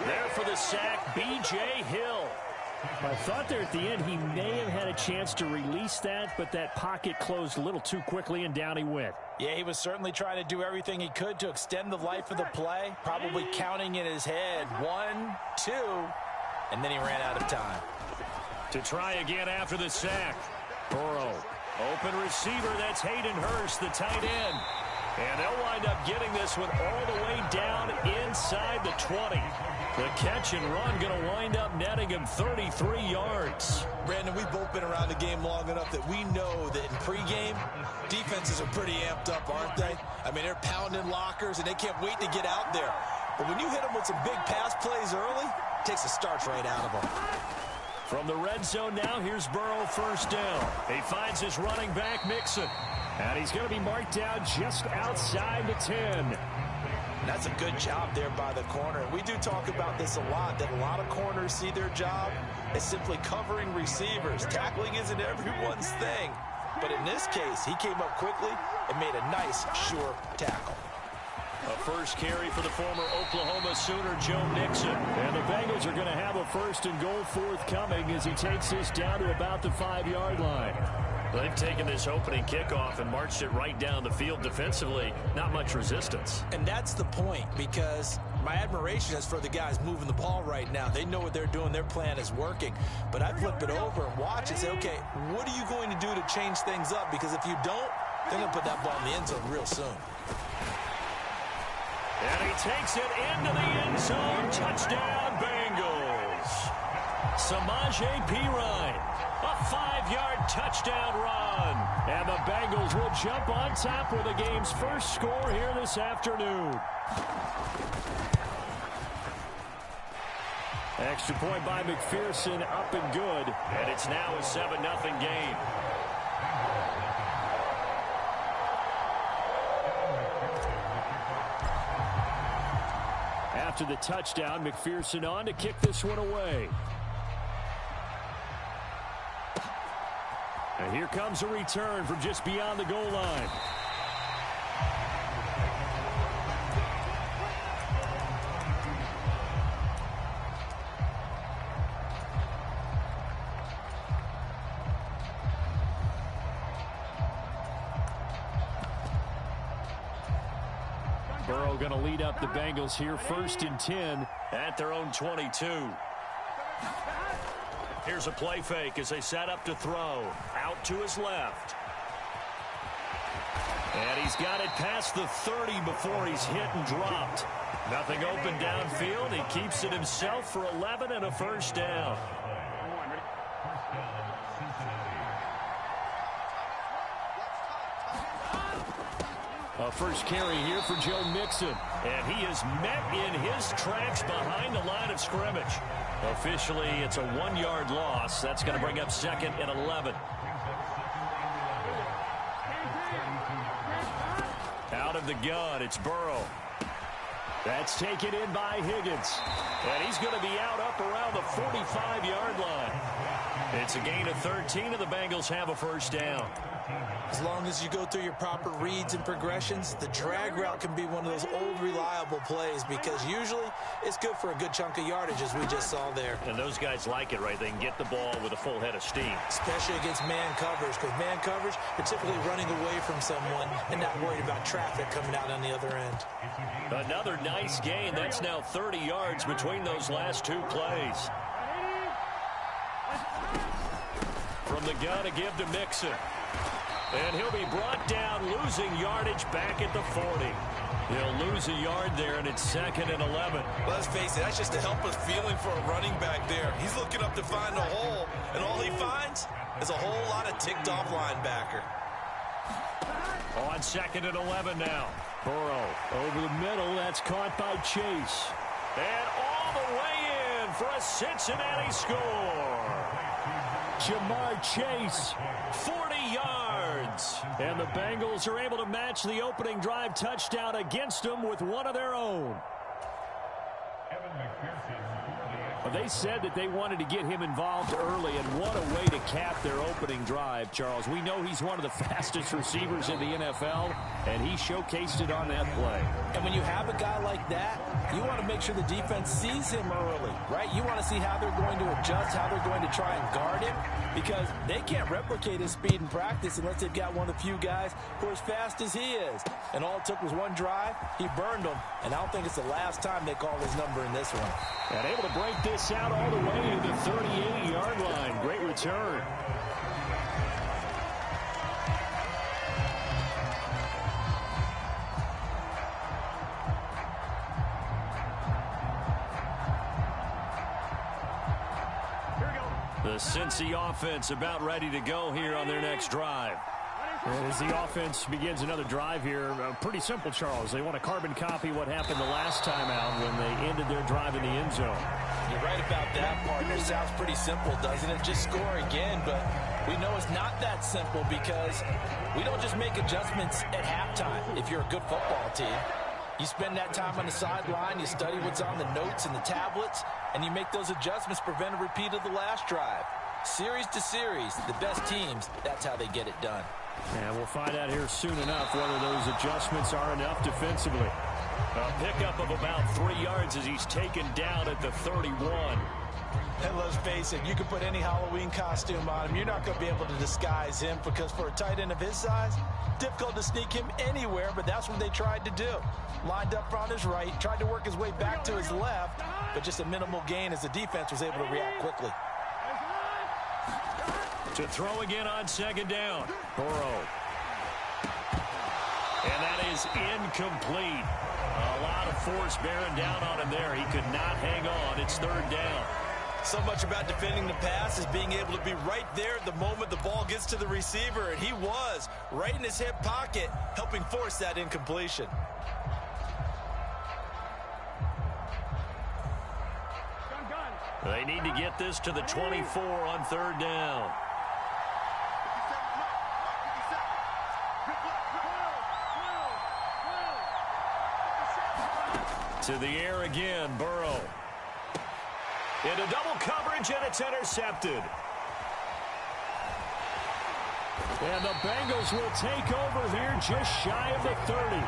[SPEAKER 1] There for the sack, B.J. Hill.
[SPEAKER 5] I thought there at the end he may have had a chance to release that, but that pocket closed a little too quickly, and down he went.
[SPEAKER 2] Yeah, he was certainly trying to do everything he could to extend the life of the play, probably counting in his head 1, 2, and then he ran out of time.
[SPEAKER 1] To try again after the sack. Burrow, open receiver, that's Hayden Hurst, the tight end. And they'll wind up getting this one all the way down inside the 20. The catch and run going to wind up netting him 33 yards.
[SPEAKER 2] Brandon, we've both been around the game long enough that we know that in pregame, defenses are pretty amped up, aren't they? I mean, they're pounding lockers, and they can't wait to get out there. But when you hit them with some big pass plays early, it takes the starch right out of them.
[SPEAKER 1] From the red zone now, here's Burrow, first down. He finds his running back, Mixon.
[SPEAKER 5] And he's going to be marked down just outside the 10.
[SPEAKER 2] That's a good job there by the corner. We do talk about this a lot, that a lot of corners see their job as simply covering receivers. Tackling isn't everyone's thing. But in this case, he came up quickly and made a nice, sure tackle.
[SPEAKER 1] A first carry for the former Oklahoma Sooner, Joe Mixon.
[SPEAKER 5] And the Bengals are going to have a 1st and goal forthcoming as he takes this down to about the 5-yard line.
[SPEAKER 1] They've taken this opening kickoff and marched it right down the field defensively. Not much resistance.
[SPEAKER 2] And that's the point, because my admiration is for the guys moving the ball right now. They know what they're doing. Their plan is working. But I flip it over and watch and say, okay, what are you going to do to change things up? Because if you don't, they're going to put that ball in the end zone real soon.
[SPEAKER 1] And he takes it into the end zone. Touchdown, Bengals. Samaje Perine. A 5-yard touchdown run. And the Bengals will jump on top with the game's first score here this afternoon.
[SPEAKER 5] Extra point by McPherson, up and good.
[SPEAKER 1] And it's now a 7-0 game.
[SPEAKER 5] After the touchdown, McPherson on to kick this one away. And here comes a return from just beyond the goal line. Burrow going to lead up the Bengals here, 1st and 10
[SPEAKER 1] at their own 22. Here's a play fake as they set up to throw. Out to his left. And he's got it past the 30 before he's hit and dropped. Nothing open downfield. He keeps it himself for 11 and a first down.
[SPEAKER 5] A first carry here for Joe Mixon.
[SPEAKER 1] And he is met in his tracks behind the line of scrimmage. Officially, it's a 1-yard loss. That's going to bring up 2nd and 11. Out of the gun, it's Burrow. That's taken in by Higgins. And he's going to be out up around the 45-yard line. It's a gain of 13, and the Bengals have a first down.
[SPEAKER 2] As long as you go through your proper reads and progressions, the drag route can be one of those old reliable plays because usually it's good for a good chunk of yardage, as we just saw there.
[SPEAKER 1] And those guys like it, right? They can get the ball with a full head of steam.
[SPEAKER 2] Especially against man coverage, because man coverage, you're typically running away from someone and not worried about traffic coming out on the other end.
[SPEAKER 1] Another nice gain. That's now 30 yards between those last two plays. From the gun to give to Mixon. And he'll be brought down, losing yardage back at the 40. He'll lose a yard there, and it's 2nd and 11.
[SPEAKER 6] Let's face it, that's just a helpless feeling for a running back there. He's looking up to find a hole, and all he finds is a whole lot of ticked-off linebacker.
[SPEAKER 1] On 2nd and 11 now. Burrow over the middle. That's caught by Chase. And all the way in for a Cincinnati score. Jamar Chase, 40 yards. And the Bengals are able to match the opening drive touchdown against them with one of their own. They said that they wanted to get him involved early, and what a way to cap their opening drive, Charles. We know he's one of the fastest receivers in the NFL, and he showcased it on that play.
[SPEAKER 2] And when you have a guy like that, you want to make sure the defense sees him early, right? You want to see how they're going to adjust, how they're going to try and guard him, because they can't replicate his speed in practice unless they've got one of the few guys who are as fast as he is. And all it took was one drive. He burned them, and I don't think it's the last time they call his number in this one.
[SPEAKER 1] And able to break this out all the way to the 38-yard line. Great return. The Cincy offense about ready to go here on their next drive.
[SPEAKER 5] And as the offense begins another drive here, pretty simple, Charles. They want to carbon copy what happened the last time out when they ended their drive in the end zone.
[SPEAKER 2] You're right about that, partner. Sounds pretty simple, doesn't it? Just score again, but we know it's not that simple because we don't just make adjustments at halftime if you're a good football team. You spend that time on the sideline, you study what's on the notes and the tablets, and you make those adjustments, prevent a repeat of the last drive. Series to series, the best teams, that's how they get it done.
[SPEAKER 5] And we'll find out here soon enough whether those adjustments are enough defensively.
[SPEAKER 1] A pickup of about 3 yards as he's taken down at the 31.
[SPEAKER 2] And let's face it, you can put any Halloween costume on him. You're not going to be able to disguise him because for a tight end of his size, difficult to sneak him anywhere, but that's what they tried to do. Lined up on his right, tried to work his way back to his left, but just a minimal gain as the defense was able to react quickly.
[SPEAKER 1] To throw again on 2nd down. Burrow. And that is incomplete. A lot of force bearing down on him there. He could not hang on. It's 3rd down.
[SPEAKER 6] So much about defending the pass is being able to be right there at the moment the ball gets to the receiver, and he was right in his hip pocket, helping force that incompletion.
[SPEAKER 1] They need to get this to the 24 on 3rd down. To the air again, Burrow. Into double coverage, and it's intercepted. And the Bengals will take over here just shy of the 30.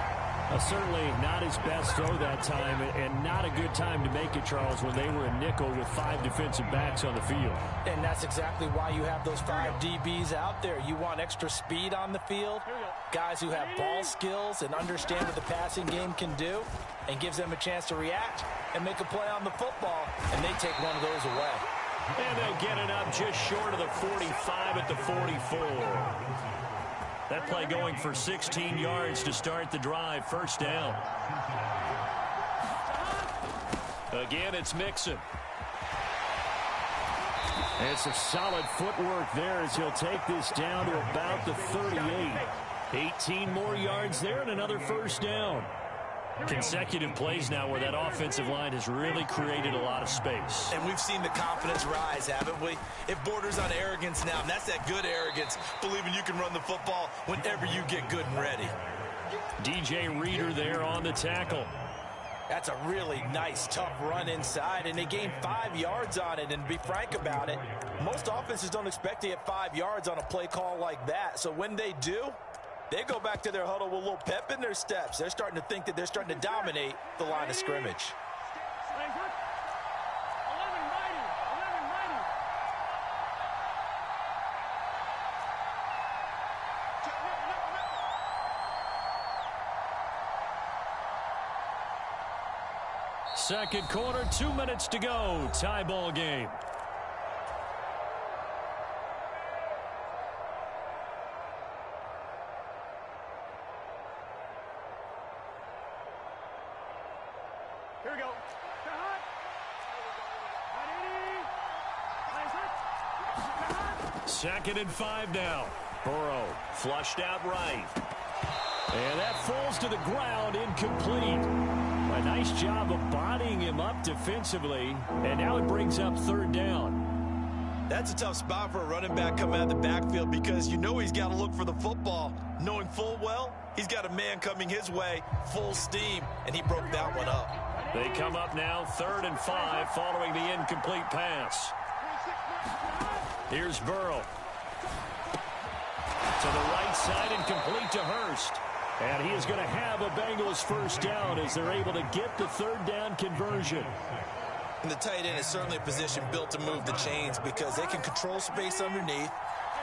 [SPEAKER 1] Certainly not his best throw that time, and not a good time to make it, Charles, when they were a nickel with 5 defensive backs on the field.
[SPEAKER 2] And that's exactly why you have those 5 DBs out there. You want extra speed on the field, guys who have ball skills and understand what the passing game can do, and gives them a chance to react and make a play on the football, and they take one of those away.
[SPEAKER 1] And they get it up just short of the 45 at the 44. That play going for 16 yards to start the drive. 1st down. Again, it's Mixon.
[SPEAKER 5] It's a solid footwork there as he'll take this down to about the 38.
[SPEAKER 1] 18 more yards there and another 1st down. Consecutive plays now where that offensive line has really created a lot of space.
[SPEAKER 6] And we've seen the confidence rise, haven't we? It borders on arrogance now, and that's that good arrogance, believing you can run the football whenever you get good and ready.
[SPEAKER 1] DJ Reader there on the tackle.
[SPEAKER 2] That's a really nice, tough run inside, and they gained 5 yards on it. And to be frank about it, most offenses don't expect to get 5 yards on a play call like that. So when they do, they go back to their huddle with a little pep in their steps. They're starting to think that they're starting to dominate the line of scrimmage.
[SPEAKER 4] Second quarter, 2 minutes to go. Tie ball game.
[SPEAKER 5] Here we go.
[SPEAKER 4] Second and 5 now. Burrow flushed out right. And that falls to the ground, incomplete. A nice job of bodying him up defensively, and now it brings up third down.
[SPEAKER 6] That's a tough spot for a running back coming out of the backfield because you know he's got to look for the football, knowing full well he's got a man coming his way, full steam, and he broke that one up.
[SPEAKER 4] They come up now, 3rd and 5, following the incomplete pass. Here's Burrow. To the right side and complete to Hurst. And he is going to have a Bengals first down as they're able to get the third down conversion.
[SPEAKER 6] And the tight end is certainly a position built to move the chains because they can control space underneath.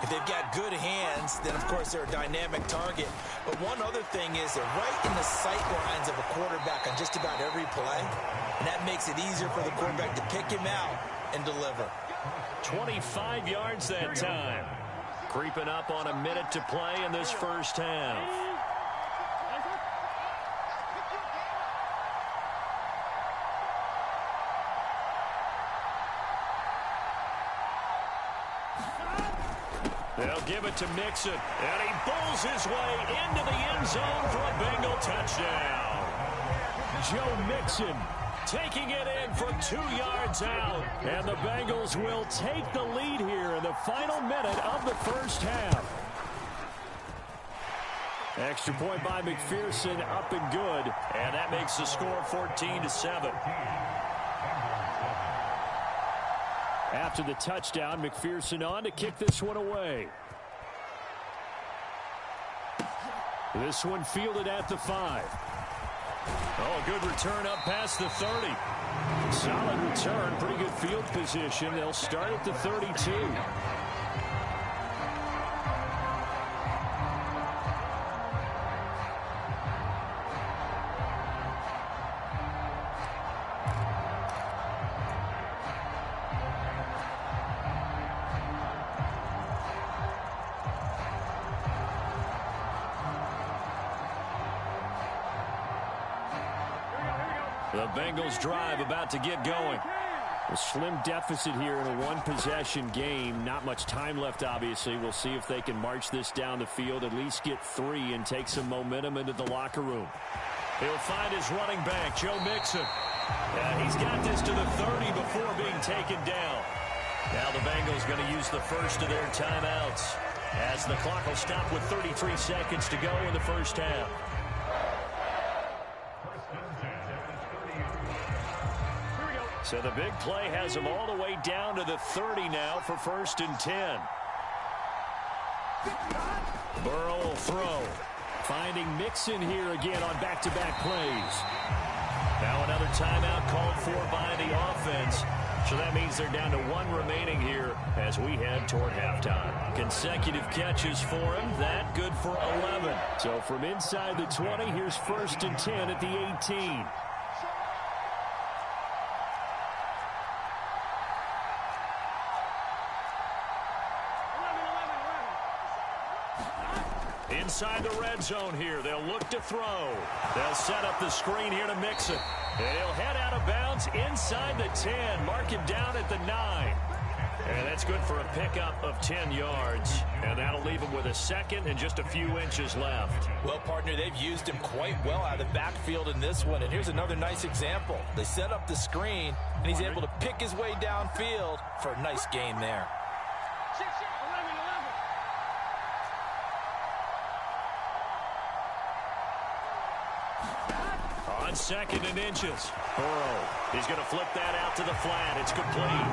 [SPEAKER 6] If they've got good hands, then, of course, they're a dynamic target. But one other thing is they're right in the sight lines of a quarterback on just about every play. And that makes it easier for the quarterback to pick him out and deliver.
[SPEAKER 4] 25 yards that time. Creeping up on a minute to play in this first half. They'll give it to Mixon, and he bowls his way into the end zone for a Bengal touchdown. Joe Mixon taking it in for 2 yards out, and the Bengals will take the lead here in the final minute of the first half. Extra point by McPherson, up and good, and that makes the score 14-7. After the touchdown, McPherson on to kick this one away. This one fielded at the 5. Oh, good return up past the 30. Solid return, pretty good field position. They'll start at the 32. The Bengals drive about to get going. A slim deficit here in a one-possession game. Not much time left, obviously. We'll see if they can march this down the field, at least get 3 and take some momentum into the locker room. He'll find his running back, Joe Mixon. Yeah, he's got this to the 30 before being taken down. Now the Bengals going to use the first of their timeouts as the clock will stop with 33 seconds to go in the first half. So the big play has them all the way down to the 30 now for 1st and 10. Burrow will throw. Finding Mixon here again on back-to-back plays. Now another timeout called for by the offense. So that means they're down to 1 remaining here as we head toward halftime. Consecutive catches for him. That good for 11. So from inside the 20, here's 1st and 10 at the 18. Inside the red zone here. They'll look to throw. They'll set up the screen here to Mixon. And he'll head out of bounds inside the 10. Mark him down at the 9. And that's good for a pickup of 10 yards. And that'll leave him with a second and just a few inches left.
[SPEAKER 2] Well, partner, they've used him quite well out of the backfield in this one. And here's another nice example. They set up the screen, and he's able to pick his way downfield for a nice gain there.
[SPEAKER 1] On 2nd and inches. Burrow. He's going to flip that out to the flat. It's complete.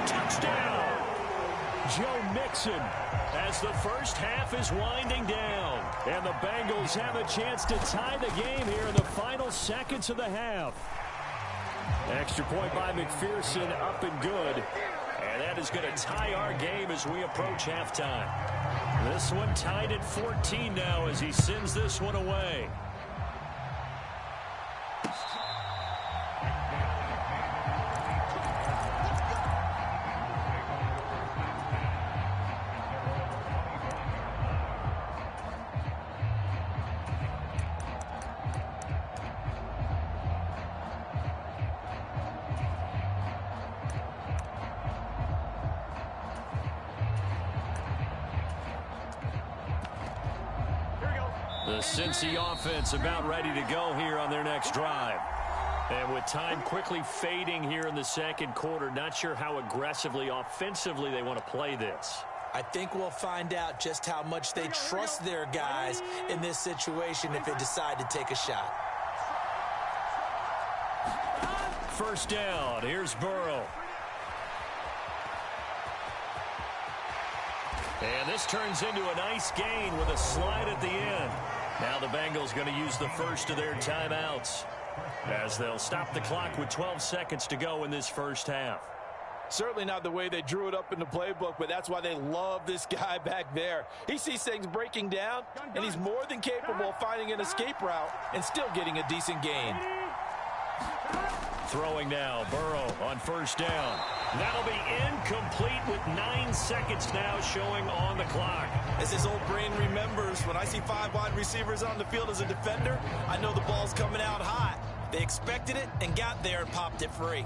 [SPEAKER 1] Touchdown! Joe Mixon as the first half is winding down. And the Bengals have a chance to tie the game here in the final seconds of the half. Extra point by McPherson, up and good. And that is going to tie our game as we approach halftime. This one tied at 14 now as he sends this one away. The Cincy offense about ready to go here on their next drive. And with time quickly fading here in the second quarter, not sure how aggressively, offensively they want to play this.
[SPEAKER 6] I think we'll find out just how much they trust their guys in this situation if they decide to take a shot.
[SPEAKER 1] First down. Here's Burrow. And this turns into a nice gain with a slide at the end. Now the Bengals going to use the first of their timeouts as they'll stop the clock with 12 seconds to go in this first half.
[SPEAKER 2] Certainly not the way they drew it up in the playbook, but that's why they love this guy back there. He sees things breaking down, and he's more than capable of finding an escape route and still getting a decent gain.
[SPEAKER 1] Throwing now, Burrow on first down. That'll be incomplete with 9 seconds now showing on the clock.
[SPEAKER 6] As his old brain remembers, when I see 5 wide receivers on the field as a defender, I know the ball's coming out hot. They expected it and got there and popped it free.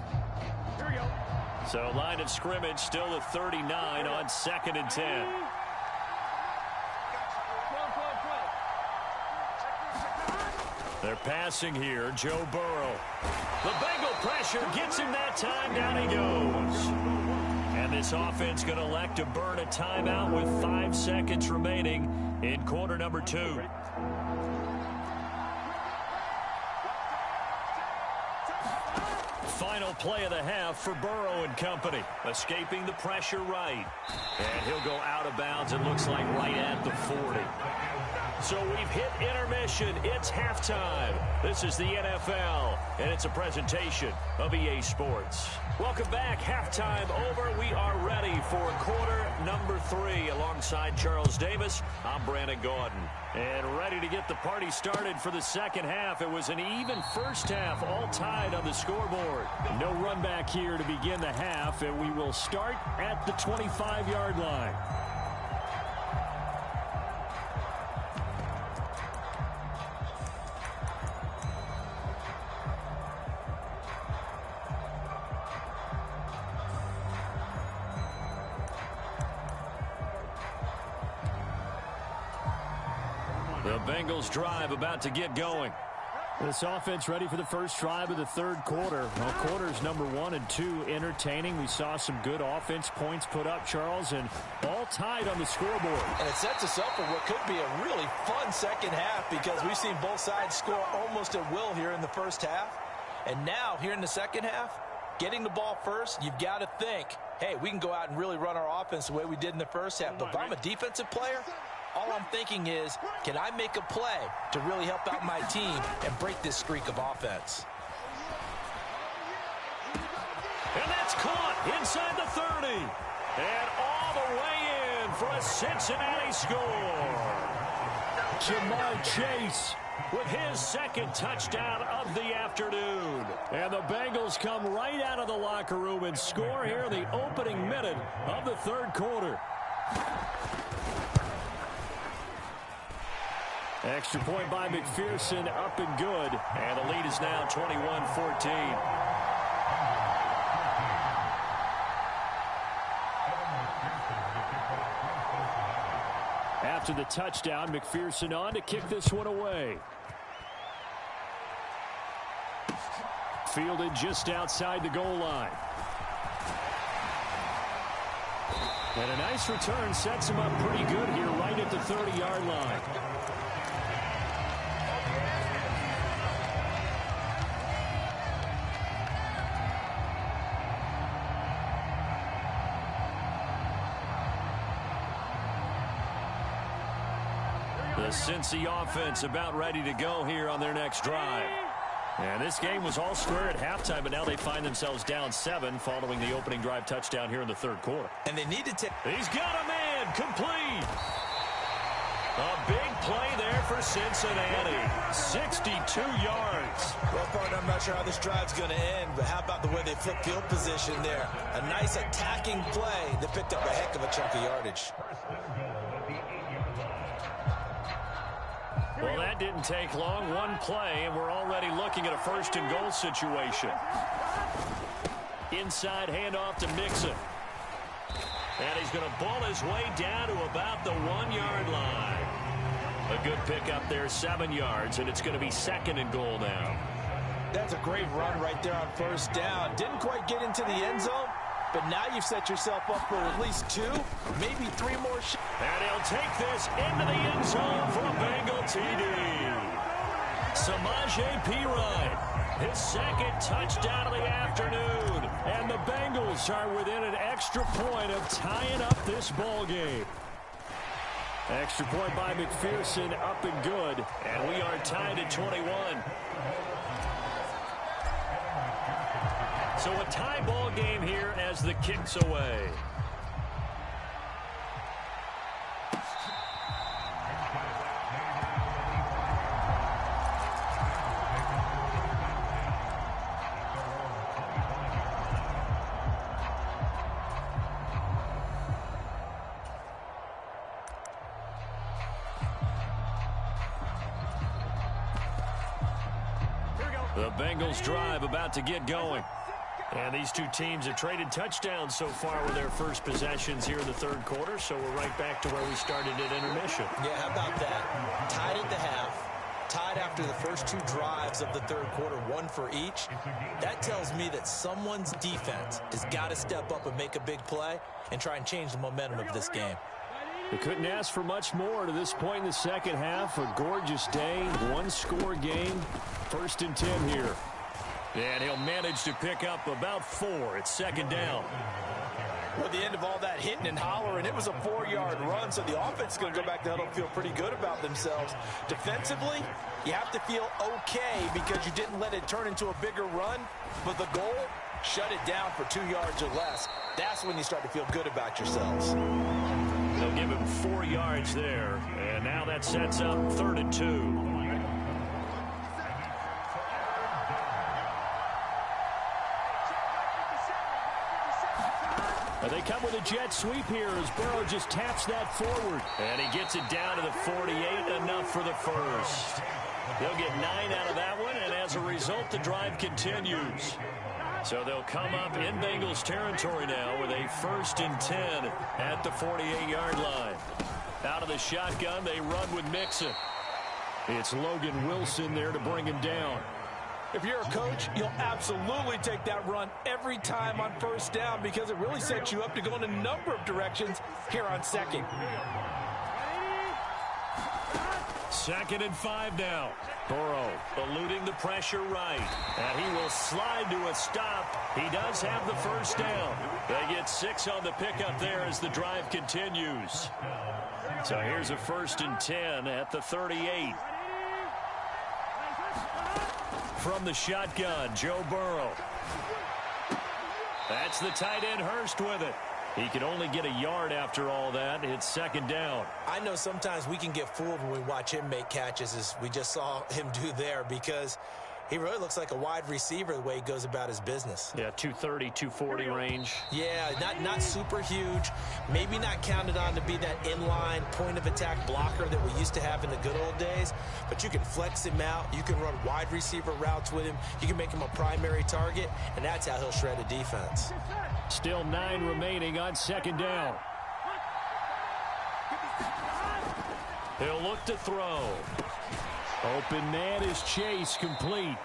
[SPEAKER 3] Here we go.
[SPEAKER 1] So line of scrimmage still at 39 on 2nd and 10. They're passing here, Joe Burrow. The Bengal pressure gets him that time, down he goes. And this offense going to elect to burn a timeout with 5 seconds remaining in quarter number 2. Final play of the half for Burrow and company. Escaping the pressure right. And he'll go out of bounds, it looks like right at the 40. So we've hit intermission. It's halftime. This is the NFL, and it's a presentation of EA Sports. Welcome back. Halftime over. We are ready for quarter number 3. Alongside Charles Davis, I'm Brandon Gordon. And ready to get the party started for the second half. It was an even first half, all tied on the scoreboard. No run back here to begin the half, and we will start at the 25-yard line. The Bengals drive about to get going.
[SPEAKER 5] This offense ready for the first drive of the third quarter. Well, quarters number 1 and 2 entertaining. We saw some good offense points put up, Charles, and all tied on the scoreboard.
[SPEAKER 2] And it sets us up for what could be a really fun second half because we've seen both sides score almost at will here in the first half. And now, here in the second half, getting the ball first, you've got to think, hey, we can go out and really run our offense the way we did in the first half. But if I'm a defensive player, all I'm thinking is, can I make a play to really help out my team and break this streak of offense?
[SPEAKER 1] And that's caught inside the 30. And all the way in for a Cincinnati score. Jamar Chase with his second touchdown of the afternoon.
[SPEAKER 5] And the Bengals come right out of the locker room and score here in the opening minute of the third quarter. Extra point by McPherson, up and good.
[SPEAKER 1] And the lead is now 21-14.
[SPEAKER 5] After the touchdown, McPherson on to kick this one away. Fielded just outside the goal line. And a nice return sets him up pretty good here right at the 30-yard line.
[SPEAKER 1] The Cincy offense about ready to go here on their next drive. And this game was all square at halftime, but now they find themselves down 7 following the opening drive touchdown here in the third quarter.
[SPEAKER 6] And they need to take...
[SPEAKER 1] He's got a man complete. A big play there for Cincinnati. 62 yards.
[SPEAKER 6] Well, partner, I'm not sure how this drive's going to end, but how about the way they flip field position there? A nice attacking play that picked up a heck of a chunk of yardage.
[SPEAKER 1] Well, that didn't take long. One play, and we're already looking at a first-and-goal situation. Inside handoff to Mixon. And he's going to ball his way down to about the 1-yard line. A good pickup there, 7 yards, and it's going to be second and goal now.
[SPEAKER 6] That's a great run right there on first down. Didn't quite get into the end zone, but now you've set yourself up for at least 2, maybe 3 more shots.
[SPEAKER 1] And he'll take this into the end zone for a Bengal TD. Samaje Perine, his second touchdown of the afternoon. And the Bengals are within an extra point of tying up this ball game. Extra point by McPherson, up and good. And we are tied at 21. So a tie ball game here as the kick's away. The Bengals drive about to get going. And these two teams have traded touchdowns so far with their first possessions here in the third quarter, so we're right back to where we started at intermission.
[SPEAKER 6] Yeah, how about that? Tied at the half, tied after the first 2 drives of the third quarter, 1 for each. That tells me that someone's defense has got to step up and make a big play and try and change the momentum of this game.
[SPEAKER 1] They couldn't ask for much more to this point in the second half. A gorgeous day, 1-score game. 1st and 10 here. And he'll manage to pick up about 4. It's second down.
[SPEAKER 2] Well, at the end of all that hitting and hollering, it was a 4-yard run, so the offense is going to go back to huddle and feel pretty good about themselves. Defensively, you have to feel okay because you didn't let it turn into a bigger run, but the goal, shut it down for 2 yards or less. That's when you start to feel good about yourselves.
[SPEAKER 1] They'll give him 4 yards there, and now that sets up 3rd and 2. They come with a jet sweep here as Burrow just taps that forward. And he gets it down to the 48, enough for the first. They'll get 9 out of that one, and as a result, the drive continues. So they'll come up in Bengals territory now with a 1st and 10 at the 48-yard line. Out of the shotgun, they run with Mixon. It's Logan Wilson there to bring him down.
[SPEAKER 2] If you're a coach, you'll absolutely take that run every time on first down because it really sets you up to go in a number of directions here on second.
[SPEAKER 1] 2nd and 5 now. Burrow eluding the pressure right. And he will slide to a stop. He does have the first down. They get 6 on the pickup there as the drive continues. So here's a 1st and 10 at the 38. From the shotgun, Joe Burrow. That's the tight end Hurst with it. He could only get a yard after all that. It's 2nd down.
[SPEAKER 6] I know sometimes we can get fooled when we watch him make catches, as we just saw him do there, because he really looks like a wide receiver the way he goes about his business.
[SPEAKER 1] Yeah, 230, 240 range.
[SPEAKER 6] Yeah, not super huge. Maybe not counted on to be that inline point-of-attack blocker that we used to have in the good old days. But you can flex him out. You can run wide receiver routes with him. You can make him a primary target, and that's how he'll shred a defense.
[SPEAKER 1] Still 9 remaining on 2nd down. He'll look to throw. Open man is Chase, complete.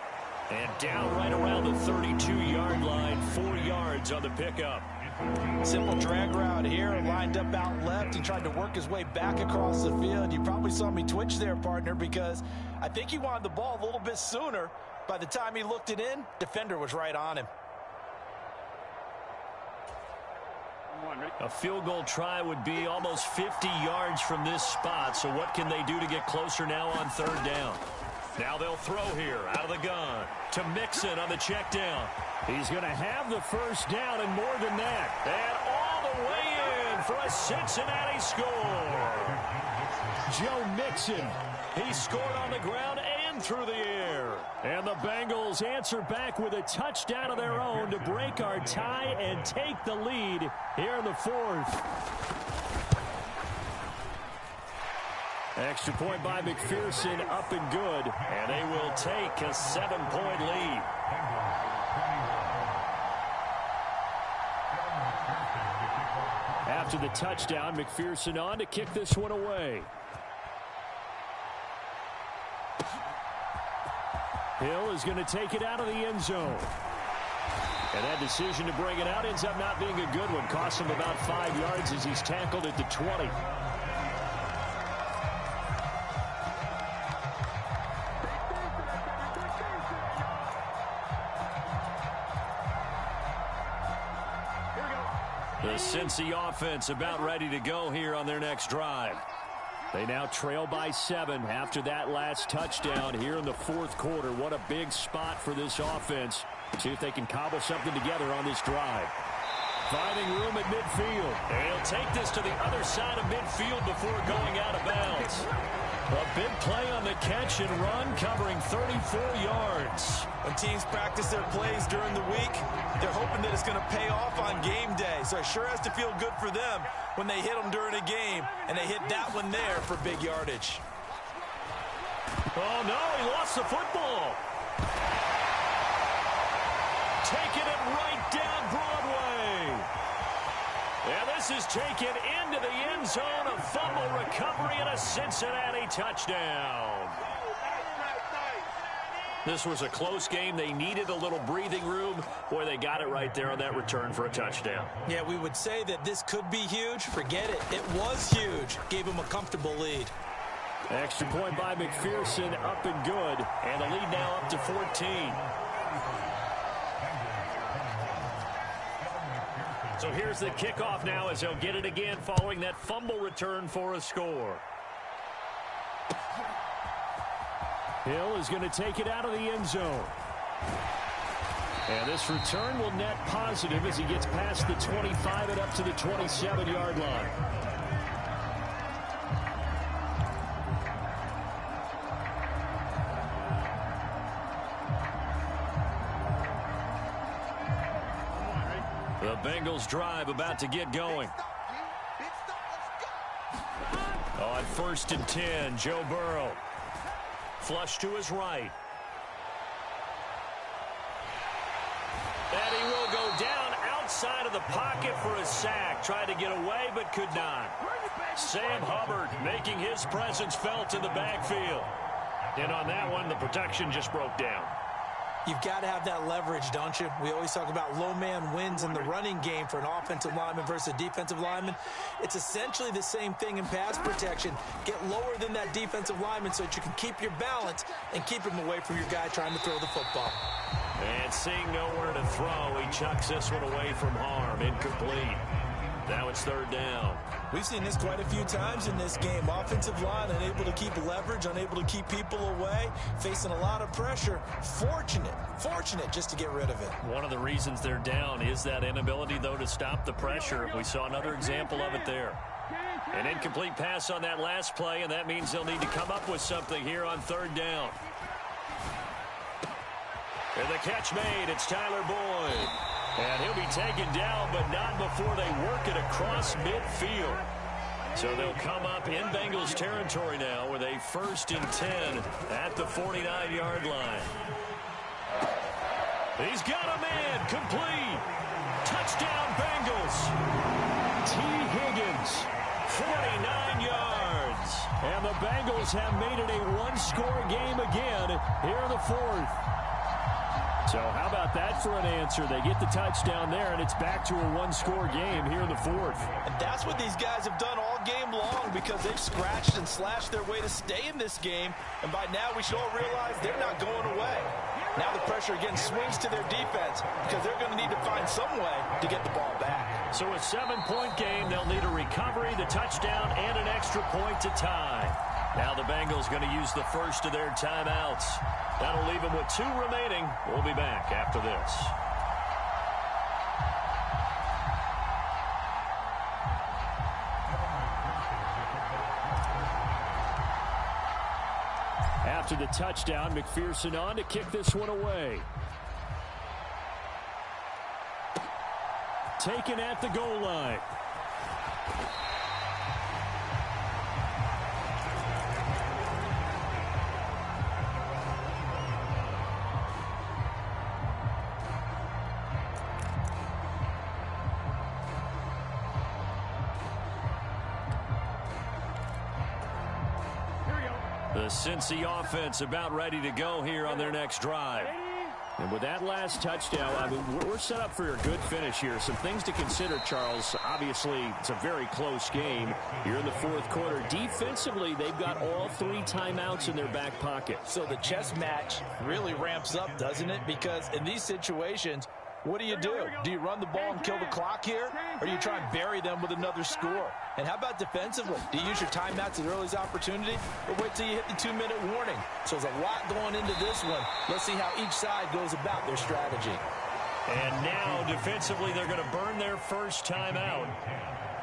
[SPEAKER 1] And down right around the 32-yard line, 4 yards on the pickup.
[SPEAKER 2] Simple drag route here, lined up out left and tried to work his way back across the field. You probably saw me twitch there, partner, because I think he wanted the ball a little bit sooner. By the time he looked it in, defender was right on him.
[SPEAKER 1] A field goal try would be almost 50 yards from this spot. So what can they do to get closer now on third down? Now they'll throw here out of the gun to Mixon on the check down.
[SPEAKER 5] He's going to have the first down and more than that.
[SPEAKER 1] And all the way in for a Cincinnati score.
[SPEAKER 5] Joe Mixon.
[SPEAKER 1] He scored on the ground and through the air.
[SPEAKER 5] And the Bengals answer back with a touchdown of their own to break our tie and take the lead here in the fourth. Extra point by McPherson, up and good.
[SPEAKER 1] And they will take a 7-point lead.
[SPEAKER 5] After the touchdown, McPherson on to kick this one away. Hill is going to take it out of the end zone. And that decision to bring it out ends up not being a good one. Costs him about 5 yards as he's tackled at the 20.
[SPEAKER 1] The Cincy offense about ready to go here on their next drive.
[SPEAKER 5] They now trail by 7 after that last touchdown here in the fourth quarter. What a big spot for this offense. See if they can cobble something together on this drive. Finding room at midfield.
[SPEAKER 1] And he'll take this to the other side of midfield before going out of bounds. A big play on the catch and run, covering 34 yards.
[SPEAKER 6] When teams practice their plays during the week, they're hoping that it's going to pay off on game day. So it sure has to feel good for them when they hit them during a game, and they hit that one there for big yardage.
[SPEAKER 1] Oh, no, he lost the football. Taking it right down Broadway. And this is taken into the end zone. A fumble recovery and a Cincinnati touchdown. This was a close game. They needed a little breathing room. Boy, they got it right there on that return for a touchdown.
[SPEAKER 6] Yeah, we would say that this could be huge. Forget it. It was huge. Gave him a comfortable lead.
[SPEAKER 5] Extra point by McPherson, up and good.
[SPEAKER 1] And the lead now up to 14. So here's the kickoff now as they'll get it again following that fumble return for a score.
[SPEAKER 5] Hill is going to take it out of the end zone. And this return will net positive as he gets past the 25 and up to the 27-yard line.
[SPEAKER 1] The Bengals drive about to get going. On 1st and 10, Joe Burrow. Flush to his right. And he will go down outside of the pocket for a sack. Tried to get away, but could not. Sam Hubbard making his presence felt in the backfield. And on that one, the protection just broke down.
[SPEAKER 6] You've got to have that leverage, don't you? We always talk about low man wins in the running game for an offensive lineman versus a defensive lineman. It's essentially the same thing in pass protection. Get lower than that defensive lineman so that you can keep your balance and keep him away from your guy trying to throw the football.
[SPEAKER 1] And seeing nowhere to throw, he chucks this one away from harm. Incomplete. Now it's third down.
[SPEAKER 6] We've seen this quite a few times in this game. Offensive line unable to keep leverage, unable to keep people away, facing a lot of pressure. Fortunate just to get rid of it.
[SPEAKER 1] One of the reasons they're down is that inability, though, to stop the pressure. We saw another example of it there. An incomplete pass on that last play, and that means they'll need to come up with something here on third down. And the catch made. It's Tyler Boyd. And he'll be taken down, but not before they work it across midfield. So they'll come up in Bengals territory now with a 1st and 10 at the 49-yard line. He's got a man. Complete. Touchdown, Bengals.
[SPEAKER 5] T. Higgins,
[SPEAKER 1] 49 yards.
[SPEAKER 5] And the Bengals have made it a one-score game again here in the fourth. So how about that for an answer? They get the touchdown there, and it's back to a one-score game here in the fourth.
[SPEAKER 6] And that's what these guys have done all game long because they've scratched and slashed their way to stay in this game. And by now, we should all realize they're not going away. Now the pressure again swings to their defense because they're going to need to find some way to get the ball back.
[SPEAKER 4] So a 7-point game. They'll need a recovery, the touchdown, and an extra point to tie. Now the Bengals going to use the first of their timeouts. That'll leave them with 2 remaining. We'll be back after this.
[SPEAKER 5] After the touchdown, McPherson on to kick this one away. Taken at the goal line.
[SPEAKER 4] The Cincy offense about ready to go here on their next drive.
[SPEAKER 5] And with that last touchdown, I mean, we're set up for a good finish here. Some things to consider, Charles. Obviously, it's a very close game. You're in the fourth quarter. Defensively, they've got all 3 timeouts in their back pocket.
[SPEAKER 2] So the chess match really ramps up, doesn't it? Because in these situations, what do? Do you run the ball and kill the clock here? Or do you try and bury them with another score? And how about defensively? Do you use your timeouts at the earliest opportunity? Or wait till you hit the 2-minute warning? So there's a lot going into this one. Let's see how each side goes about their strategy.
[SPEAKER 4] And now, defensively, they're going to burn their first timeout.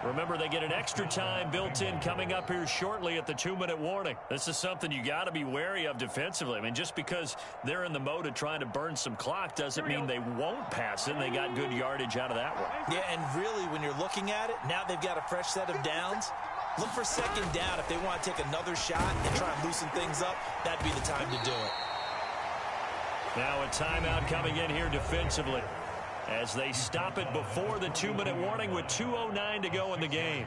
[SPEAKER 4] Remember, they get an extra time built in coming up here shortly at the 2-minute warning. This is something you got to be wary of defensively. I mean, just because they're in the mode of trying to burn some clock doesn't mean they won't pass it. And they got good yardage out of that one.
[SPEAKER 2] Yeah, and really, when you're looking at it, now they've got a fresh set of downs. Look for second down if they want to take another shot and try and loosen things up. That'd be the time to do it.
[SPEAKER 4] Now a timeout coming in here defensively, as they stop it before the 2-minute warning with 2:09 to go in the game.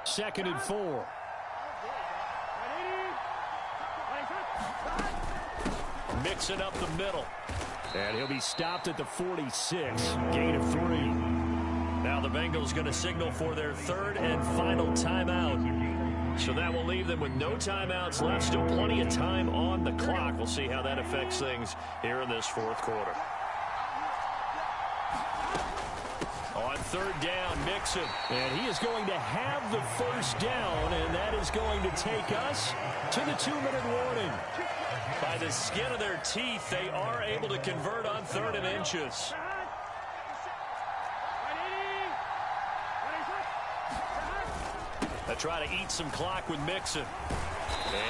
[SPEAKER 5] Second and 4.
[SPEAKER 4] Mixing up the middle.
[SPEAKER 5] And he'll be stopped at the 46. Gain of 3.
[SPEAKER 4] Now the Bengals going to signal for their 3rd and final timeout. So that will leave them with no timeouts left. Still plenty of time on the clock. We'll see how that affects things here in this fourth quarter. On 3rd down, Mixon.
[SPEAKER 5] And he is going to have the first down, and that is going to take us to the 2-minute warning.
[SPEAKER 4] By the skin of their teeth, they are able to convert on 3rd and inches. They try to eat some clock with Mixon.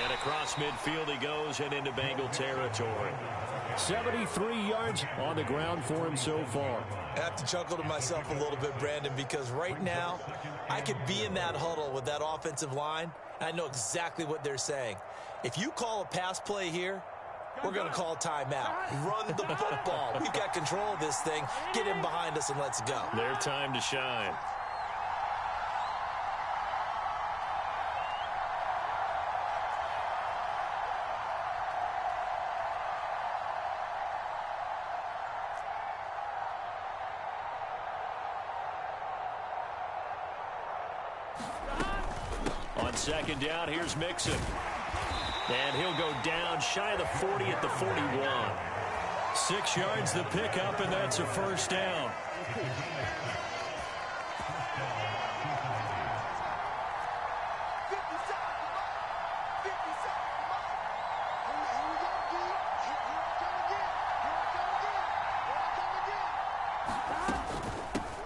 [SPEAKER 4] And across midfield he goes and into Bengal territory.
[SPEAKER 5] 73 yards on the ground for him so far.
[SPEAKER 2] I have to chuckle to myself a little bit, Brandon, because right now I could be in that huddle with that offensive line, and I know exactly what they're saying. If you call a pass play here, we're going to call timeout. Run the football. We've got control of this thing. Get in behind us and let's go.
[SPEAKER 4] Their time to shine. On 2nd down, here's Mixon. And he'll go down shy of the 40 at the 41. 6 yards the pickup, and that's a first down.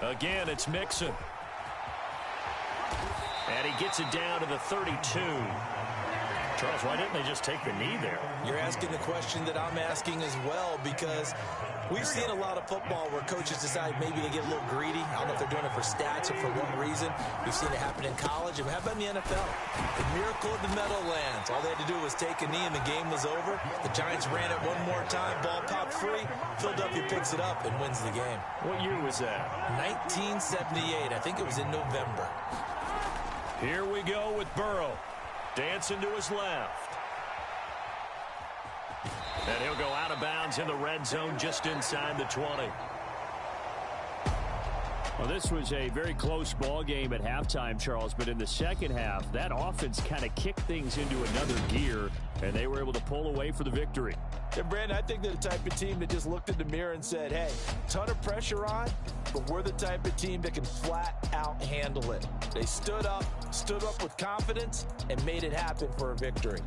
[SPEAKER 4] Again, it's Mixon. And he gets it down to the 32. Charles, why didn't they just take the knee there?
[SPEAKER 2] You're asking the question that I'm asking as well, because we've seen a lot of football where coaches decide maybe they get a little greedy. I don't know if they're doing it for stats or for what reason. We've seen it happen in college. And how about in the NFL? The miracle of the Meadowlands. All they had to do was take a knee and the game was over. The Giants ran it one more time. Ball popped free. Philadelphia picks it up and wins the game.
[SPEAKER 4] What year was that?
[SPEAKER 2] 1978. I think it was in November.
[SPEAKER 4] Here we go with Burrow. Dancing to his left. And he'll go out of bounds in the red zone just inside the 20.
[SPEAKER 5] Well, this was a very close ball game at halftime, Charles, but in the second half, that offense kind of kicked things into another gear. And they were able to pull away for the victory.
[SPEAKER 2] And, Brandon, I think they're the type of team that just looked in the mirror and said, hey, ton of pressure on, but we're the type of team that can flat out handle it. They stood up with confidence, and made it happen for a victory.